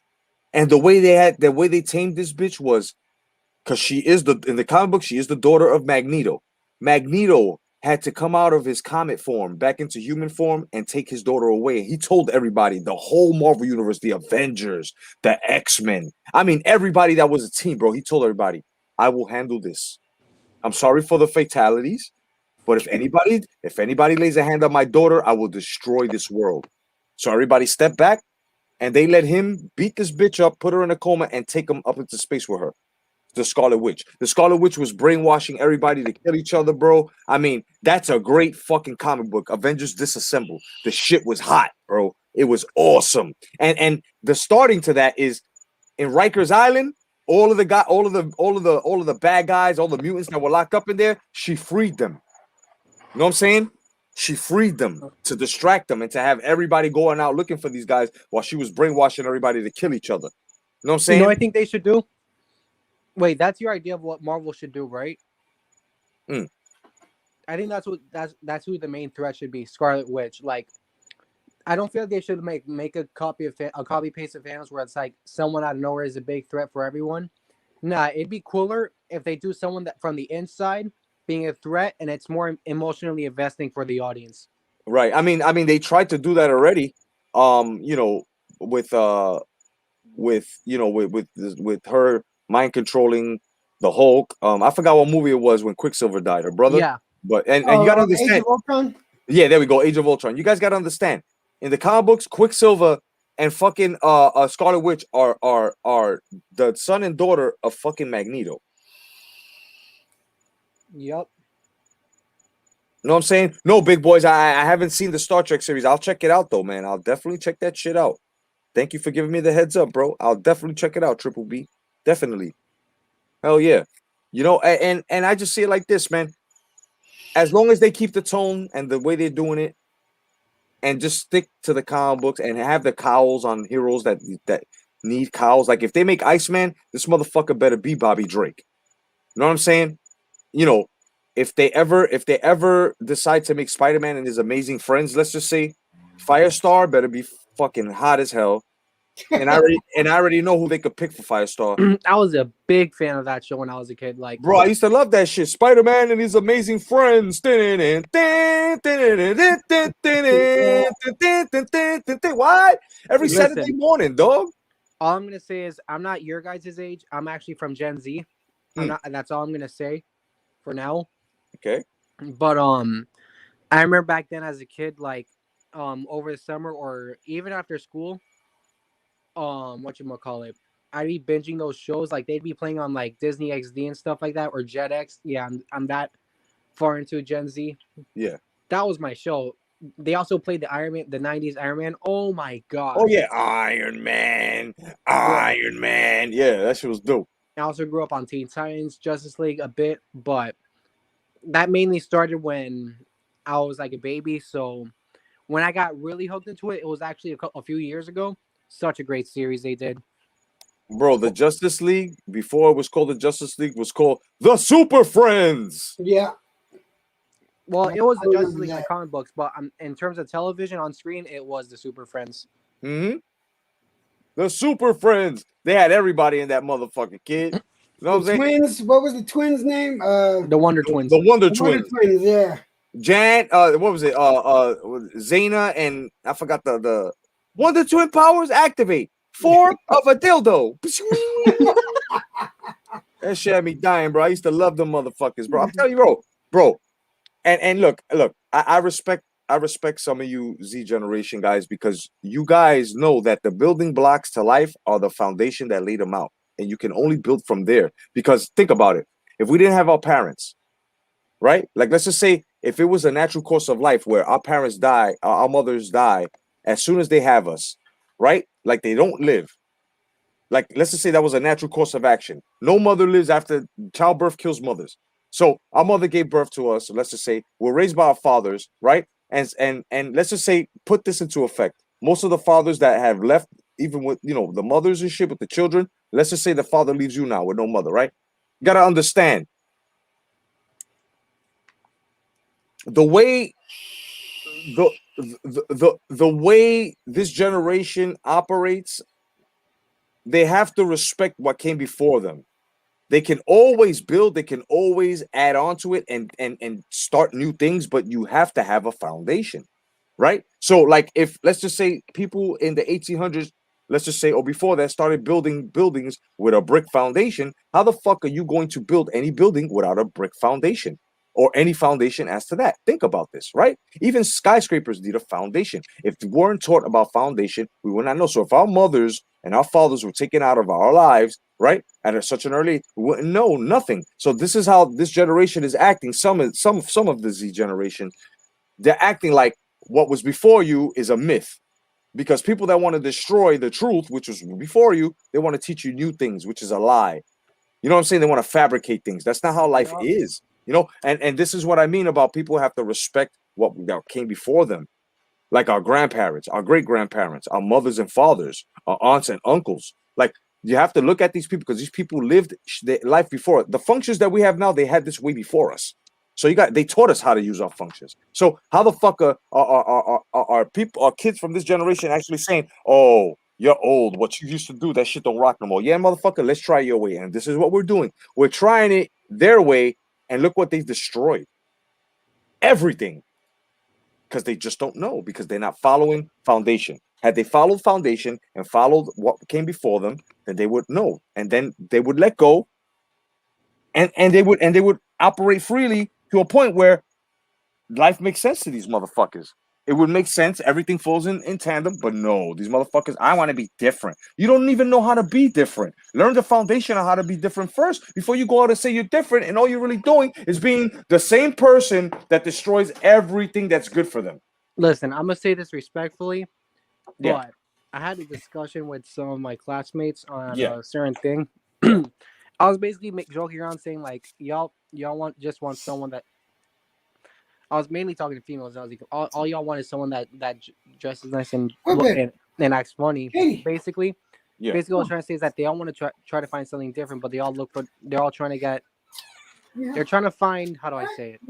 And the way they tamed this bitch was, because in the comic book, she is the daughter of Magneto. Magneto had to come out of his comet form back into human form and take his daughter away. He told everybody, the whole Marvel universe, the Avengers, the X-Men, I mean, everybody that was a team, bro. He told everybody, I will handle this. I'm sorry for the fatalities, but if anybody lays a hand on my daughter, I will destroy this world. So everybody stepped back, and they let him beat this bitch up, put her in a coma, and take him up into space with her. The Scarlet Witch. The Scarlet Witch was brainwashing everybody to kill each other, bro. I mean, that's a great fucking comic book. Avengers Disassemble. The shit was hot, bro. It was awesome. And the starting to that is in Rikers Island. All of the bad guys, all the mutants that were locked up in there, she freed them. You know what I'm saying? She freed them to distract them and to have everybody going out looking for these guys while she was brainwashing everybody to kill each other. You know what I'm saying? You know what I think they should do? Wait, that's your idea of what Marvel should do, right? I think that's who the main threat should be, Scarlet Witch. Like, I don't feel like they should make a copy paste of Thanos where it's like someone out of nowhere is a big threat for everyone. Nah, it'd be cooler if they do someone that from the inside being a threat, and it's more emotionally investing for the audience. Right. I mean, they tried to do that already. With her mind controlling the Hulk. I forgot what movie it was when Quicksilver died, her brother. Yeah. But and you gotta understand. Age of Ultron? Yeah, there we go. Age of Ultron. You guys gotta understand. In the comic books, Quicksilver and fucking Scarlet Witch are the son and daughter of fucking Magneto. Yep. You know what I'm saying? No, big boys. I haven't seen the Star Trek series. I'll check it out though, man. I'll definitely check that shit out. Thank you for giving me the heads up, bro. I'll definitely check it out, Triple B. Definitely. Hell yeah. You know, and I just see it like this, man. As long as they keep the tone and the way they're doing it, and just stick to the comic books and have the cowls on heroes that need cowls. Like if they make Iceman, this motherfucker better be Bobby Drake. You know what I'm saying? You know, if they ever decide to make Spider-Man and his amazing friends, let's just say Firestar better be fucking hot as hell. And I already know who they could pick for Firestar. I was a big fan of that show when I was a kid. Like, bro, I used to love that shit. Spider-Man and his amazing friends. What? Every Saturday morning, dog. All I'm gonna say is I'm not your guys' age. I'm actually from Gen Z. That's all I'm gonna say for now. Okay. But I remember back then as a kid, like over the summer or even after school, whatchamacallit, I'd be binging those shows. Like they'd be playing on like Disney XD and stuff like that, or Jetix. Yeah, I'm that far into Gen Z. Yeah, that was my show. they also played the Iron Man, the '90s Iron Man. Oh my god! Oh yeah, Iron Man. Yeah, that shit was dope. I also grew up on Teen Titans, Justice League a bit, but that mainly started when I was like a baby. So when I got really hooked into it, it was actually a few years ago. Such a great series they did. Bro, the Justice League, before it was called the Justice League, was called the Super Friends. Yeah. Well, it was I the Justice remember League in the that. comic books, but in terms of television on screen, it was the Super Friends. Mm-hmm. The Super Friends. They had everybody in that motherfucking kid. You know what I'm The saying? twins. What was the twins' name? The Wonder Twins. The Wonder The Wonder Twins. Twins. Yeah. Jan, what was it? Zayna and I forgot the Wonder Twin powers activate. Form of a dildo. That shit had me dying, bro. I used to love them motherfuckers, bro. I'm telling you, bro. And look, I respect some of you Z generation guys because you guys know that the building blocks to life are the foundation that laid them out, and you can only build from there. Because think about it, if we didn't have our parents, right? Like let's just say if it was a natural course of life where our parents die, our mothers die as soon as they have us, right? Like they don't live. Like let's just say that was a natural course of action. No mother lives after childbirth kills mothers. So our mother gave birth to us. So let's just say we're raised by our fathers, right? And let's just say put this into effect. Most of the fathers that have left, even with the mothers and shit with the children, let's just say the father leaves you now with no mother, right? You gotta understand the way the way this generation operates. They have to respect what came before them. They can always build, they can always add on to it and start new things, but you have to have a foundation, right? So like if let's just say people in the 1800s, let's just say, or before that, started building buildings with a brick foundation, how the fuck are you going to build any building without a brick foundation or any foundation as to that? Think about this, right? Even skyscrapers need a foundation. If we weren't taught about foundation, we would not know. So if our mothers and our fathers were taken out of our lives, right, at such an early, we wouldn't know nothing. So this is how this generation is acting. Some of the Z generation, they're acting like what was before you is a myth. Because people that want to destroy the truth, which was before you, they want to teach you new things, which is a lie. You know what I'm saying? They want to fabricate things. That's not how life is. And this is what I mean about people have to respect what came before them. Like our grandparents, our great grandparents, our mothers and fathers, our aunts and uncles. Like you have to look at these people because these people lived their life before. The functions that we have now, they had this way before us. So they taught us how to use our functions. So how the fuck are people, are kids from this generation actually saying, "Oh, you're old. What you used to do, that shit don't rock no more." Yeah, motherfucker, let's try your way. And this is what we're doing. We're trying it their way, and look what they've destroyed. Everything. Because they just don't know, because they're not following foundation. Had they followed foundation and followed what came before them, then they would know. And then they would let go and they would operate freely to a point where life makes sense to these motherfuckers. It would make sense. Everything falls in tandem, but no, these motherfuckers, I want to be different. You don't even know how to be different. Learn the foundation of how to be different first before you go out and say you're different. And all you're really doing is being the same person that destroys everything that's good for them. Listen, I'm gonna say this respectfully, but Yeah. I had a discussion with some of my classmates on Yeah. a certain thing. I was basically joking around saying like y'all want someone that. I was mainly talking to females. I was like, all y'all want is someone that dresses nice and acts funny. Basically, Yeah. basically, what I was trying to say is that they all want to try to find something different, but they're all trying to get. They're trying to find, how do I say it?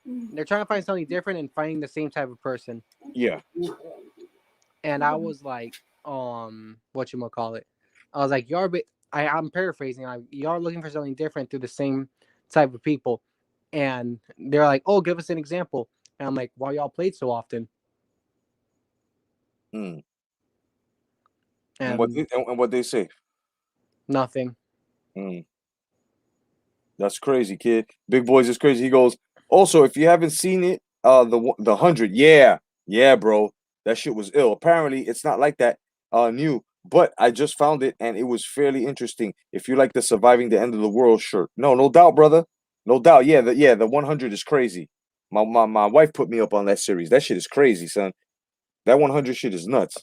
They're trying to find something different and finding the same type of person. Yeah. And I was like, whatchamacallit? I was like, I'm paraphrasing. Y'all looking for something different through the same type of people. And they're like, oh, give us an example. And I'm like, why y'all played so often? And what they say? Nothing. That's crazy, kid. Big Boys is crazy. He goes, also, if you haven't seen it, the 100, yeah, bro, that shit was ill. Apparently, it's not like that new, but I just found it and it was fairly interesting. If you like the Surviving the End of the World shirt, no doubt, brother, no doubt. Yeah, the 100 is crazy. My wife put me up on that series. That shit is crazy, son. That 100 shit is nuts.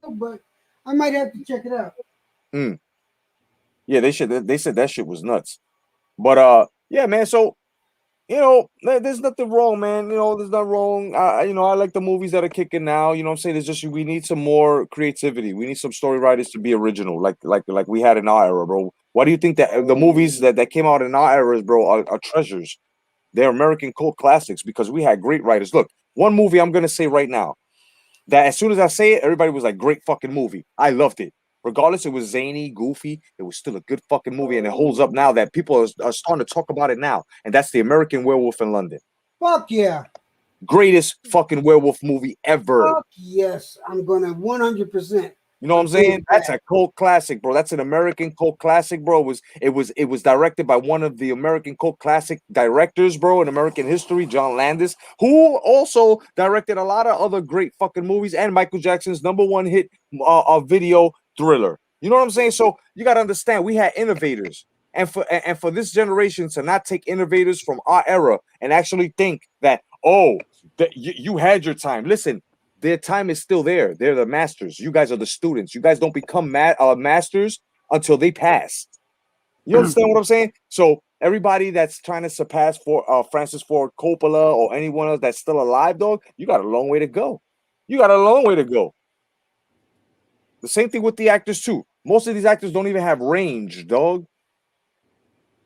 But I might have to check it out. Yeah, they said that shit was nuts. But yeah, man. So there's nothing wrong, man. There's nothing wrong. I like the movies that are kicking now. You know what I'm saying? There's just we need some more creativity. We need some story writers to be original, like we had in our era, bro. Why do you think that the movies that came out in our eras, bro, are treasures? They're American cult classics because we had great writers. Look, one movie I'm gonna say right now that as soon as I say it, everybody was like, great fucking movie. I loved it. Regardless, it was zany, goofy. It was still a good fucking movie, and it holds up now that people are starting to talk about it now. And that's The American Werewolf in London. Fuck yeah. Greatest fucking werewolf movie ever. Fuck yes. I'm going to 100%. You know what I'm saying? That's a cult classic, bro. That's an American cult classic, bro. It was directed by one of the American cult classic directors, bro, in American history, John Landis, who also directed a lot of other great fucking movies and Michael Jackson's #1 hit video Thriller. You know what I'm saying? So you got to understand, we had innovators, and for this generation to not take innovators from our era and actually think that you had your time. Listen. Their time is still there. They're the masters. You guys are the students. You guys don't become masters until they pass. You understand what I'm saying? So everybody that's trying to surpass Francis Ford Coppola or anyone else that's still alive, dog, you got a long way to go. You got a long way to go. The same thing with the actors too. Most of these actors don't even have range, dog.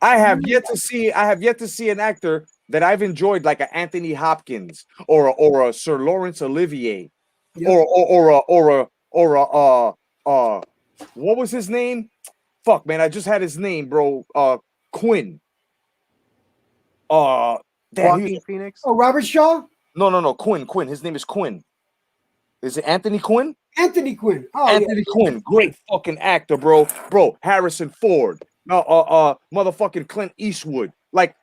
I have yet to see an actor that I've enjoyed like an Anthony Hopkins or a Sir Laurence Olivier, or what was his name? Fuck, man, I just had his name, bro. Quinn. Joaquin Phoenix. Oh, Robert Shaw? No, Quinn. His name is Quinn. Is it Anthony Quinn? Anthony Quinn. Oh, Anthony Quinn, great fucking actor, bro. Harrison Ford. Motherfucking Clint Eastwood. Like,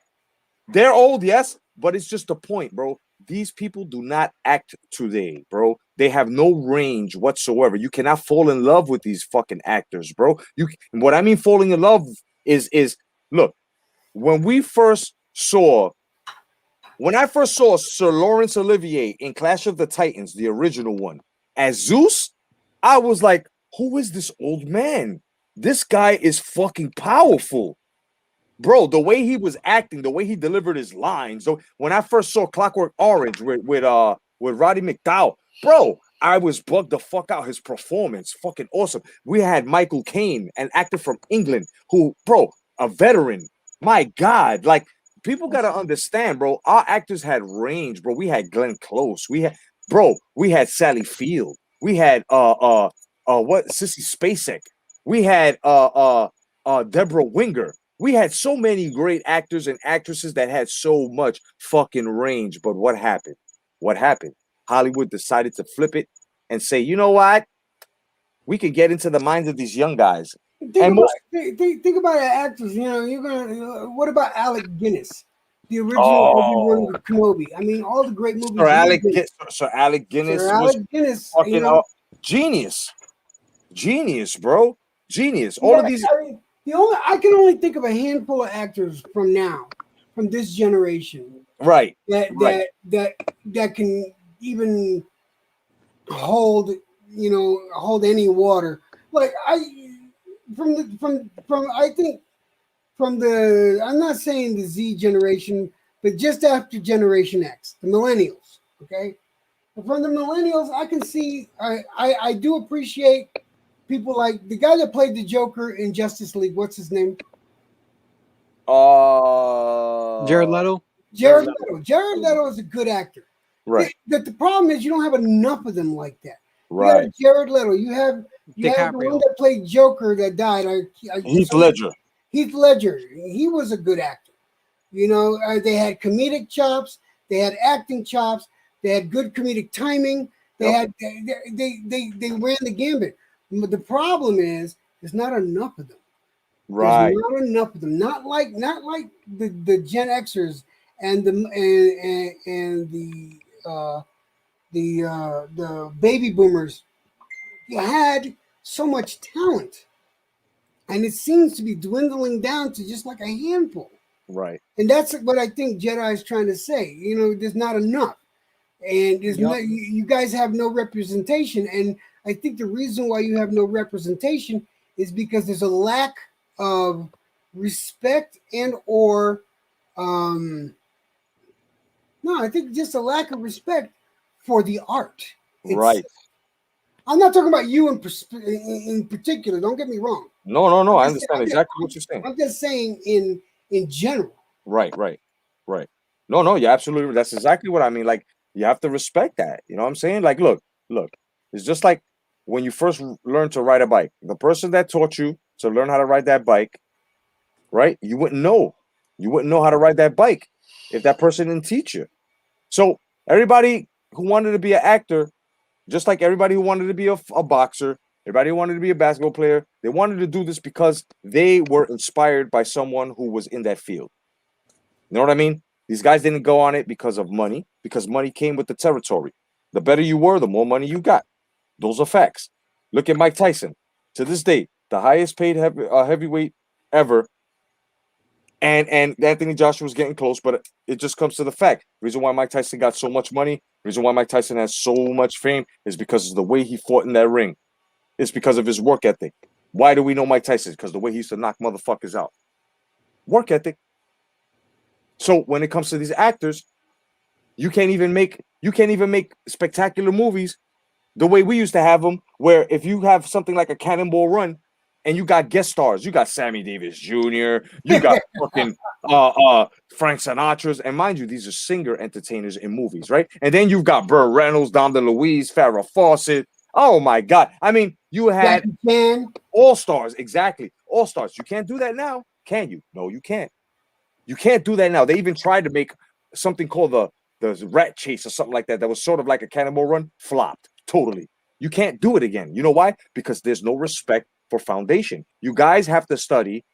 they're old, yes, but it's just the point, bro. These people do not act today, bro. They have no range whatsoever. You cannot fall in love with these fucking actors, bro. What I mean falling in love is look, when I first saw Sir Laurence Olivier in Clash of the Titans, the original one, as Zeus, I was like, who is this old man? This guy is fucking powerful. Bro, the way he was acting, the way he delivered his lines. So when I first saw Clockwork Orange with Roddy McDowell, bro, I was bugged the fuck out. His performance, fucking awesome. We had Michael Caine, an actor from England, who, bro, a veteran. My God, like people gotta understand, bro. Our actors had range, bro. We had Glenn Close. We had Sally Field. We had Sissy Spacek. We had Deborah Winger. We had so many great actors and actresses that had so much fucking range. But what happened? Hollywood decided to flip it and say, you know what? We could get into the minds of these young guys. Think about actors. What about Alec Guinness, the original Obi-Wan Kenobi? I mean, all the great movies. Sir Alec Guinness was fucking genius, bro. Genius. All of these. I can only think of a handful of actors from this generation, right? That can even hold any water. Like I'm not saying the Z generation, but just after Generation X, the millennials. Okay, but from the millennials, I can see I do appreciate people like the guy that played the Joker in Justice League. What's his name? Jared Leto. Jared Leto is a good actor. Right. The problem is you don't have enough of them like that. Right. You have Jared Leto. You have the one that played Joker that died. Heath Ledger. Heath Ledger. He was a good actor. They had comedic chops. They had acting chops. They had good comedic timing. They ran the gambit. But the problem is, there's not enough of them. Right. There's not enough of them. Not like the Gen Xers and the baby boomers. You had so much talent, and it seems to be dwindling down to just like a handful. Right. And that's what I think Jedi is trying to say. You know, there's not enough. And there's Yup. no, you guys have no representation. And I think the reason why you have no representation is because there's a lack of respect and or no, I think just a lack of respect for the art. Right. I'm not talking about you in particular. Don't get me wrong. No. I I'm understand just- exactly what you're saying. I'm just saying in general. Right. No, you're absolutely. That's exactly what I mean. Like, you have to respect that. You know what I'm saying? Like, look. It's just like when you first learn to ride a bike. The person that taught you to learn how to ride that bike, right? You wouldn't know. You wouldn't know how to ride that bike if that person didn't teach you. So everybody who wanted to be an actor, just like everybody who wanted to be a boxer, everybody who wanted to be a basketball player, they wanted to do this because they were inspired by someone who was in that field. You know what I mean? These guys didn't go on it because of money, because money came with the territory. The better you were, the more money you got. Those are facts. Look at Mike Tyson. To this day, the highest paid heavyweight ever. And Anthony Joshua was getting close, but it just comes to the fact. Reason why Mike Tyson got so much money, reason why Mike Tyson has so much fame is because of the way he fought in that ring. It's because of his work ethic. Why do we know Mike Tyson? Because the way he used to knock motherfuckers out. Work ethic. So when it comes to these actors, you can't even make spectacular movies the way we used to have them, where if you have something like a Cannonball Run and you got guest stars, you got Sammy Davis Jr., you got fucking Frank Sinatra's, and mind you, these are singer entertainers in movies, right? And then you've got Burt Reynolds, Dom DeLuise, Farrah Fawcett. Oh my God. I mean, you had all stars, exactly. All stars. You can't do that now, can you? No, you can't. You can't do that now. They even tried to make something called the Rat Chase or something like that. That was sort of like a Cannonball Run. Flopped totally. You can't do it again. You know why? Because there's no respect for foundation. You guys have to study,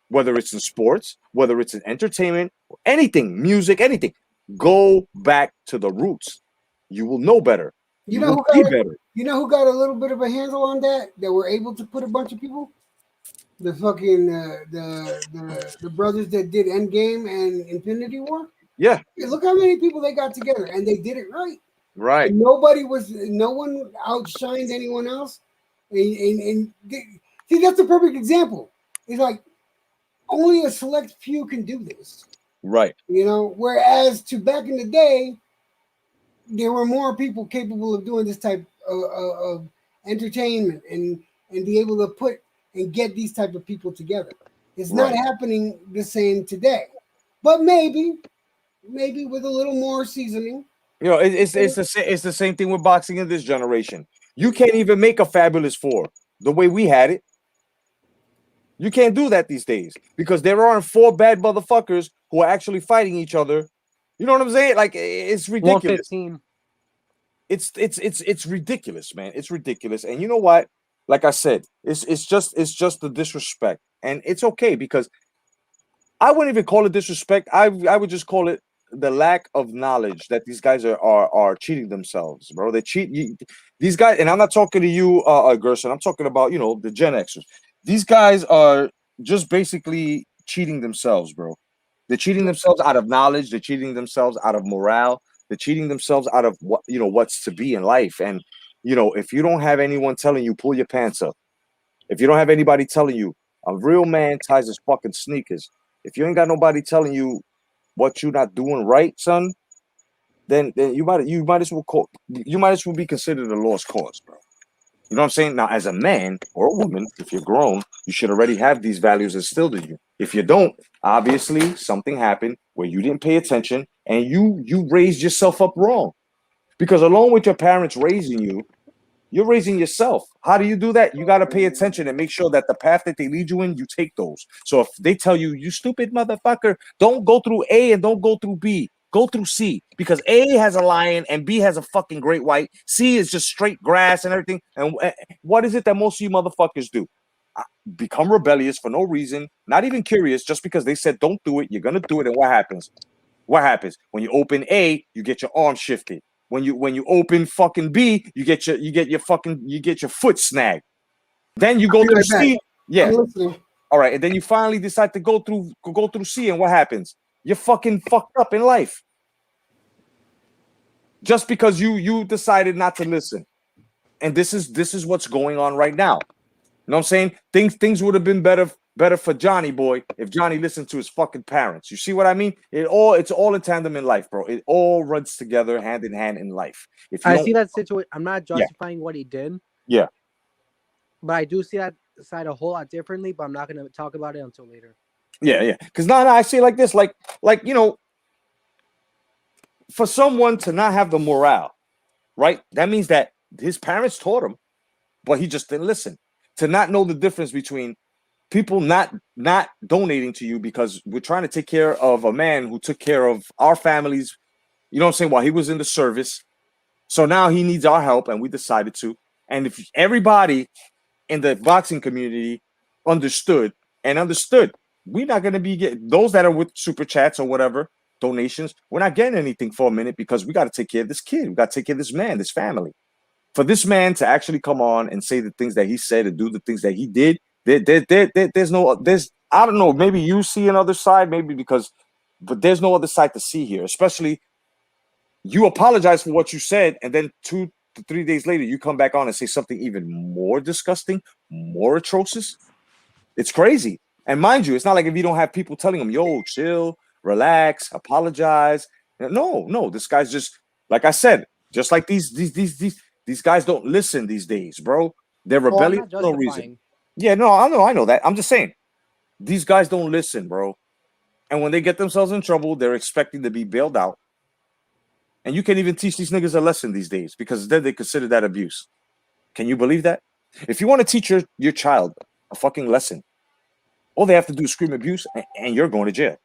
whether it's in sports, whether it's in entertainment, anything, music, anything. Go back to the roots. You will know better. You know who got a little bit of a handle on that? That were able to put a bunch of people. The fucking the brothers that did Endgame and Infinity War. Yeah. Look how many people they got together, and they did it right. Right. And no one outshined anyone else. And see, that's a perfect example. It's like only a select few can do this. Right. You know, whereas to back in the day, there were more people capable of doing this type of entertainment and be able to put and get these type of people together. It's not happening the same today, but maybe with a little more seasoning. You know, it's the same thing with boxing in this generation. You can't even make a Fabulous Four the way we had it. You can't do that these days because there aren't four bad motherfuckers who are actually fighting each other. You know what I'm saying? Like, it's ridiculous. 115. It's ridiculous, man. It's ridiculous. And you know what? Like I said, it's just the disrespect, and it's okay because I wouldn't even call it disrespect. I would just call it the lack of knowledge that these guys are cheating themselves, bro. They cheat these guys, and I'm not talking to you, Gerson. I'm talking about, you know, the Gen Xers. These guys are just basically cheating themselves, bro. They're cheating themselves out of knowledge. They're cheating themselves out of morale. They're cheating themselves out of what, you know, what's to be in life. And you know, if you don't have anyone telling you pull your pants up, if you don't have anybody telling you a real man ties his fucking sneakers, if you ain't got nobody telling you what you're not doing right, son, then you might as well be considered a lost cause, bro. You know what I'm saying? Now, as a man or a woman, if you're grown, you should already have these values instilled in you. If you don't, obviously something happened where you didn't pay attention and you raised yourself up wrong. Because along with your parents raising you, you're raising yourself. How do you do that? You got to pay attention and make sure that the path that they lead you in, you take those. So if they tell you, you stupid motherfucker, don't go through A and don't go through B. Go through C, because A has a lion and B has a fucking great white. C is just straight grass and everything. And what is it that most of you motherfuckers do? Become rebellious for no reason, not even curious, just because they said don't do it. You're going to do it. And what happens? What happens? When you open A, you get your arm shifted. When you open fucking B, you get your foot snagged. Then you go through C. Yeah. All right, and then you finally decide to go through C, and what happens? You're fucking fucked up in life. Just because you decided not to listen. And this is what's going on right now. You know what I'm saying? Things would have been better for Johnny boy if Johnny listened to his fucking parents. You see what I mean? It's all in tandem in life, bro. It all runs together hand in hand in life. If you I don't, see that situation. I'm not justifying what he did. Yeah. But I do see that side a whole lot differently, but I'm not going to talk about it until later. Yeah. Because no, I see it like this, like you know, for someone to not have the morale, right? That means that his parents taught him, but he just didn't listen. To not know the difference between people not donating to you because we're trying to take care of a man who took care of our families, you know what I'm saying, while he was in the service. So now he needs our help, and we decided to. And if everybody in the boxing community understood, we're not going to be getting those that are with super chats or whatever donations. We're not getting anything for a minute because we got to take care of this kid. We got to take care of this man, this family. For this man to actually come on and say the things that he said and do the things that he did, there's I don't know, maybe you see another side, but there's no other side to see here. Especially you apologize for what you said, and then 2 to 3 days later, you come back on and say something even more disgusting, more atrocious. It's crazy. And mind you, it's not like if you don't have people telling him, yo, chill, relax, apologize. No, this guy's just, like I said, just like these guys don't listen these days, bro. They're rebellious for no reason. Yeah, no, I know that. I'm just saying, these guys don't listen, bro. And when they get themselves in trouble, they're expecting to be bailed out. And you can't even teach these niggas a lesson these days because then they consider that abuse. Can you believe that? If you want to teach your child a fucking lesson, all they have to do is scream abuse, and you're going to jail.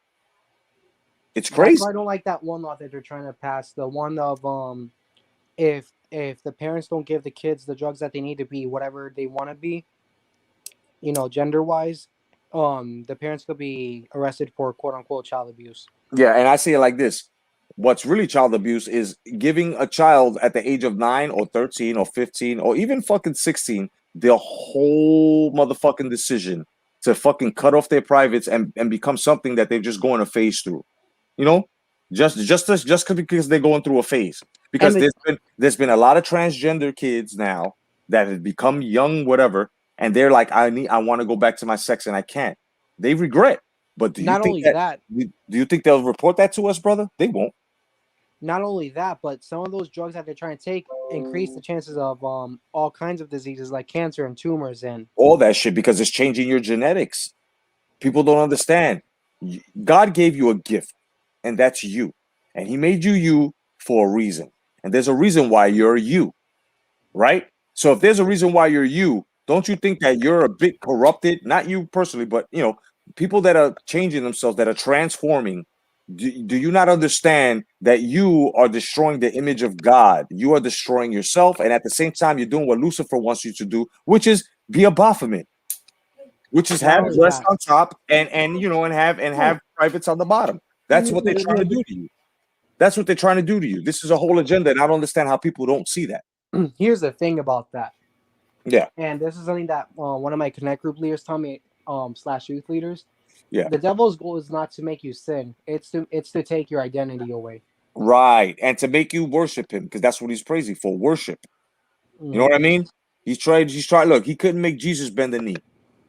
It's crazy. That's why I don't like that one law that they're trying to pass. The one of if the parents don't give the kids the drugs that they need to be whatever they want to be, you know, gender wise, the parents could be arrested for quote unquote child abuse. Yeah, and I see it like this. What's really child abuse is giving a child at the age of 9 or 13 or 15 or even fucking 16 the whole motherfucking decision to fucking cut off their privates and become something that they're just going to phase through. You know? Just because they're going through a phase. Because there's been a lot of transgender kids now that have become young, whatever, and they're like, I want to go back to my sex and I can't. They regret. But do you think they'll report that to us, brother? They won't. Not only that, but some of those drugs that they're trying to take increase the chances of all kinds of diseases like cancer and tumors and all that shit because it's changing your genetics. People don't understand. God gave you a gift, and that's you. And he made you for a reason. And there's a reason why you're you, right? So if there's a reason why you're you, don't you think that you're a bit corrupted? Not you personally, but, you know, people that are changing themselves, that are transforming. Do you not understand that you are destroying the image of God? You are destroying yourself, and at the same time, you're doing what Lucifer wants you to do, which is be a Baphomet, which is have breasts on top and you know and have privates on the bottom. That's what they're trying to do to you. That's what they're trying to do to you. This is a whole agenda, and I don't understand how people don't see that. Here's the thing about that. Yeah, and this is something that one of my Connect group leaders told me, / youth leaders. Yeah. The devil's goal is not to make you sin. It's to take your identity away. Right. And to make you worship him, because that's what he's praising for, worship. You know what I mean? He's tried, look, he couldn't make Jesus bend the knee,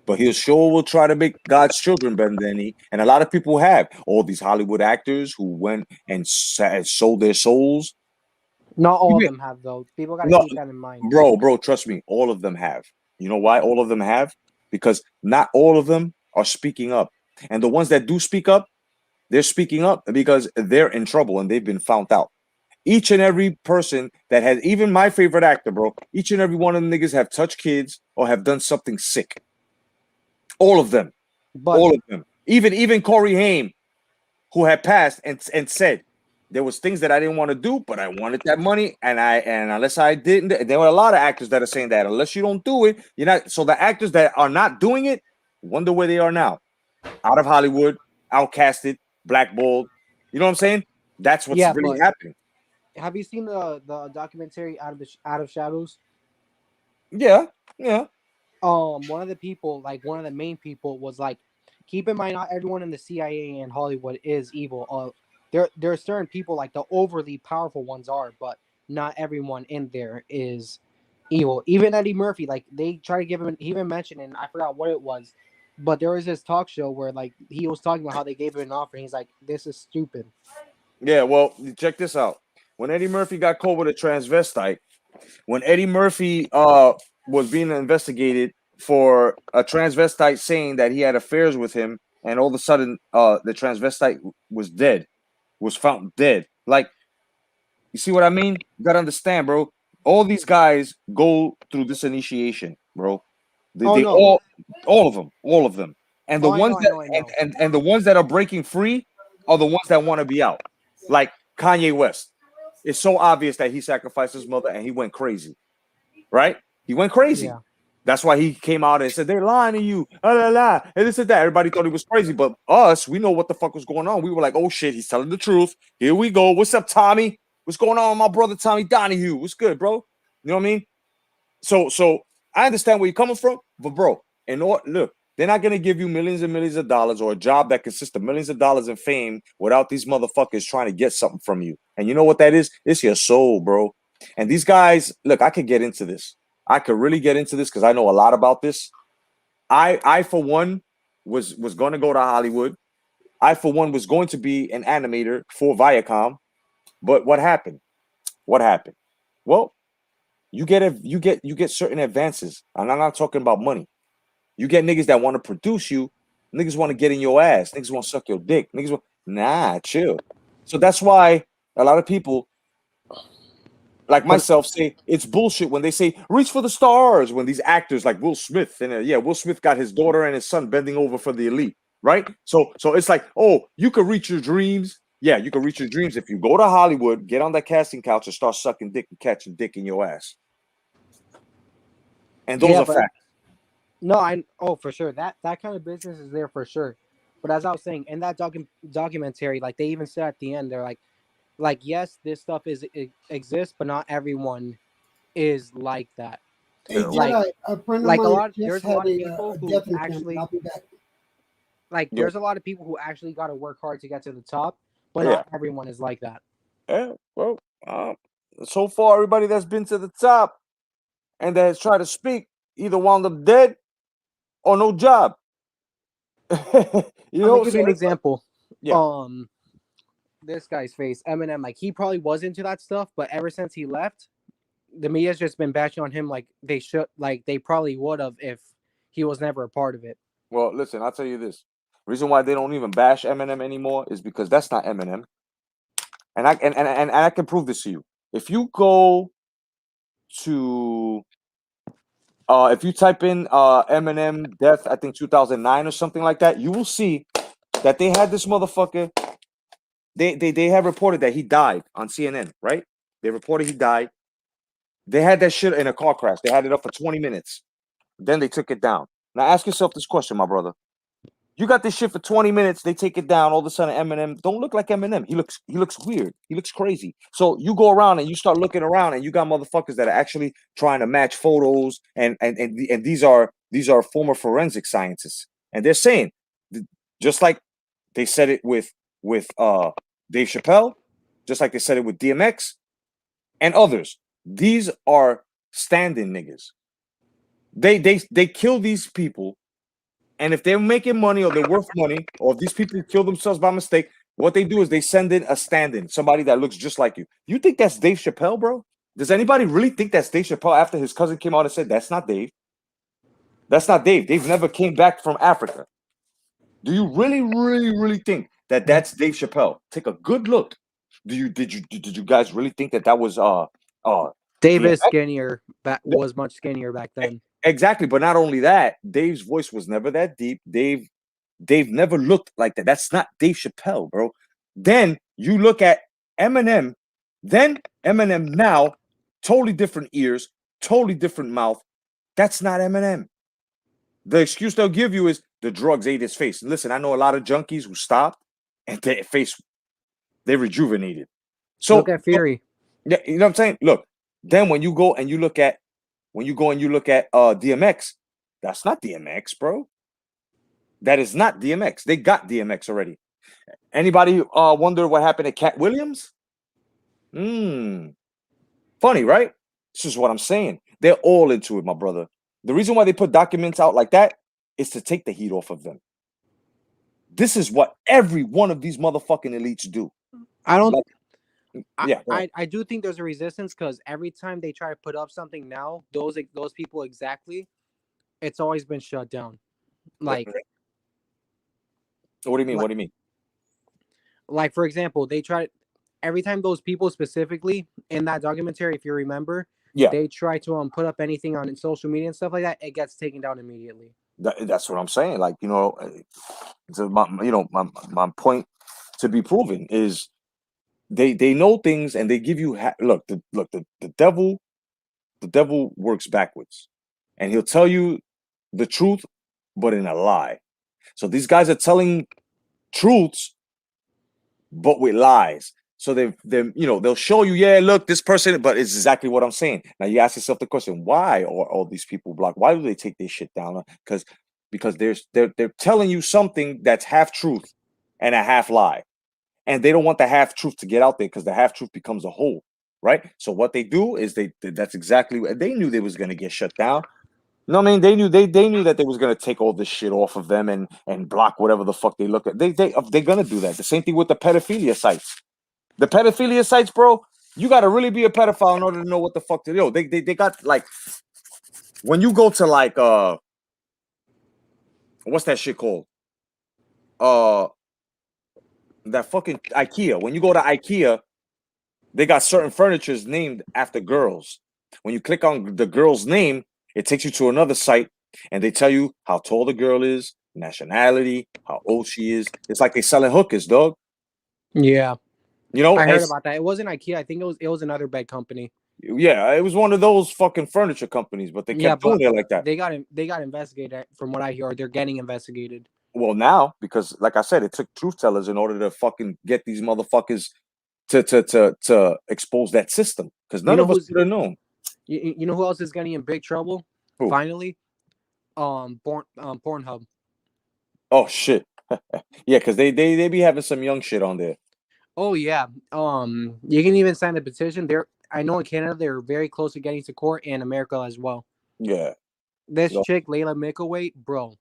but he sure will try to make God's children bend the knee. And a lot of people have. All these Hollywood actors who went and sold their souls. Not all of them have, though. People got to keep that in mind. Bro, trust me, all of them have. You know why all of them have? Because not all of them are speaking up. And the ones that do speak up, they're speaking up because they're in trouble and they've been found out. Each and every person that has, even my favorite actor, bro, each and every one of them niggas have touched kids or have done something sick. All of them. All of them. Even Corey Haim, who had passed and said, there was things that I didn't want to do, but I wanted that money, and unless I didn't, there were a lot of actors that are saying that unless you don't do it, you're not. So the actors that are not doing it, wonder where they are now. Out of Hollywood, outcasted, blackballed. You know what I'm saying? That's what's really happening. Have you seen the documentary Out of Shadows? Yeah. one of the people, like one of the main people, was like, keep in mind, not everyone in the CIA and Hollywood is evil. There are certain people, like the overly powerful ones are, but not everyone in there is evil. Even Eddie Murphy, like they try to give him, he even mentioned, and I forgot what it was, but there was this talk show where like he was talking about how they gave him an offer, and he's like, "This is stupid." Yeah, well, check this out. When Eddie Murphy got caught with a transvestite, when Eddie Murphy was being investigated for a transvestite saying that he had affairs with him, and all of a sudden the transvestite was dead, was found dead. Like, you see what I mean? You gotta understand, bro. All these guys go through this initiation, bro. They, Oh they no, all of them, and the oh I ones know, I that know, I know. and the ones that are breaking free are the ones that want to be out. Like Kanye West, it's so obvious that he sacrificed his mother and he went crazy, right? He went crazy. Yeah. That's why he came out and said they're lying to you, la la, and this and that. Everybody thought he was crazy, but us, we know what the fuck was going on. We were like, oh shit, he's telling the truth. Here we go. What's up, Tommy? What's going on, my brother Tommy Donahue? What's good, bro? You know what I mean? So I understand where you're coming from, but bro, look, they're not gonna give you millions and millions of dollars or a job that consists of millions of dollars in fame without these motherfuckers trying to get something from you. And you know what that is? It's your soul, bro. And these guys, look, I could get into this. I could really get into this because I know a lot about this. I for one was going to go to Hollywood. I for one was going to be an animator for Viacom. But what happened? What happened? Well, you get certain advances. And I'm not talking about money. You get niggas that want to produce you. Niggas want to get in your ass. Niggas want to suck your dick. Nah, chill. So that's why a lot of people like myself say it's bullshit when they say reach for the stars when these actors like Will Smith and Will Smith got his daughter and his son bending over for the elite, right? So it's like, oh, you can reach your dreams. Yeah, you can reach your dreams if you go to Hollywood, get on that casting couch and start sucking dick and catching dick in your ass. And those are facts. No, for sure that kind of business is there for sure. But as I was saying in that documentary, like they even said at the end, they're like yes, this stuff exists, but not everyone is like that. Hey, like a friend of like mine there's just a lot had of people who death in actually family. I'll be back. like there's a lot of people who actually got to work hard to get to the top, but not everyone is like that. Yeah, well, so far everybody that's been to the top and that has tried to speak either wound up dead or no job. You know, I'll give you an example. Yeah. This guy's face, Eminem, like he probably was into that stuff, but ever since he left, the media's just been bashing on him like they probably would have if he was never a part of it. Well, listen, I'll tell you this. Reason why they don't even bash Eminem anymore is because that's not Eminem. And I can prove this to you. If you go to if you type in Eminem death, I think 2009 or something like that, you will see that they had this motherfucker. They have reported that he died on CNN, right? They reported he died. They had that shit in a car crash. They had it up for 20 minutes. Then they took it down. Now ask yourself this question, my brother. You got this shit for 20 minutes, they take it down. All of a sudden, Eminem don't look like Eminem. He looks weird. He looks crazy. So you go around and you start looking around, and you got motherfuckers that are actually trying to match photos, and these are former forensic scientists, and they're saying just like they said it with Dave Chappelle, just like they said it with DMX and others. These are stand-in niggas. They kill these people. And if they're making money or they're worth money, or if these people kill themselves by mistake, what they do is they send in a stand-in, somebody that looks just like you. You think that's Dave Chappelle, bro? Does anybody really think that's Dave Chappelle after his cousin came out and said, that's not Dave? That's not Dave. Dave never came back from Africa. Do you really, really, really think that that's Dave Chappelle? Take a good look. Did you guys really think that was Dave is skinnier was much skinnier back then. Exactly, but not only that, Dave's voice was never that deep. Dave never looked like that. That's not Dave Chappelle, bro. Then you look at Eminem. Then Eminem now, totally different ears, totally different mouth. That's not Eminem. The excuse they'll give you is the drugs ate his face. Listen, I know a lot of junkies who stopped and their face, they rejuvenated. So look at Fury. Yeah, you know what I'm saying? Look, then when you go and you look at DMX, That's not DMX, bro. That is not DMX. They got DMX already. Anybody wonder what happened to Cat Williams? Funny, right? This is what I'm saying. They're all into it, my brother. The reason why they put documents out like that is to take the heat off of them. This is what every one of these motherfucking elites do. I don't. Yeah, I do think there's a resistance because every time they try to put up something now, those people exactly, it's always been shut down. Like, what do you mean? What do you mean? Like, for example, they try every time those people specifically in that documentary, if you remember, they try to put up anything on social media and stuff like that, it gets taken down immediately. That's what I'm saying. Like, my point to be proven is they know things and they give you the devil works backwards, and he'll tell you the truth, but in a lie. So these guys are telling truths, but with lies. So they'll show you, yeah, look, this person, but it's exactly what I'm saying. Now you ask yourself the question, why are all these people blocked? Why do they take this shit down? Because they're telling you something that's half truth and a half lie. And they don't want the half truth to get out there because the half truth becomes a whole, right? So what they do is that's exactly what they knew they was gonna get shut down. No, I mean they knew that they was gonna take all this shit off of them and block whatever the fuck they look at. They're gonna do that. The same thing with the pedophilia sites. The pedophilia sites, bro, you gotta really be a pedophile in order to know what the fuck to do. They got like when you go to like what's that shit called? That fucking IKEA. When you go to IKEA, they got certain furnitures named after girls. When you click on the girl's name, it takes you to another site and they tell you how tall the girl is, nationality, how old she is. It's like they selling hookers, dog. Yeah. I heard about that. It wasn't IKEA. I think it was another bed company. Yeah, it was one of those fucking furniture companies, but they kept doing it like that. They got investigated from what I hear, or they're getting investigated. Well, now, because like I said, it took truth tellers in order to fucking get these motherfuckers to expose that system. Because none of us would have known. You know who else is getting in big trouble? Who? Finally? Pornhub. Oh shit. Yeah, because they be having some young shit on there. Oh yeah. You can even sign a petition. I know in Canada they're very close to getting to court, and America as well. Yeah. This chick, Layla Micklethwait, bro,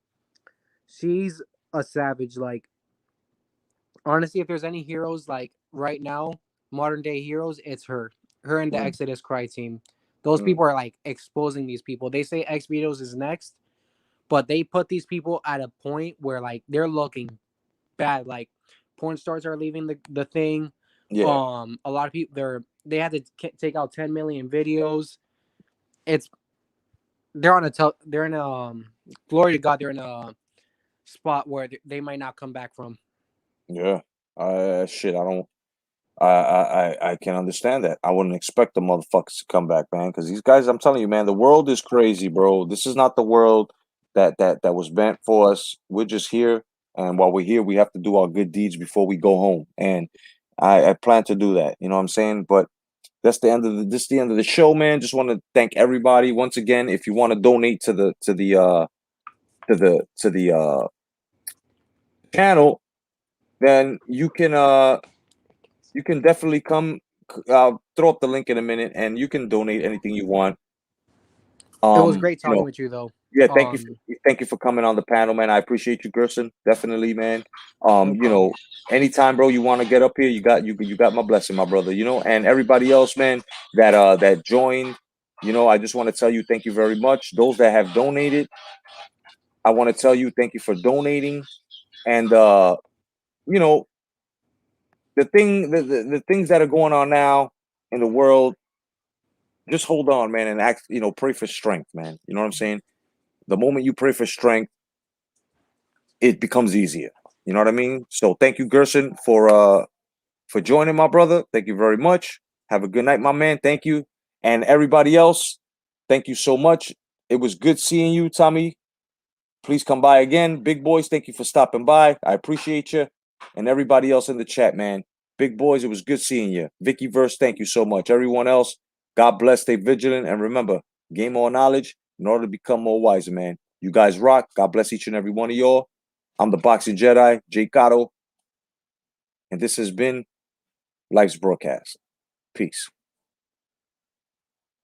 she's a savage. Like, honestly, if there's any heroes like right now, modern day heroes, it's her. Her and the Exodus Cry team. Those people are like exposing these people. They say X videos is next, but they put these people at a point where like they're looking bad. Like porn stars are leaving the thing. Yeah. A lot of people they had to take out 10 million videos. They're in a glory to God. They're in a spot where they might not come back from. Yeah. Shit. I can understand that. I wouldn't expect the motherfuckers to come back, man. Because these guys, I'm telling you, man, the world is crazy, bro. This is not the world that was meant for us. We're just here, and while we're here, we have to do our good deeds before we go home. And I plan to do that. You know what I'm saying? But that's the end of the end of the show, man. Just want to thank everybody once again. If you want to donate to the channel, then you can definitely come. I'll throw up the link in a minute, and you can donate anything you want. It was great talking with you, though. Yeah, thank you for coming on the panel, man. I appreciate you, Gerson. Definitely, man. Anytime, bro, you want to get up here, you got my blessing, my brother. And everybody else, man, that joined. I just want to tell you thank you very much. Those that have donated, I want to tell you thank you for donating. And the things that are going on now in the world, just hold on, man, and pray for strength, man. You know what I'm saying? The moment you pray for strength, it becomes easier. You know what I mean? So thank you, Gerson, for joining, my brother. Thank you very much. Have a good night, my man. Thank you. And everybody else, thank you so much. It was good seeing you, Tommy. Please come by again. Big boys, thank you for stopping by. I appreciate you. And everybody else in the chat, man. Big boys, it was good seeing you. Vicky Verse, thank you so much. Everyone else, God bless. Stay vigilant. And remember, gain more knowledge in order to become more wiser, man. You guys rock. God bless each and every one of y'all. I'm the Boxing Jedi, Jay Cotto. And this has been Life's Broadcast. Peace.